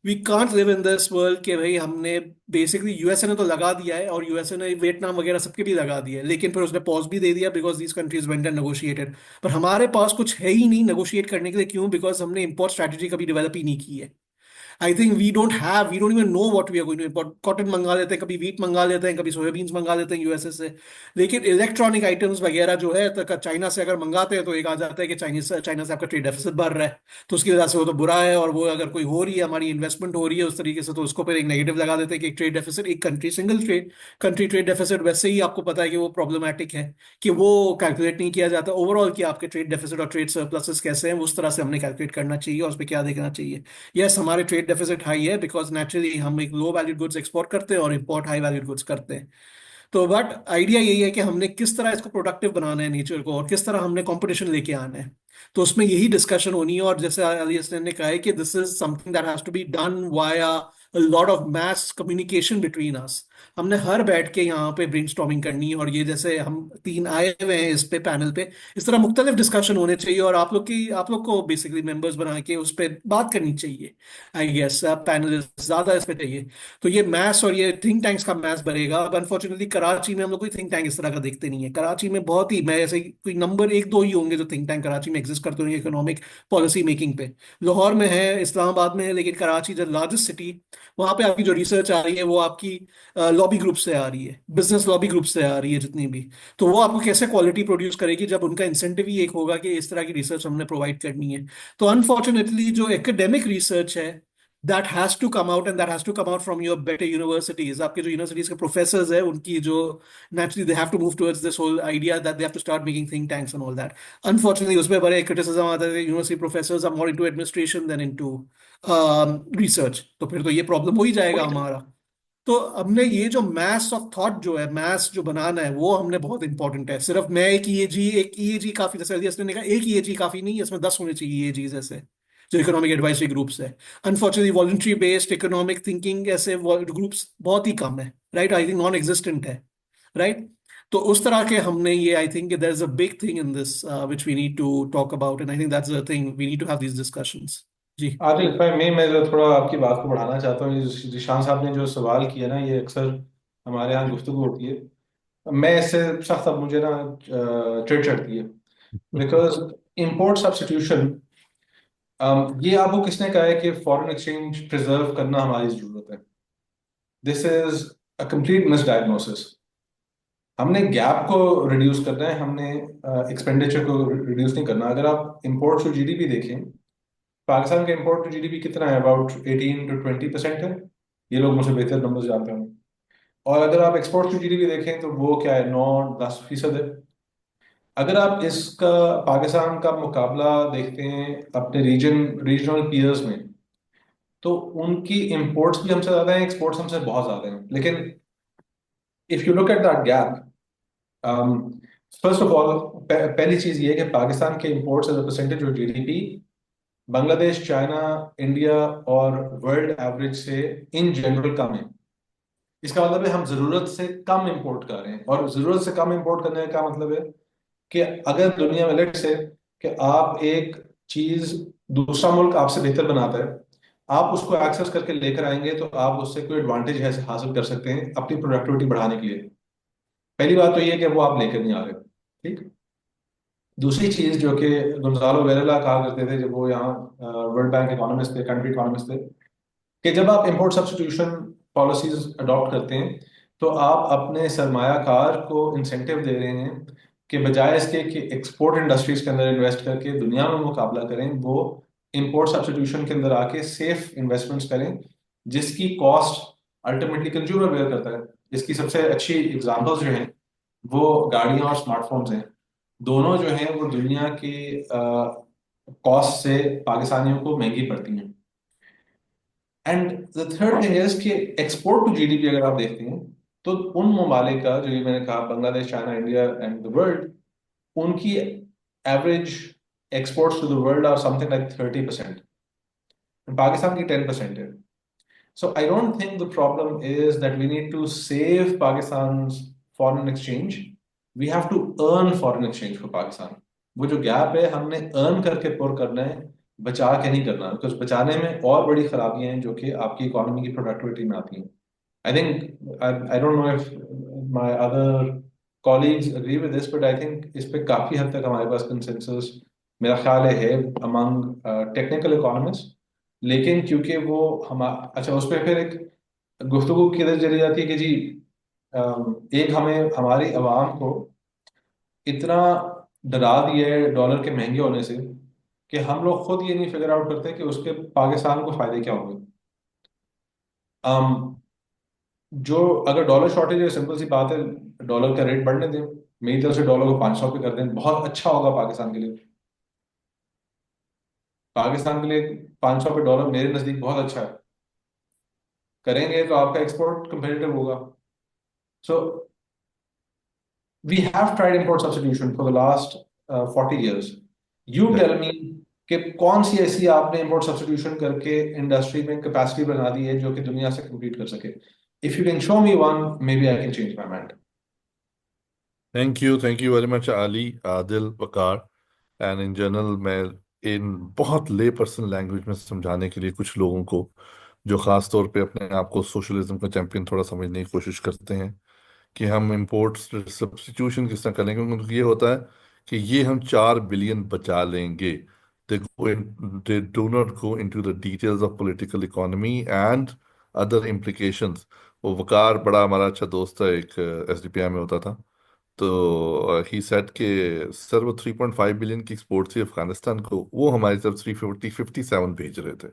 We can't live in this world कि भाई हमने बेसिकली यूएसए ने तो लगा दिया है और यूएसए ने वियतनाम वगैरह सबके भी लगा दिया है, लेकिन फिर उसने पॉज भी दे दिया because these countries went and negotiated. पर हमारे पास कुछ है ही नहीं नेगोशिएट करने के लिए. क्यों? बिकॉज हमने इंपोर्ट स्ट्रैटेजी कभी डेवलप ही नहीं की है. I think we don't even know what we are going to import. Cotton मंगा लेते हैं, कभी वीट मंगा लेते हैं, कभी सोयाबीन्स मंगा लेते हैं यूएसए से। लेकिन इलेक्ट्रॉनिक आइटम्स वगैरह जो है तो चाइना से अगर मंगाते हैं तो एक आ जाता है कि चाइना से आपका ट्रेड डेफिसिट बढ़ रहा है, तो उसकी वजह से वो तो बुरा है। और वो अगर कोई हो रही है, हमारी इन्वेस्टमेंट हो रही है उस तरीके से, तो उसको फिर एक नेगेटिव लगा देते हैं कि ट्रेड डेफिसिट, एक country single trade country trade deficit वैसे ही आपको पता है कि वो प्रॉब्लमेटिक है, कि वो कैलकुलेट नहीं किया जाता ओवरऑल कि आपके ट्रेड डेफिसिट और ट्रेड सरप्लसेस कैसे हैं, उस तरह से हमने कैलकुलेट करना चाहिए और उस पर क्या देखना चाहिए। यस, हमारे ट्रेड डेफिसिट हाई है बिकॉज नेचुरली हम एक लो वैल्यूड गुड्स एक्सपोर्ट करते हैं और इंपोर्ट हाई वैल्यूड गुड्स करते हैं। तो बट आइडिया यही है कि हमने किस तरह इसको प्रोडक्टिव बनाना है नेचर को, और किस तरह हमने कंपटीशन लेके आना है। तो उसमें यही डिस्कशन होनी है। और जैसे अली हसन ने कहा है कि this is something that has to be done via lot of mass communication between us. हमने हर बैठ के यहाँ पे ब्रेनस्टॉर्मिंग करनी है, और ये जैसे हम तीन आए हुए हैं इस पे पैनल पे, इस तरह मुख्तलिफ डिस्कशन होने चाहिए, और आप लोग को बेसिकली मेंबर्स बना के उस पर बात करनी चाहिए। आई गेस पैनल ज्यादा इस पे चाहिए। तो ये मैथ्स और ये थिंक टैंक्स का मैथ्स बढ़ेगा। अब अनफॉर्चुनेटली कराची में हम लोग कोई थिंक टैंक इस तरह का देखते नहीं है। कराची में बहुत ही, मैं ऐसे कोई नंबर एक दो ही होंगे जो थिंक टैंक कराची में एग्जिस्ट करते होंगे इकोनॉमिक पॉलिसी मेकिंग पे। लाहौर में है, इस्लामाबाद में है, लेकिन कराची जो लार्जेस्ट सिटी, वहां पे आपकी जो रिसर्च आ रही है वो आपकी लॉबी ग्रुप से आ रही है, बिजनेस लॉबी ग्रुप से आ रही है जितनी भी। तो वो आपको कैसे क्वालिटी प्रोड्यूस करेगी जब उनका इंसेंटिव ही एक होगा कि इस तरह की रिसर्च हमने प्रोवाइड करनी है। तो अनफॉर्चुनेटली जो एकेडमिक रिसर्च है, that has to come out, and that has to come out from your better universities। आपके जो यूनिवर्सिटीज के प्रोफेसर्स है उनकी जो naturally they have to move towards this whole idea that they have to start making think tanks and all that। Unfortunately उसमें बड़े criticism आता है कि university professors are more into administration than into research। तो फिर तो ये problem हो ही जाएगा हमारा। तो हमने ये जो मैथ्स ऑफ थॉट जो है, मैथ्स जो बनाना है, वो हमने बहुत इंपॉर्टेंट है। सिर्फ मैं एक ईएजी काफी, जैसे अलियास ने कहा एक ईएजी काफी नहीं है, इसमें 10 होने चाहिए ईएजी ऐसे जो इकोनॉमिक एडवाइजरी ग्रुप्स है। Unfortunately voluntary based economic thinking ऐसे ग्रुप्स बहुत ही कम है, right. I think non existent है, राइट। तो उस तरह के हमने ये, I think there is a big thing in this which we need to talk about, and I think that's the thing we need to have these discussions. जी। आदिल भाई, मैं जो थोड़ा आपकी बात को बढ़ाना चाहता हूँ। ये जिशान साहब ने जो सवाल किया ना, ये अक्सर हमारे यहाँ गुफ्तगू होती है। मैं इससे सख्त, अब मुझे ना चिढ़ चढ़ती है, बिकॉज इम्पोर्ट सब्स्टिट्यूशन, ये आपको किसने कहा है कि फॉरेन एक्सचेंज प्रिजर्व करना हमारी जरूरत है? This is a complete misdiagnosis. हमने गैप को रिड्यूस करना है, हमने एक्सपेंडिचर को रिड्यूस नहीं करना। अगर आप इंपोर्ट टू जीडीपी देखें, पाकिस्तान का इंपोर्ट टू जीडीपी कितना है? अबाउट 18 to 20% है। ये लोग मुझे बेहतर नंबर जानते हैं। और अगर आप एक्सपोर्ट टू जीडीपी देखें तो वो क्या है, 9-10% है। अगर आप इसका पाकिस्तान का मुकाबला देखते हैं अपने रीजनल पीयर्स में, तो उनकी इंपोर्ट्स भी हमसे ज्यादा हैं, एक्सपोर्ट्स हमसे बहुत ज्यादा हैं। लेकिन if you look at that gap, first of all पहली चीज ये है कि पाकिस्तान के imports as a percentage of GDP Bangladesh, China, India और वर्ल्ड एवरेज से इन जनरल कम है। इसका मतलब है हम जरूरत से कम इंपोर्ट कर रहे हैं। और जरूरत से कम इंपोर्ट करने का मतलब है कि अगर दुनिया में लेट से कि आप एक चीज दूसरा मुल्क आपसे बेहतर बनाता है, आप उसको एक्सेस करके लेकर आएंगे तो आप उससे कोई एडवांटेज है हासिल कर सकते हैं अपनी प्रोडक्टिविटी बढ़ाने के लिए। पहली बात तो ये है कि वो आप लेकर नहीं आ रहे, ठीक। दूसरी चीज जो कि गोंजालो वेरेला कहा करते थे जब वो यहाँ वर्ल्ड बैंक इकोनॉमिस्ट थे, कंट्री इकोनॉमिस्ट थे, कि जब आप इंपोर्ट सब्स्टिट्यूशन पॉलिसीज अडॉप्ट करते हैं तो आप अपने सरमायाकार को इंसेंटिव दे रहे हैं कि बजाय इसके कि एक्सपोर्ट इंडस्ट्रीज के अंदर इन्वेस्ट करके दुनिया में मुकाबला करें, वो इंपोर्ट सब्स्टिट्यूशन के अंदर आके सेफ इन्वेस्टमेंट्स करें जिसकी कॉस्ट अल्टीमेटली कंज्यूमर बेयर करता है। इसकी सबसे अच्छी एग्जांपल्स जो हैं वो गाड़ियां और स्मार्टफोन्स हैं। दोनों जो हैं वो दुनिया के कॉस्ट से पाकिस्तानियों को महंगी पड़ती हैं। And the third thing is कि एक्सपोर्ट टू जीडीपी अगर आप देखते हैं तो उन ममालिक का, जो ये मैंने कहा Bangladesh, China, India and the world, उनकी average exports to the world are something like 30%, Pakistan की 10% है। So I don't think the problem is that we need to save Pakistan's foreign exchange. We have to earn foreign exchange for Pakistan. वो जो gap है हमने earn करके पुर करना है, बचा के नहीं करना। बिकॉज बचाने में और बड़ी खराबियां हैं जो कि आपकी इकोनॉमी की प्रोडक्टिविटी में आती हैं। आई think I don't know if my other colleagues agree with this, but I think इस पे काफी हद तक हमारे पास कंसेंसस मेरा ख्याल है अमंग टेक्निकल इकोनॉमिस्ट लेकिन क्योंकि वो हम अच्छा उस पर फिर एक गुफ्तगू किधर चली जाती है कि जी एक हमें हमारी आवाम को इतना डरा दिया है डॉलर के महंगे होने से कि हम लोग खुद ये नहीं फिगर आउट करते कि उसके पाकिस्तान को फायदे क्या होंगे। अम, जो अगर डॉलर शॉर्टेज है, सिंपल सी बात है, डॉलर का रेट बढ़ने दें, मेरी तरफ से डॉलर को 500 पे कर दें, बहुत अच्छा होगा पाकिस्तान के लिए। पाकिस्तान के लिए 500 पे डॉलर मेरे नज़दीक बहुत अच्छा है। करेंगे तो आपका एक्सपोर्ट कंपेटिटिव होगा। So we have tried import substitution for the last 40 years। You tell me कि कौन सी ऐसी आपने इंपोर्ट सब्स्टिट्यूशन करके इंडस्ट्री में कैपेसिटी बना दी है जो कि दुनिया से compete कर सके। If you can show me one, maybe I can change my mind. Thank you very much Ali, Adil, Waqar. And in general मैं इन बहुत ले पर्सन लैंग्वेज में समझाने के लिए कुछ लोगों को जो ख़ास तौर पे अपने आप को सोशलिज्म का चैंपियन थोड़ा समझने की कोशिश करते हैं कि हम इंपोर्ट सब्स्टिट्यूशन किस तरह करेंगे, उनको ये होता है कि ये हम 4 बिलियन बचा लेंगे। They do not go into the details of political economy and other implications. वो वकार बड़ा हमारा अच्छा दोस्त है, एक एसडीपीआई में होता था। तो ही सेट के सर वो 3.5 बिलियन की एक्सपोर्ट थी अफगानिस्तान को, वो हमारी तरफ 357 भेज रहे थे।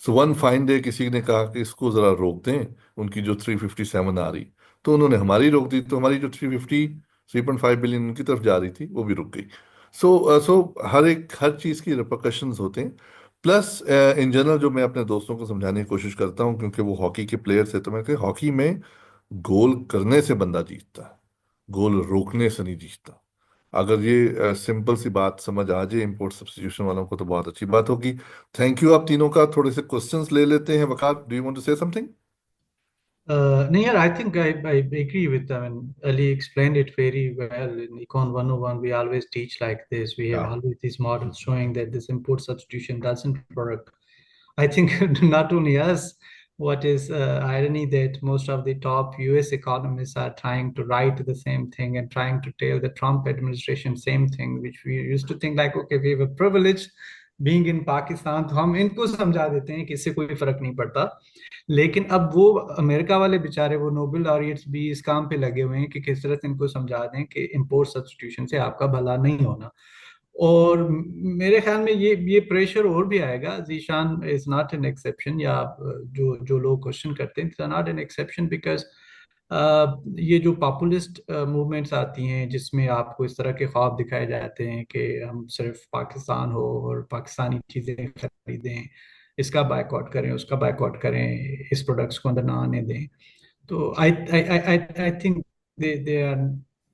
सो वन फाइन डे किसी ने कहा कि इसको ज़रा रोक दें, उनकी जो 357 आ रही, तो उन्होंने हमारी रोक दी, तो हमारी जो 3.5 बिलियन उनकी तरफ जा रही थी वो भी रुक गई। सो हर चीज़ की रिpercussions होते हैं। प्लस इन जनरल जो मैं अपने दोस्तों को समझाने की कोशिश करता हूँ, क्योंकि वो हॉकी के प्लेयर्स है, तो मैं कहता हॉकी में गोल करने से बंदा जीतता है, गोल रोकने से नहीं जीतता। अगर ये सिंपल सी बात समझ आ जाए इंपोर्ट सब्स्टिट्यूशन वालों को तो बहुत अच्छी बात होगी। Thank you. आप तीनों का थोड़े से क्वेश्चंस ले लेते हैं। Waqar, do you want to say something? No, yeah, I think I agree with them. And Ali explained it very well. In Econ 101, we always teach like this. We have Yeah. always these models showing that this import substitution doesn't work. I think not only us, what is irony that most of the top US economists are trying to write the same thing and trying to tell the Trump administration same thing, which we used to think like, okay, we have a privilege being in Pakistan, तो हम इनको समझा देते हैं कि इससे कोई फर्क नहीं पड़ता। लेकिन अब वो अमेरिका वाले बेचारे वो नोबेल लॉरियट्स भी इस काम पे लगे हुए हैं कि किस तरह से इनको समझा दें कि इंपोर्ट सब्स्टिट्यूशन से आपका भला नहीं होना। और मेरे ख्याल में ये प्रेशर और भी आएगा। Zeeshan is not an exception, या जो जो लोग क्वेश्चन करते हैं, it's not an exception because ये जो पॉपुलिस्ट मूवमेंट्स आती हैं जिसमें आपको इस तरह के ख्वाब दिखाए जाते हैं कि हम सिर्फ पाकिस्तान हो और पाकिस्तानी चीज़ें खरीदें, इसका बायकॉट करें, उसका बायकॉट करें, इस प्रोडक्ट्स को अंदर ना आने दें, तो I think they are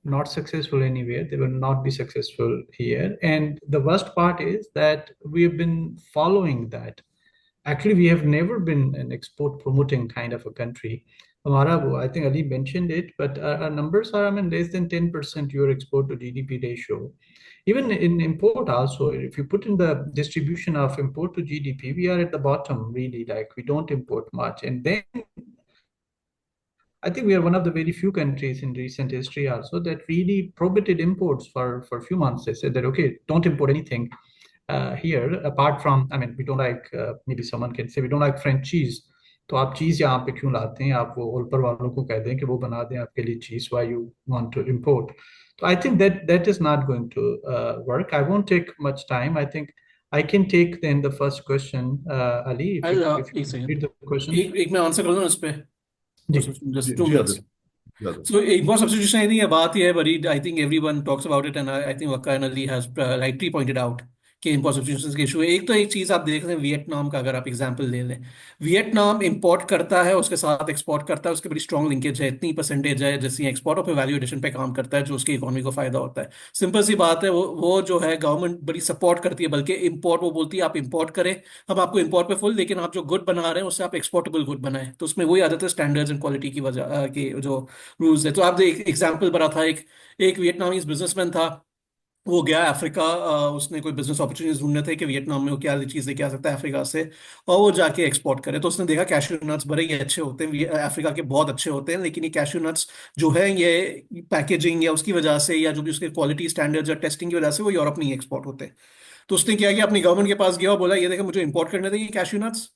not successful anywhere. They will not be successful here. And the worst part is that we've been following that. Actually, we have never been an export promoting kind of a country. हमारा वो, I think Ali mentioned it, but our numbers are, I mean, less than 10% your export to GDP ratio. Even in import also, if you put in the distribution of import to GDP, we are at the bottom, really, like we don't import much. And then I think we are one of the very few countries in recent history also that really prohibited imports for a few months. They said that, okay, don't import anything here apart from, I mean, we don't like, maybe someone can say, we don't like French cheese. तो आप चीज़ यहाँ पे क्यों लाते हैं? आप वो ऊपर वालों को कह दें कि वो बना दें आपके लिए चीज़, why you want to import? So I think that is not going to work. I won't take much time. I think I can take then the first question, Ali, if एक you second, read the question. एक मैं answer कर दूं इस पे, जी just ji, 2 minutes। Adil, Adil. So import substitution, I think ये बात ही है बड़ी, I think everyone talks about it, and I think Waqar and Ali has rightly pointed out कि import substitution के इशू है। एक तो एक चीज आप देख रहे हैं वियतनाम का, अगर आप एग्जांपल ले लें, वियतनाम इंपोर्ट करता है, उसके साथ एक्सपोर्ट करता है, उसकी बड़ी स्ट्रॉन्ग लिंकेज है, इतनी परसेंटेज है जिसकी एक्सपोर्ट और वैल्यू एडिशन पे काम करता है, जो उसकी इकोनॉमी को फायदा होता है। सिंपल सी बात है, वो जो है गवर्नमेंट बड़ी सपोर्ट करती है, बल्कि इंपोर्ट वो बोलती है आप इंपोर्ट करें, हम आपको इंपोर्ट पे फुल, लेकिन आप जो गुड बना रहे हैं उससे आप एक्सपोर्टेबल गुड बनाएं। तो उसमें वही आदत है स्टैंडर्ड्स एंड क्वालिटी की वजह की जो रूल्स है। तो आप एक एग्जाम्पल बना था, एक एक वियतनामीज बिजनेसमैन था, वो गया अफ्रीका, उसने कोई बिजनेस अपॉर्चुनिटीज ढूंढने थे कि वियतनाम में वो क्या चीज़ लेके आ सकता है अफ्रीका से, और वो जाके एक्सपोर्ट करे। तो उसने देखा कैश्यू नट्स बड़े ही अच्छे होते हैं, अफ्रीका के बहुत अच्छे होते हैं, लेकिन ये कैश्यू नट्स जो है ये पैकेजिंग या उसकी वजह से, या जो भी उसके क्वालिटी स्टैंडर्ड्स या टेस्टिंग की वजह से वो यूरोप नहीं एक्सपोर्ट होते। तो उसने क्या किया, अपनी गवर्नमेंट के पास गया और बोला ये देखो मुझे इंपोर्ट करने देंगे कैश्यू नट्स,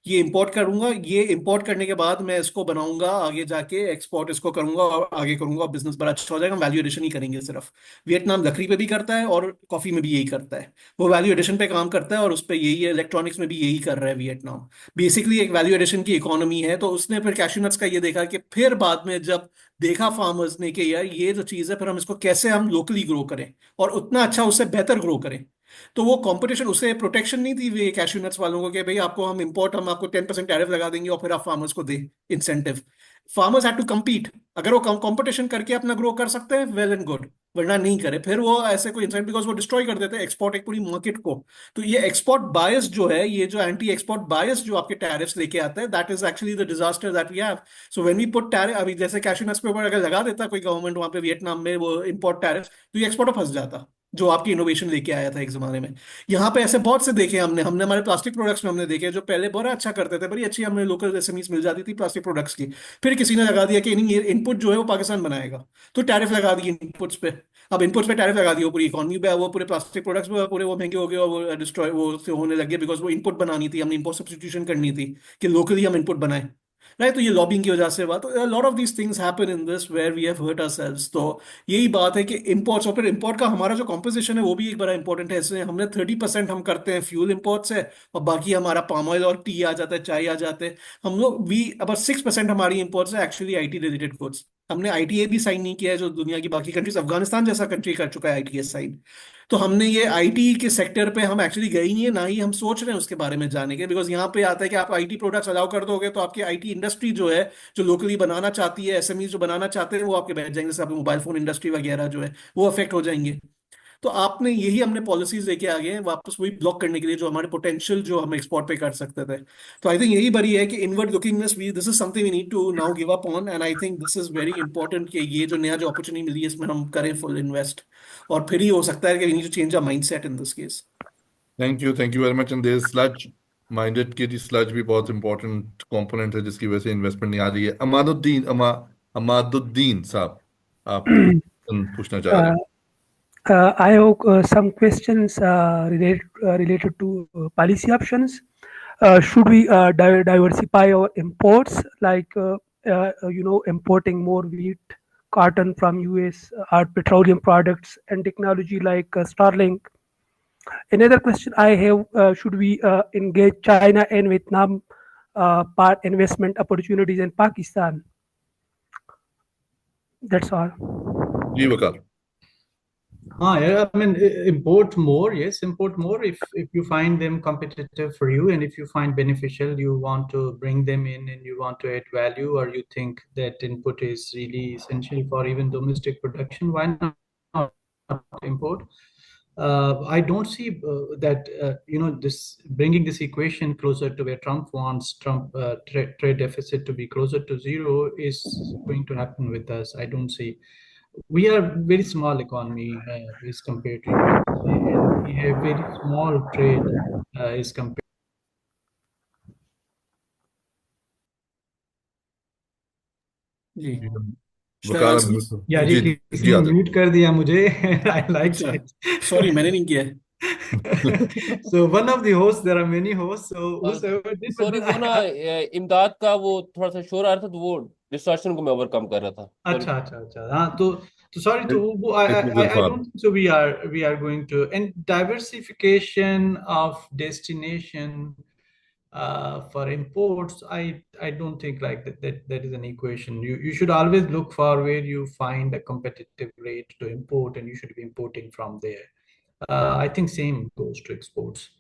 ये इंपोर्ट करूंगा, ये इंपोर्ट करने के बाद मैं इसको बनाऊंगा, आगे जाके एक्सपोर्ट इसको करूंगा और आगे करूंगा, और बिजनेस बड़ा अच्छा हो जाएगा, वैल्यू एडिशन ही करेंगे सिर्फ। वियतनाम लकड़ी पे भी करता है और कॉफी में भी यही करता है, वो वैल्यू एडिशन पे काम करता है, और उस पे यही है, इलेक्ट्रॉनिक्स में भी यही कर रहा है वियतनाम। बेसिकली एक वैल्यू एडिशन की इकोनॉमी है। तो उसने फिर कैश्यू नट्स का ये देखा कि फिर बाद में जब देखा फार्मर्स ने कि यार ये जो चीज़ है, फिर हम इसको कैसे हम लोकली ग्रो करें और उतना अच्छा उससे बेहतर ग्रो करें। तो वो कंपटीशन, उसे प्रोटेक्शन नहीं थी वे कैश्यू नट्स वालों को कि भाई आपको हम इंपोर्ट, हम आपको 10% टैरिफ लगा देंगे और फिर आप फार्मर्स को दे incentive. Farmers had to compete। अगर वो कंपटीशन करके अपना ग्रो कर सकते हैं, वेल एंड गुड, वरना नहीं करे। फिर वो ऐसे कोई इंसेंटिव, बिकॉज वो डिस्ट्रॉय कर देते हैं एक्सपोर्ट, एक पूरी मार्केट को। तो ये एक्सपोर्ट बायस जो है, ये जो एंटी एक्सपोर्ट बायस जो आपके टैरिफ्स लेके आता है, that is actually the disaster that we have. So when we put tariff, अभी जैसे कैश्यू नट्स के ऊपर अगर लगा देता कोई गवर्नमेंट वहां पे वियतनाम में वो इंपोर्ट टैरिफ, तो ये एक्सपोर्टर फंस जाता, जो आपकी इनोवेशन लेके आया था एक जमाने में। यहाँ पे ऐसे बहुत से देखे हमने हमने हमारे प्लास्टिक प्रोडक्ट्स में हमने देखे, जो पहले बड़ा अच्छा करते थे, बड़ी अच्छी हमें लोकल एसएमईज मिल जाती थी प्लास्टिक प्रोडक्ट्स की। फिर किसी ने लगा दिया कि नहीं, ये इनपुट जो है वो पाकिस्तान बनाएगा, तो टैरिफ लगा दिए इनपुट्स पे। अब इनपुट्स पे टैरिफ लगा दिया, वो पूरी इकोनॉमी पे, वो पूरे प्लास्टिक प्रोडक्ट्स पूरे वो महंगे हो गए और वो डिस्ट्रॉय वो से होने लगे, बिकॉज वो इनपुट बनानी थी, हमने इम्पोर्ट सब्सटीट्यूशन करनी थी कि लोकली हम इनपुट बनाए। राइट, तो ये लॉबिंग की वजह से बात, तो lot of these things happen in this where we have hurt ourselves. तो यही बात है कि इंपोर्ट्स, और फिर इंपोर्ट का हमारा जो कॉम्पोजिशन है वो भी एक बड़ा इंपॉर्टेंट है। इसमें हमने 30% हम करते हैं फ्यूल इंपोर्ट से, और बाकी हमारा पाम ऑयल और टी आ जाता है, चाय आ जाते हैं। हम लोग वी अब 6% हमारी इंपोर्ट्स है एक्चुअली आईटी रिलेटेड गुड्स। हमने आईटीए भी साइन नहीं किया है, जो दुनिया की बाकी कंट्रीज, अफगानिस्तान जैसा कंट्री कर चुका है आईटीए साइन। तो हमने ये आईटी के सेक्टर पे हम एक्चुअली गए ही नहीं है, ना ही हम सोच रहे हैं उसके बारे में जाने के, बिकॉज यहाँ पे आता है कि आप आईटी प्रोडक्ट्स अलाउ कर दोगे तो आपकी आईटी इंडस्ट्री जो है, जो लोकली बनाना चाहती है, एसएमई जो बनाना चाहते हैं, वो आपके बैठ जाएंगे, जैसे आपकी मोबाइल फोन इंडस्ट्री वगैरह जो है वो अफेक्ट हो जाएंगे। तो आपने यही हमने पॉलिसीज लेके आ गए हैं वापस वही ब्लॉक करने के लिए, जो हमारे पोटेंशियल जो हम एक्सपोर्ट पे कर सकते थे। तो आई थिंक यही बड़ी है कि इनवर्ड लुकिंगनेस भी, this is something we need to now give up on, and I think this is very important कि ये जो नया जो अपॉर्चुनिटी मिली है इसमें हम करें फुल इन्वेस्ट, और फिर ही हो सकता है कि we need to change our mindset in this case. Thank you very much. And there sludge minded की स्लज भी बहुत इंपॉर्टेंट कंपोनेंट है, जिसकी वजह से इन्वेस्टमेंट नहीं आ रही है। अमादुद्दीन साहब, आप कोई पूछना चाह रहे Uh, हैं? I have some questions related to policy options. Should we diversify our imports, like importing more wheat, cotton from US, or petroleum products and technology like Starlink? Another question I have: should we engage China and Vietnam part investment opportunities in Pakistan? That's all. Ji Waqar. Yeah, I mean, import more, yes, import more if you find them competitive for you, and if you find beneficial, you want to bring them in and you want to add value, or you think that input is really essential for even domestic production, why not import? I don't see that this bringing this equation closer to where Trump wants trade deficit to be closer to zero is going to happen with us. I don't see. We are very small economy as compared to USA, and we have very small trade as compared. जी, वकार शायद Yeah, जी, जी किसी जी ने आदर। Mute कर दिया मुझे. I like अच्छा, that. Sorry मैंने नहीं किया है। So one of the hosts, there are many hosts, so whosoever did, but sorry, then वो ना इमदाद का वो थोड़ा सा शोर आ रहा था, तो वो डिस्टॉर्शन को मैं ओवरकम कर रहा था। Sorry. अच्छा. हाँ, तो sorry, तो It was I Irfan. don't think so. We are going to, and diversification of destination for imports, I don't think like that is an equation. You should always look for where you find a competitive rate to import, and you should be importing from there. I think same goes to exports.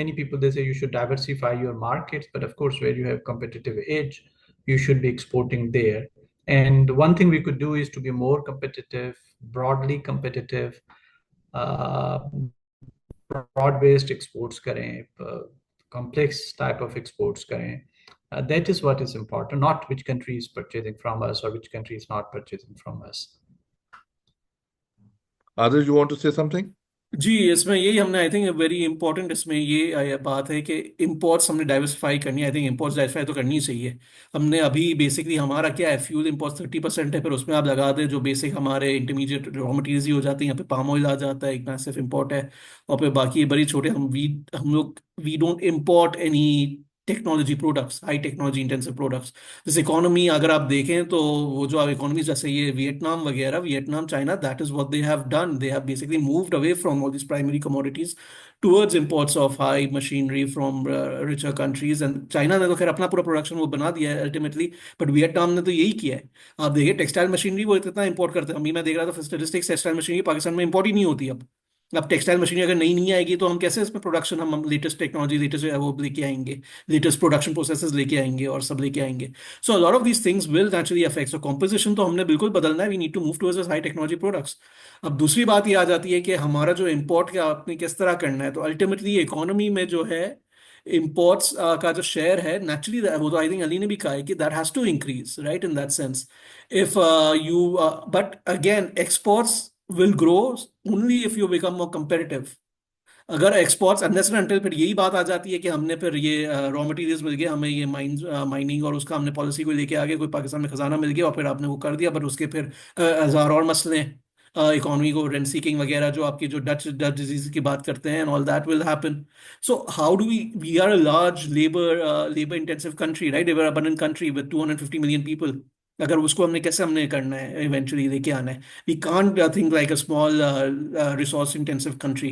Many people, they say you should diversify your markets, but of course, where you have competitive edge, you should be exporting there. And one thing we could do is to be more competitive, broadly competitive, broad-based exports करें, complex type of exports करें. That is what is important, not which country is purchasing from us or which country is not purchasing from us. Others, you want to say something? जी, इसमें यही हमने I think very important इसमें ये बात है कि imports हमने diversify करनी है। आई थिंक इंपोर्ट्स डाइवर्सिफाई तो करनी ही चाहिए। हमने अभी बेसिकली हमारा क्या है, फ्यूल इंपोर्ट्स 30% है, फिर उसमें आप लगा दें जो बेसिक हमारे इंटरमीडिएट रॉ मटेरियल्स ही हो जाते हैं, यहाँ पे पाम ऑयल आ जाता है, एक मैसिव इंपोर्ट है। और फिर बाकी बड़ी छोटे हम लोग we don't import any technology products, high technology intensive products. This economy अगर आप देखें तो वो जो आप इकोनॉमी जैसे ये वियतनाम वगैरह, Vietnam China, that is what they have done, they have basically moved away from all this primary commodities towards imports of high machinery from richer countries. And China ने तो खैर अपना पूरा प्रोडक्शन वो बना दिया है अल्टीमेटली, बट वियतनाम ने तो यही किया है। आप देखिए टेक्सटाइल मशीनरी वो इतना इंपोर्ट करते हैं। अभी मैं देख रहा था स्टेटिस्टिक्स, टेक्सटाइल मशीनरी पाकिस्तान में इंपोर्ट ही नहीं होती अब टेक्सटाइल मशीनरी अगर नई नहीं आएगी तो हम कैसे इसमें प्रोडक्शन, हम लेटेस्ट टेक्नोलॉजी, लेटेस्ट वो लेके आएंगे, लेटेस्ट प्रोडक्शन प्रोसेसेस लेके आएंगे और सब लेके आएंगे। So lot of these things will naturally affect. So composition तो हमने बिल्कुल बदलना है, we need to move towards high technology products. अब दूसरी बात ये आ जाती है कि हमारा जो इम्पोर्ट का आपने किस तरह करना है। तो अल्टीमेटली इकोनॉमी में जो है इंपोर्ट्स का जो शेयर है नेचुरली, वो तो आई थिंक अली ने भी कहा है कि that has to increase, right, in that sense. If you but again exports will grow only if you become more competitive। अगर एक्सपोर्ट्स अनलेस एंड अनटिल, फिर यही बात आ जाती है कि हमने फिर ये रॉ मटेरियल्स मिल गए हमें, ये माइनिंग और उसका हमने पॉलिसी को लेके आगे कोई पाकिस्तान में खजाना मिल गया और फिर आपने वो कर दिया, बट उसके फिर हजार और मसले, इकोनॉमी को रेंट सीकिंग वगैरह, जो आपकी जो डच डच डिजीज की बात करते हैं, and all that will happen. So how do we are a large labour intensive country, right, labour abundant country with 250 million people. अगर उसको हमने कैसे हमने करना है, इवेंचुअली लेके आना है, we can't think like a small resource intensive country,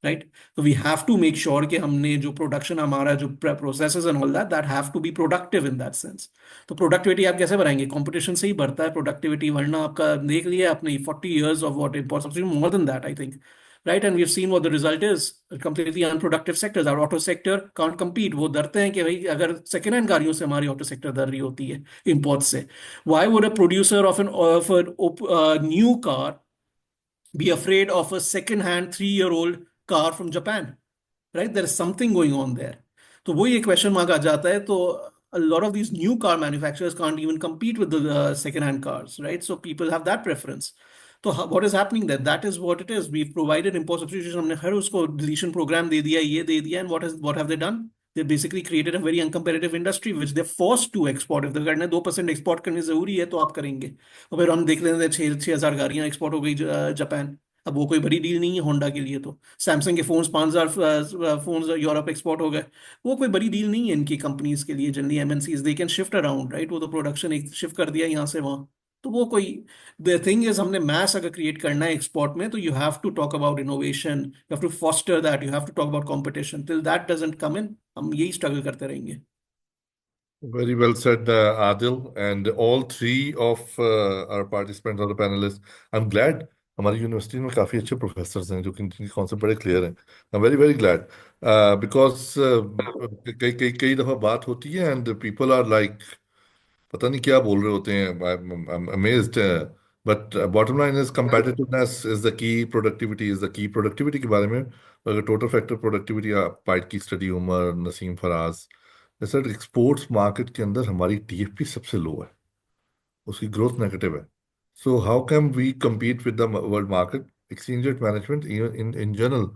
right. तो we have to make sure कि हमने जो प्रोडक्शन हमारा जो processes and all that that have to be productive in that sense. तो प्रोडक्टिविटी आप कैसे बढ़ाएंगे, कंपटीशन से ही बढ़ता है प्रोडक्टिविटी, वरना आपका देख लिया आपने 40 years of what import substitution, more than that I think, right? And we've seen what the result is, completely unproductive sectors। our auto sector can't compete, वो डरते हैं कि भाई अगर सेकेंड हैंड गाड़ियों से हमारी ऑटो सेक्टर डर रही होती है इंपोर्ट से, why would a producer of a new car be afraid of a second hand 3-year old car from Japan, right? There is something going on there। तो वो ये क्वेश्चन मार्क आ जाता है। तो a lot of these new car manufacturers can't even compete with the second hand cars, right? So people have that preference। तो what is happening there, that is what it is, we've provided import substitution, हमने हर उसको deletion program दे दिया, ये दे दिया, and what have they done? They basically created a very uncompetitive industry which they're forced to export। if they're करने 2% export करनी जरूरी है तो आप करेंगे। और फिर हम देख लेते हैं 6,000 गाड़ियां एक्सपोर्ट हो गई जापान। अब वो कोई बड़ी डील नहीं है होंडा के लिए। तो सैमसंग के फोन्स 5,000 फोन्स यूरोप एक्सपोर्ट हो गए, वो कोई बड़ी डील नहीं है इनकी कंपनीज के लिए। Generally MNCs they can shift around, right, वो तो प्रोडक्शन एक शिफ्ट कर दिया यहाँ से वहाँ। तो वो कोई, द थिंग इज हमने मैस अगर क्रिएट करना है एक्सपोर्ट में तो you have to talk about innovation, you have to foster that, you have to talk about competition. Till that doesn't come in, हम यही स्ट्रगल करते रहेंगे। Very well said, Adil, and all three of our participants or the panelists. I'm glad हमारी university में काफ़ी अच्छे professors हैं जो कि जिनके कॉन्सेप्ट बड़े क्लियर हैं। I am very very glad because कई कई कई दफ़ा बात होती है एंड पीपल आर लाइक पता नहीं क्या बोल रहे होते हैं। I am amazed, but bottom line is competitiveness is the key, productivity is the key. Productivity के बारे में अगर टोटल फैक्टर प्रोडक्टिविटी, पाइट की स्टडी, Umar Naseem Faraz, sir exports market के अंदर हमारी टीएफपी सबसे लो है, उसकी ग्रोथ नेगेटिव है। So how can we compete with the world market? Exchange rate management in general,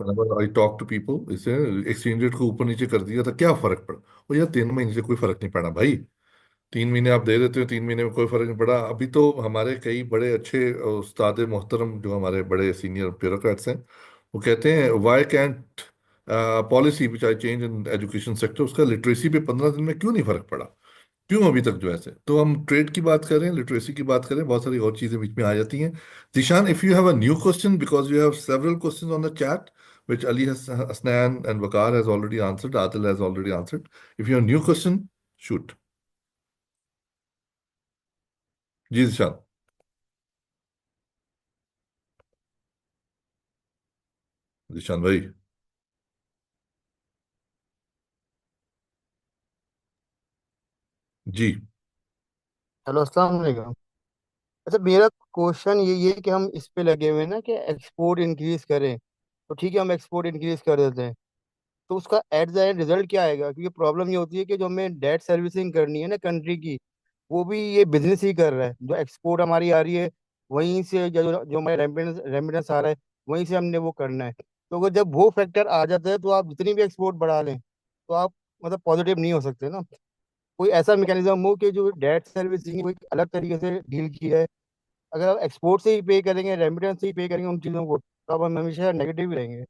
whenever I talk to people, इसे एक्सचेंज रेट को ऊपर नीचे कर दिया था क्या फर्क पड़ा? और यार 3 महीने से कोई फर्क नहीं पड़ा भाई। 3 महीने आप दे देते हो, 3 महीने में कोई फर्क नहीं पड़ा। अभी तो हमारे कई बड़े अच्छे उस्ताद मोहतरम जो हमारे बड़े सीनियर ब्यूरोक्रेट्स हैं, वो कहते हैं why can't policy which I change in education sector, उसका लिटरेसी पे 15 दिन में क्यों नहीं फर्क पड़ा? क्यों अभी तक जो ऐसे? तो हम ट्रेड की बात करें, लिटरेसी की बात करें, बहुत सारी और चीजें बीच में आ जाती हैं। Zeeshan, if you have a new question, because you have several question on the chat which Ali Hasnan and Waqar has already answered, Adil has already answered. If you have a new question, shoot. जी जिशान। जिशान भाई। जी। Hello, अस्सलाम वालेकुम। अच्छा, मेरा question ये है कि हम इस पे लगे हुए हैं ना कि एक्सपोर्ट इंक्रीज करें। तो ठीक है, हम एक्सपोर्ट इंक्रीज कर देते हैं, तो उसका एट द एंड रिजल्ट क्या आएगा? क्योंकि प्रॉब्लम ये होती है कि जो हमें डेट सर्विसिंग करनी है ना कंट्री की, वो भी ये बिजनेस ही कर रहा है। जो एक्सपोर्ट हमारी आ रही है वहीं से जो जो हमारे रेमिटेंस रेमिटेंस आ रहा है वहीं से हमने वो करना है। तो अगर जब वो फैक्टर आ जाता है तो आप जितनी भी एक्सपोर्ट बढ़ा लें तो आप मतलब पॉजिटिव नहीं हो सकते ना। कोई ऐसा मैकेनिज्म हो कि जो डेट सर्विसिंग कोई अलग तरीके से डील की है। अगर आप एक्सपोर्ट से ही पे करेंगे, रेमिटेंस से ही पे करेंगे उन चीज़ों को, तो आप हमेशा नेगेटिव ही रहेंगे।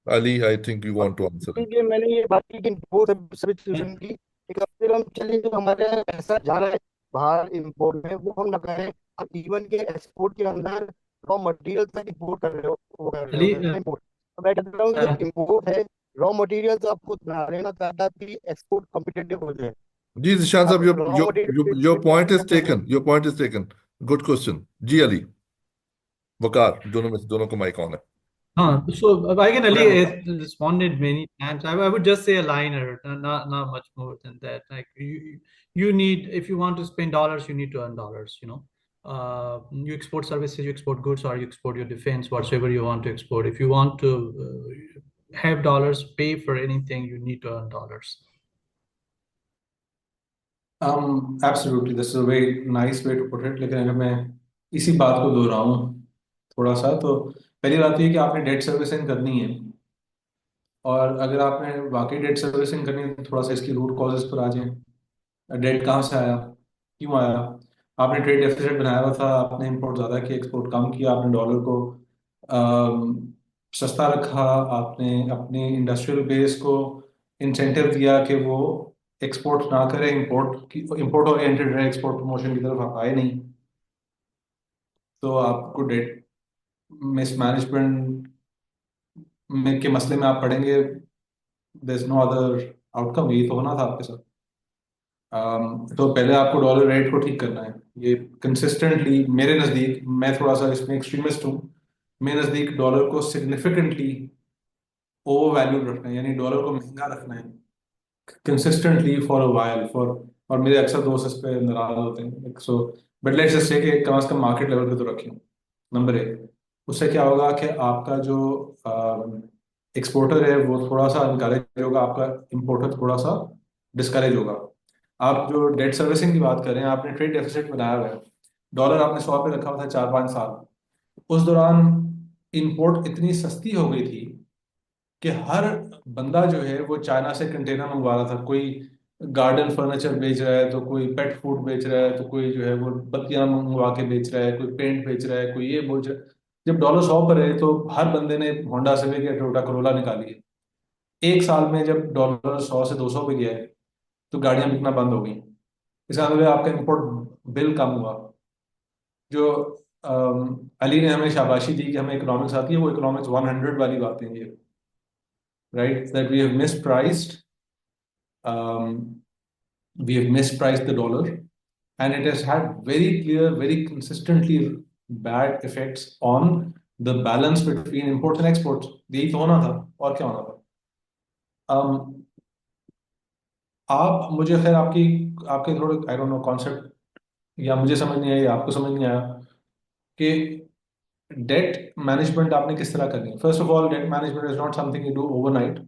Ali, I think you और want to answer it. इसीलिए मैंने ये बात की कि वो सब्सिट्यूशन की एक फिर हम चलें जो हमारे यहाँ पैसा जा रहा है बाहर इम्पोर्ट में वो हम ना करें। आप इवन के एक्सपोर्ट के अंदर रॉ मटेरियल तक इम्पोर्ट कर रहे हो, वो कर रहे हो Ali, इम्पोर्ट। तो मैं कहता हूँ कि जो uh, इम्पोर्ट है रॉ मटेरियल तो आप खुद बना रहे हैं ना, ताकि आपकी एक्सपोर्ट कॉम्पिटेटिव हो जाए। जी जिशान आप साहब, raw material your point is taken. Your point is taken. Good question. जी अली, वकार, दोनों में से दोनों को माइक ऑन है. so I can पूरा Ali responded many times. I would just say a liner, not much more than that. Like you need, if you want to spend dollars, you need to earn dollars. You export services, you export goods, or you export your defense, whatsoever you want to export. If you want to have dollars, pay for anything, you need to earn dollars. Absolutely this is a very nice way to put it. लेकिन अगर मैं इसी बात को दोहराऊं थोड़ा सा, तो पहली बात तो ये कि आपने डेट सर्विसिंग करनी है। और अगर आपने वाकई डेट सर्विसिंग करनी है तो थोड़ा सा इसकी रूट कॉजेज पर आ जाएं। डेट कहाँ से आया, क्यों आया? आपने ट्रेड डेफिसिट बनाया हुआ था, आपने इंपोर्ट ज़्यादा किया, एक्सपोर्ट कम किया, आपने डॉलर को सस्ता रखा, आपने अपनी इंडस्ट्रियल बेस को इंसेंटिव दिया कि वो एक्सपोर्ट ना करे, इंपोर्ट ओरिएंटेड रहे, एक्सपोर्ट प्रमोशन की तरफ आप आए नहीं। तो आपको डेट मिसमैनेजमेंट में के मसले में आप पड़ेंगे। There is no other outcome, यही तो होना था आपके साथ। तो पहले आपको डॉलर रेट को ठीक करना है। ये कंसिस्टेंटली मेरे नज़दीक, मैं थोड़ा सा इसमें एक्सट्रीमिस्ट हूँ, मेरे नज़दीक डॉलर को सिग्निफिकेंटली ओवर वैल्यूड रखना है, यानी डॉलर को महंगा रखना है consistently for a while for. और मेरे अक्सर दोस्त इस पे नाराज होते हैं। So but let's just say कि कम से कम मार्केट लेवल पे तो रखें, नंबर एक। उससे क्या होगा कि आपका जो एक्सपोर्टर है वो थोड़ा सा इनकरेज होगा, आपका इंपोर्टर थोड़ा सा डिस्करेज होगा। आप जो डेट सर्विसिंग की बात कर रहे हैं, आपने ट्रेड डेफिसिट बनाया हुआ है, डॉलर आपने 100 पे रखा हुआ था 4-5 साल। उस दौरान इंपोर्ट इतनी सस्ती हो गई थी कि हर बंदा जो है वो चाइना से कंटेनर मंगवा रहा था। कोई गार्डन फर्नीचर बेच रहा है, तो कोई पेट फूड बेच रहा है, तो कोई जो है वो बत्तियां मंगवा के बेच रहा है, कोई पेंट बेच रहा है, कोई ये बेच रहा है। जब डॉलर 100 पर है तो हर बंदे ने होंडा सिविक या टोयोटा करोला निकाली है। एक साल में जब डॉलर 100 से 200 पे गया है तो गाड़ियां बिकना बंद हो गई। इसका मतलब है आपका इंपोर्ट बिल कम हुआ। जो अली ने हमें शाबाशी दी कि हमें इकोनॉमिक्स आती है, वो इकोनॉमिक्स 100 वाली बातें हैं ये, right? That we have mispriced, we have mispriced the dollar, and it has had very clear, very consistently bad effects on the balance between imports and exports. यही तो होना था, और क्या होना था? आप मुझे खैर आपकी आपके थोड़े आई डोंट नो कॉन्सेप्ट, या मुझे समझ नहीं आया या आपको समझ नहीं आया कि डेट मैनेजमेंट आपने किस तरह करनी है। First of all, debt management is not something you do overnight.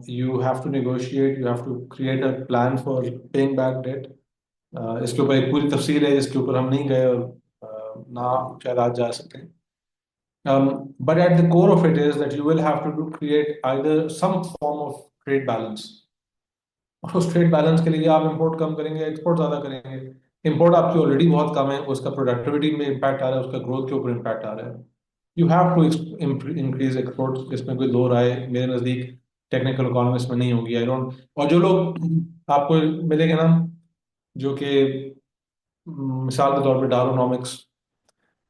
You have to negotiate, you have to create a plan for paying back debt. इसके ऊपर एक पूरी तफसील है जिसके ऊपर हम नहीं गए, और ना शायद आज जा सकते हैं। But at the core of it is that you will have to create either some form of trade balance. और उस ट्रेड बैलेंस के लिए आप इंपोर्ट कम करेंगे, एक्सपोर्ट ज़्यादा करेंगे। इंपोर्ट आपकी ऑलरेडी बहुत कम है, उसका प्रोडक्टिविटी में इम्पैक्ट आ रहा है, उसका ग्रोथ के ऊपर इम्पैक्ट आ रहा है। You have to increase export, इसमें कोई दो राय मेरे नज़दीक टेक्निकल इकोनॉमिक्स में नहीं होगी। आई डोंट, और जो लोग आपको मिलेंगे ना जो कि मिसाल के तौर पे डारोनॉमिक्स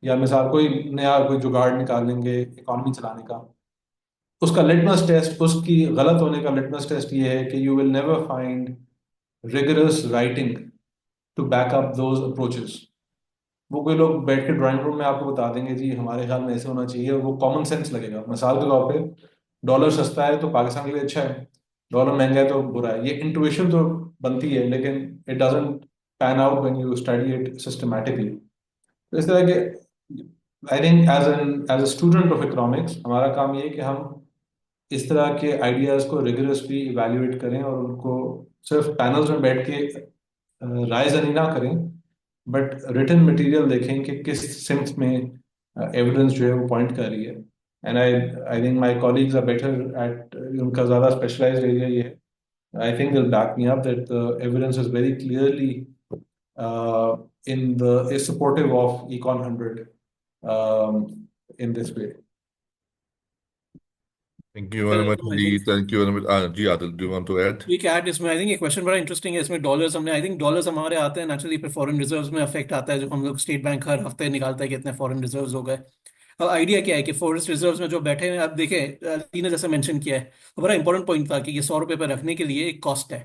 या मिसाल कोई नया कोई जुगाड़ निकाल लेंगे इकोनॉमी चलाने का, उसका लिटमस टेस्ट, उसकी गलत होने का लिटमस टेस्ट ये है कि you will never find rigorous writing to back up those approaches. वो कोई लोग बैठ के ड्राइंग रूम में आपको बता देंगे जी हमारे ख्याल में ऐसे होना चाहिए, वो कॉमन सेंस लगेगा। मिसाल के तौर पे डॉलर सस्ता है तो पाकिस्तान के लिए अच्छा है, डॉलर महंगा है तो बुरा है। ये इंट्यूशन तो बनती है, लेकिन it doesn't pan out when you study it systematically. तो इस तरह के I think as a student of economics हमारा काम ये है कि हम इस तरह के आइडियाज़ को रिगरसली इवेल्युएट करें और उनको सिर्फ पैनल्स में बैठ के राय जनी ना करें, बट रिटन मटेरियल देखें कि किस सिम्त में एविडेंस जो है वो पॉइंट कर रही है। And I think my colleagues are better at, उनका ज़्यादा स्पेशलाइज्ड एरिया ये है। I think they'll back me up that the evidence is very clearly is supportive of Econ 100 in this way. Thank you very much I जी, think thank you very much. जी Adil, do you want to add? वीक add इसमें, आई think ये क्वेश्चन बड़ा interesting है। इसमें डॉलर्स हमने, आई थिंक डॉलर्स हमारे आते हैं नेचुरली, फिर फॉरेन रिजर्व्स में अफेक्ट आता है, जो हम लोग स्टेट बैंक हर हफ्ते निकालता है कि इतने फॉरेन रिजर्व्स हो गए। अब आइडिया क्या है कि फॉरेन रिजर्व्स में जो बैठे हैं, आप देखें ली ने जैसे मेंशन किया है, तो बड़ा इंपॉर्टेंट पॉइंट था कि ये 100 रुपये पे रखने के लिए एक कॉस्ट है।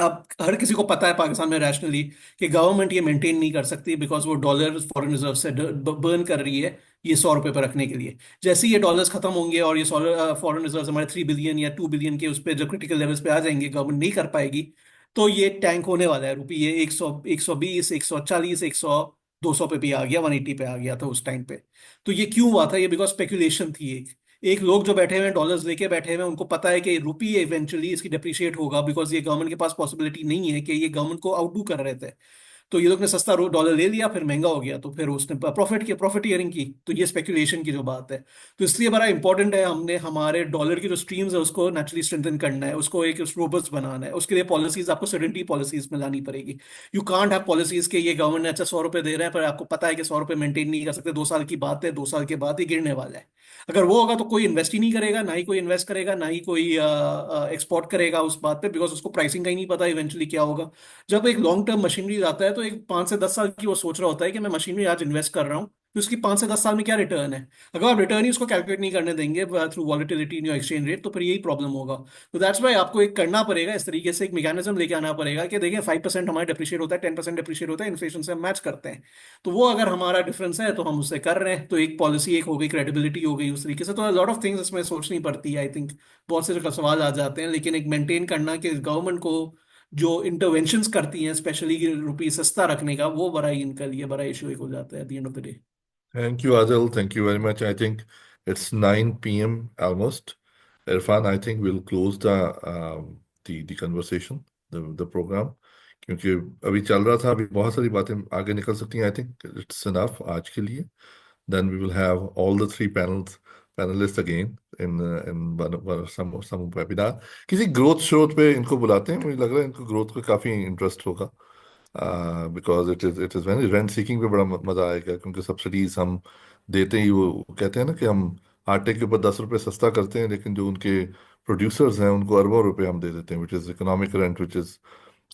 अब हर किसी को पता है पाकिस्तान में रैशनली कि गवर्नमेंट ये मेंटेन नहीं कर सकती, बिकॉज वो डॉलर फॉरेन रिजर्व से बर्न कर रही है ये 100 रुपये पर रखने के लिए। जैसे ही ये डॉलर्स खत्म होंगे और ये फॉरेन रिजर्व हमारे 3 बिलियन या 2 बिलियन के उस पर जब क्रिटिकल लेवल्स पे आ जाएंगे, गवर्नमेंट नहीं कर पाएगी, तो ये टैंक होने वाला है। रुपये ये 120, 140, 200 पे भी आ गया, 180 पे आ गया था उस टाइम पे। तो ये क्यों हुआ था? ये बिकॉज स्पेकुलेशन थी। एक लोग जो बैठे हुए हैं डॉलर्स लेके बैठे हुए हैं, उनको पता है कि रुपी इवेंचुअली इसकी डिप्रिशिएट होगा, बिकॉज ये गवर्नमेंट के पास पॉसिबिलिटी नहीं है कि ये गवर्नमेंट को आउटडू कर रहे थे। तो ये लोग ने सस्ता डॉलर ले लिया, फिर महंगा हो गया, तो फिर उसने प्रॉफिटियरिंग की। तो ये स्पेकुलेशन की जो बात है, तो इसलिए बड़ा इंपॉर्टेंट है हमने हमारे डॉलर की जो स्ट्रीम्स है उसको नेचुरली स्ट्रेंथन करना है, उसको एक रोबस्ट बनाना है। उसके लिए पॉलिसीज आपको सडनली पॉलिसीज में लानी पड़ेगी। यू कांट हैव पॉलिसीज के ये गवर्नमेंट ने अच्छा 100 रुपये दे रहे हैं, पर आपको पता है कि 100 रुपये मेंटेन नहीं कर सकते, 2 साल की बात है, 2 साल के बाद ही गिरने वाला है। अगर वो होगा तो कोई इन्वेस्ट ही नहीं करेगा, ना ही कोई इन्वेस्ट करेगा, ना ही कोई एक्सपोर्ट करेगा उस बात पे, बिकॉज उसको प्राइसिंग का ही नहीं पता इवेंचुअली क्या होगा। जब एक लॉन्ग टर्म मशीनरी आता है, तो एक 5 से 10 साल की वो सोच रहा होता है कि मैं मशीनरी आज इन्वेस्ट कर रहा हूँ, तो उसकी 5 से 10 साल में क्या रिटर्न है। अगर आप रिटर्न ही उसको कैलकुलेट नहीं करने देंगे through volatility in your exchange rate, तो फिर यही प्रॉब्लम होगा। तो दैट्स वाई आपको एक करना पड़ेगा, इस तरीके से एक मैकेनिज्म लेके आना पड़ेगा कि देखिए 5% हमारे डिप्रिशिएट होता है, 10% डिप्रिशिएट होता है, इन्फ्लेशन से हम मैच करते हैं। तो वो अगर हमारा डिफरेंस है तो हम उससे कर रहे हैं, तो एक पॉलिसी एक हो गई, क्रेडिबिलिटी हो गई उस तरीके से। तो लॉट ऑफ थिंग्स इसमें सोचनी पड़ती है। आई थिंक बहुत से जो सवाल आ जाते हैं, लेकिन एक मेंटेन करना कि गवर्नमेंट को जो इंटरवेंशंस करती हैं, स्पेशली रुपये सस्ता रखने का, वो बड़ा ही इनके लिए बड़ा इशू एक हो जाता है at the end of the day. Thank you, Adil. Thank you very much. I think it's 9 p.m. almost. Irfan, I think we'll close the conversation, the program. क्योंकि अभी चल रहा था, अभी बहुत सारी बातें आगे निकल सकती हैं। आई थिंक इट्स इनफ आज के लिए। Then we will have all the three panelists again in some webinar. किसी ग्रोथ शो पे इनको बुलाते हैं, मुझे लग रहा है इनको ग्रोथ पे काफी इंटरेस्ट होगा। Because it is when rent seeking पे बड़ा मजा आएगा, क्योंकि सब्सिडीज हम देते ही, वो कहते हैं ना कि हम आटे के ऊपर 10 रुपए सस्ता करते हैं, लेकिन जो उनके प्रोड्यूसर्स हैं उनको अरबों रुपए हम दे देते हैं, which is economic rent, which is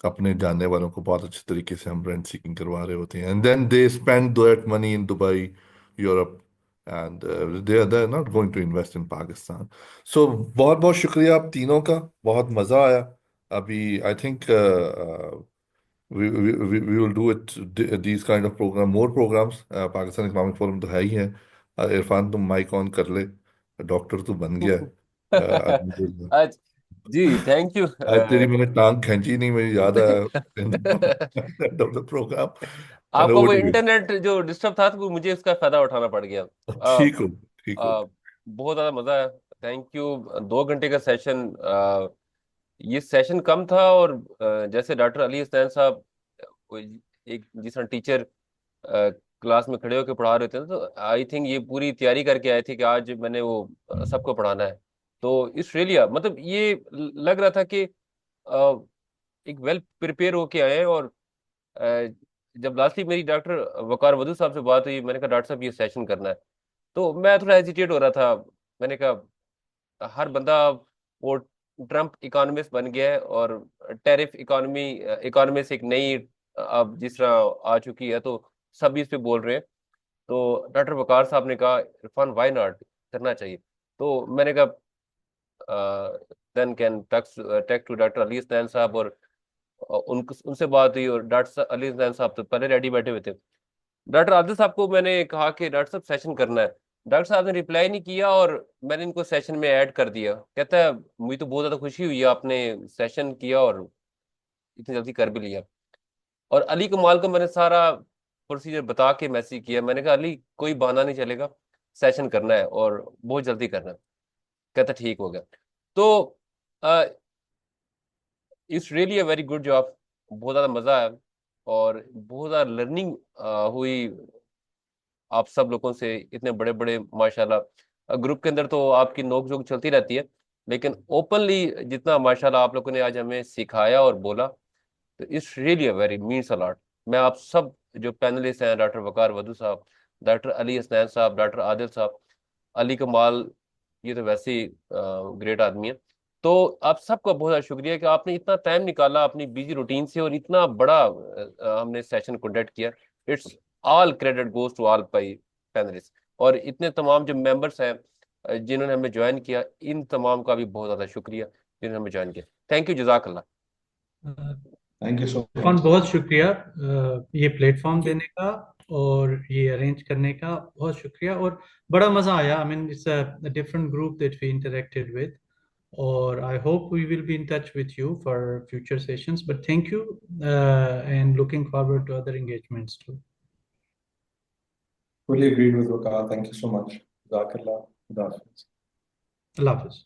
अपने जानने वालों को बहुत अच्छे तरीके से हम रेंट सीकिंग करवा रहे होते हैं। And then they spend that money in Dubai, Europe, and they are not going to invest in Pakistan. So बहुत बहुत शुक्रिया आप तीनों का, बहुत मज़ा आया। अभी I think we will do it, these kind of program, more programs। Pakistan economic forum तो है ही है। इरफान तुम माइक ऑन कर ले, डॉक्टर तो बन गया है। अल्हम्दुलिल्लाह। आज जी, थैंक यू। आज तेरी मैंने टांग खींची नहीं, मुझे याद आया end of the program. And आपका ओवर वो टू यू। इंटरनेट जो डिस्टर्ब था, तो मुझे उसका फायदा उठाना पड़ गया। आ, ठीक हो, ठीक हो। आ, बहुत ज्यादा मजा आया। Thank you. 2 घंटे का सेशन, ये सेशन कम था, और जैसे डॉक्टर अली हसनैन साहब एक जिस टीचर क्लास में खड़े होकर पढ़ा रहे थे, तो आई थिंक ये पूरी तैयारी करके आए थे कि आज मैंने वो सबको पढ़ाना है। तो इस रियलिया मतलब ये लग रहा था कि एक वेल प्रिपेयर होके आए हैं। और अ, जब लास्टली मेरी डॉक्टर वकार वधू साहब से बात हुई, मैंने कहा डॉक्टर साहब ये सेशन करना है, तो मैं थोड़ा हेजिटेट हो रहा था। मैंने कहा हर बंदा वो ट्रम्प इकोनॉमिस्ट बन गया है, और टैरिफ इकोनॉमी से एक नई अब जिस तरह आ चुकी है, तो सब इस पे बोल रहे हैं। तो डॉक्टर वकार साहब ने कहा इरफान वाई नॉट, करना चाहिए। तो मैंने कहा then can take to doctor Ali Hasnain sahab, और उनसे बात हुई, और डॉक्टर अली हसनैन साहब तो पहले रेडी बैठे हुए थे। डॉक्टर आदिल साहब को मैंने कहा कि डॉक्टर साहब सेशन करना है, डॉक्टर साहब ने रिप्लाई नहीं किया, और मैंने इनको सेशन में ऐड कर दिया। कहता है मुझे तो बहुत ज्यादा खुशी हुई, आपने सेशन किया और इतनी जल्दी कर भी लिया। और अली कमाल को मैंने सारा प्रोसीजर बता के मैसेज किया। मैंने कहा अली कोई बहाना नहीं चलेगा, सेशन करना है और बहुत जल्दी करना है। कहता ठीक हो गया। तो it's really a very good job. बहुत ज्यादा मजा आया, और बहुत ज्यादा लर्निंग हुई। आप सब लोगों से इतने बड़े बड़े माशाल्लाह ग्रुप के अंदर तो आपकी नोक झोंक चलती रहती है, लेकिन ओपनली जितना माशाल्लाह आप लोगों ने आज हमें सिखाया और बोला, तो it's really a very means a lot. मैं आप सब जो पैनलिस्ट हैं, डॉक्टर वकार वधू साहब, डॉक्टर अली हसनैन साहब, डॉक्टर आदिल साहब, अली कमाल, ये तो वैसे ही ग्रेट आदमी है। तो आप सबका बहुत ज़्यादा शुक्रिया कि आपने इतना टाइम निकाला अपनी बिजी रूटीन से और इतना बड़ा हमने सेशन कंडक्ट किया। It's all credit goes to all पाई पैनलिस्ट, और इतने तमाम जो मेंबर्स हैं जिन्होंने हमें ज्वाइन किया, इन तमाम का भी बहुत ज़्यादा शुक्रिया जिन्होंने हमें ज्वाइन किया। थैंक यू, जज़ाकल्लाह। Thank you so Irfan much. बहुत शुक्रिया ये प्लेटफॉर्म Thank you. देने का और ये अरेंज करने का, बहुत शुक्रिया। और बड़ा मज़ा आया। I mean it's a different group that we interacted with, और I hope we will be in touch with you for future sessions. But thank you, and looking forward to other engagements too. Fully agreed with Waqar. Thank you so much. Jazakallah. Khuda Hafiz. Allah Hafiz.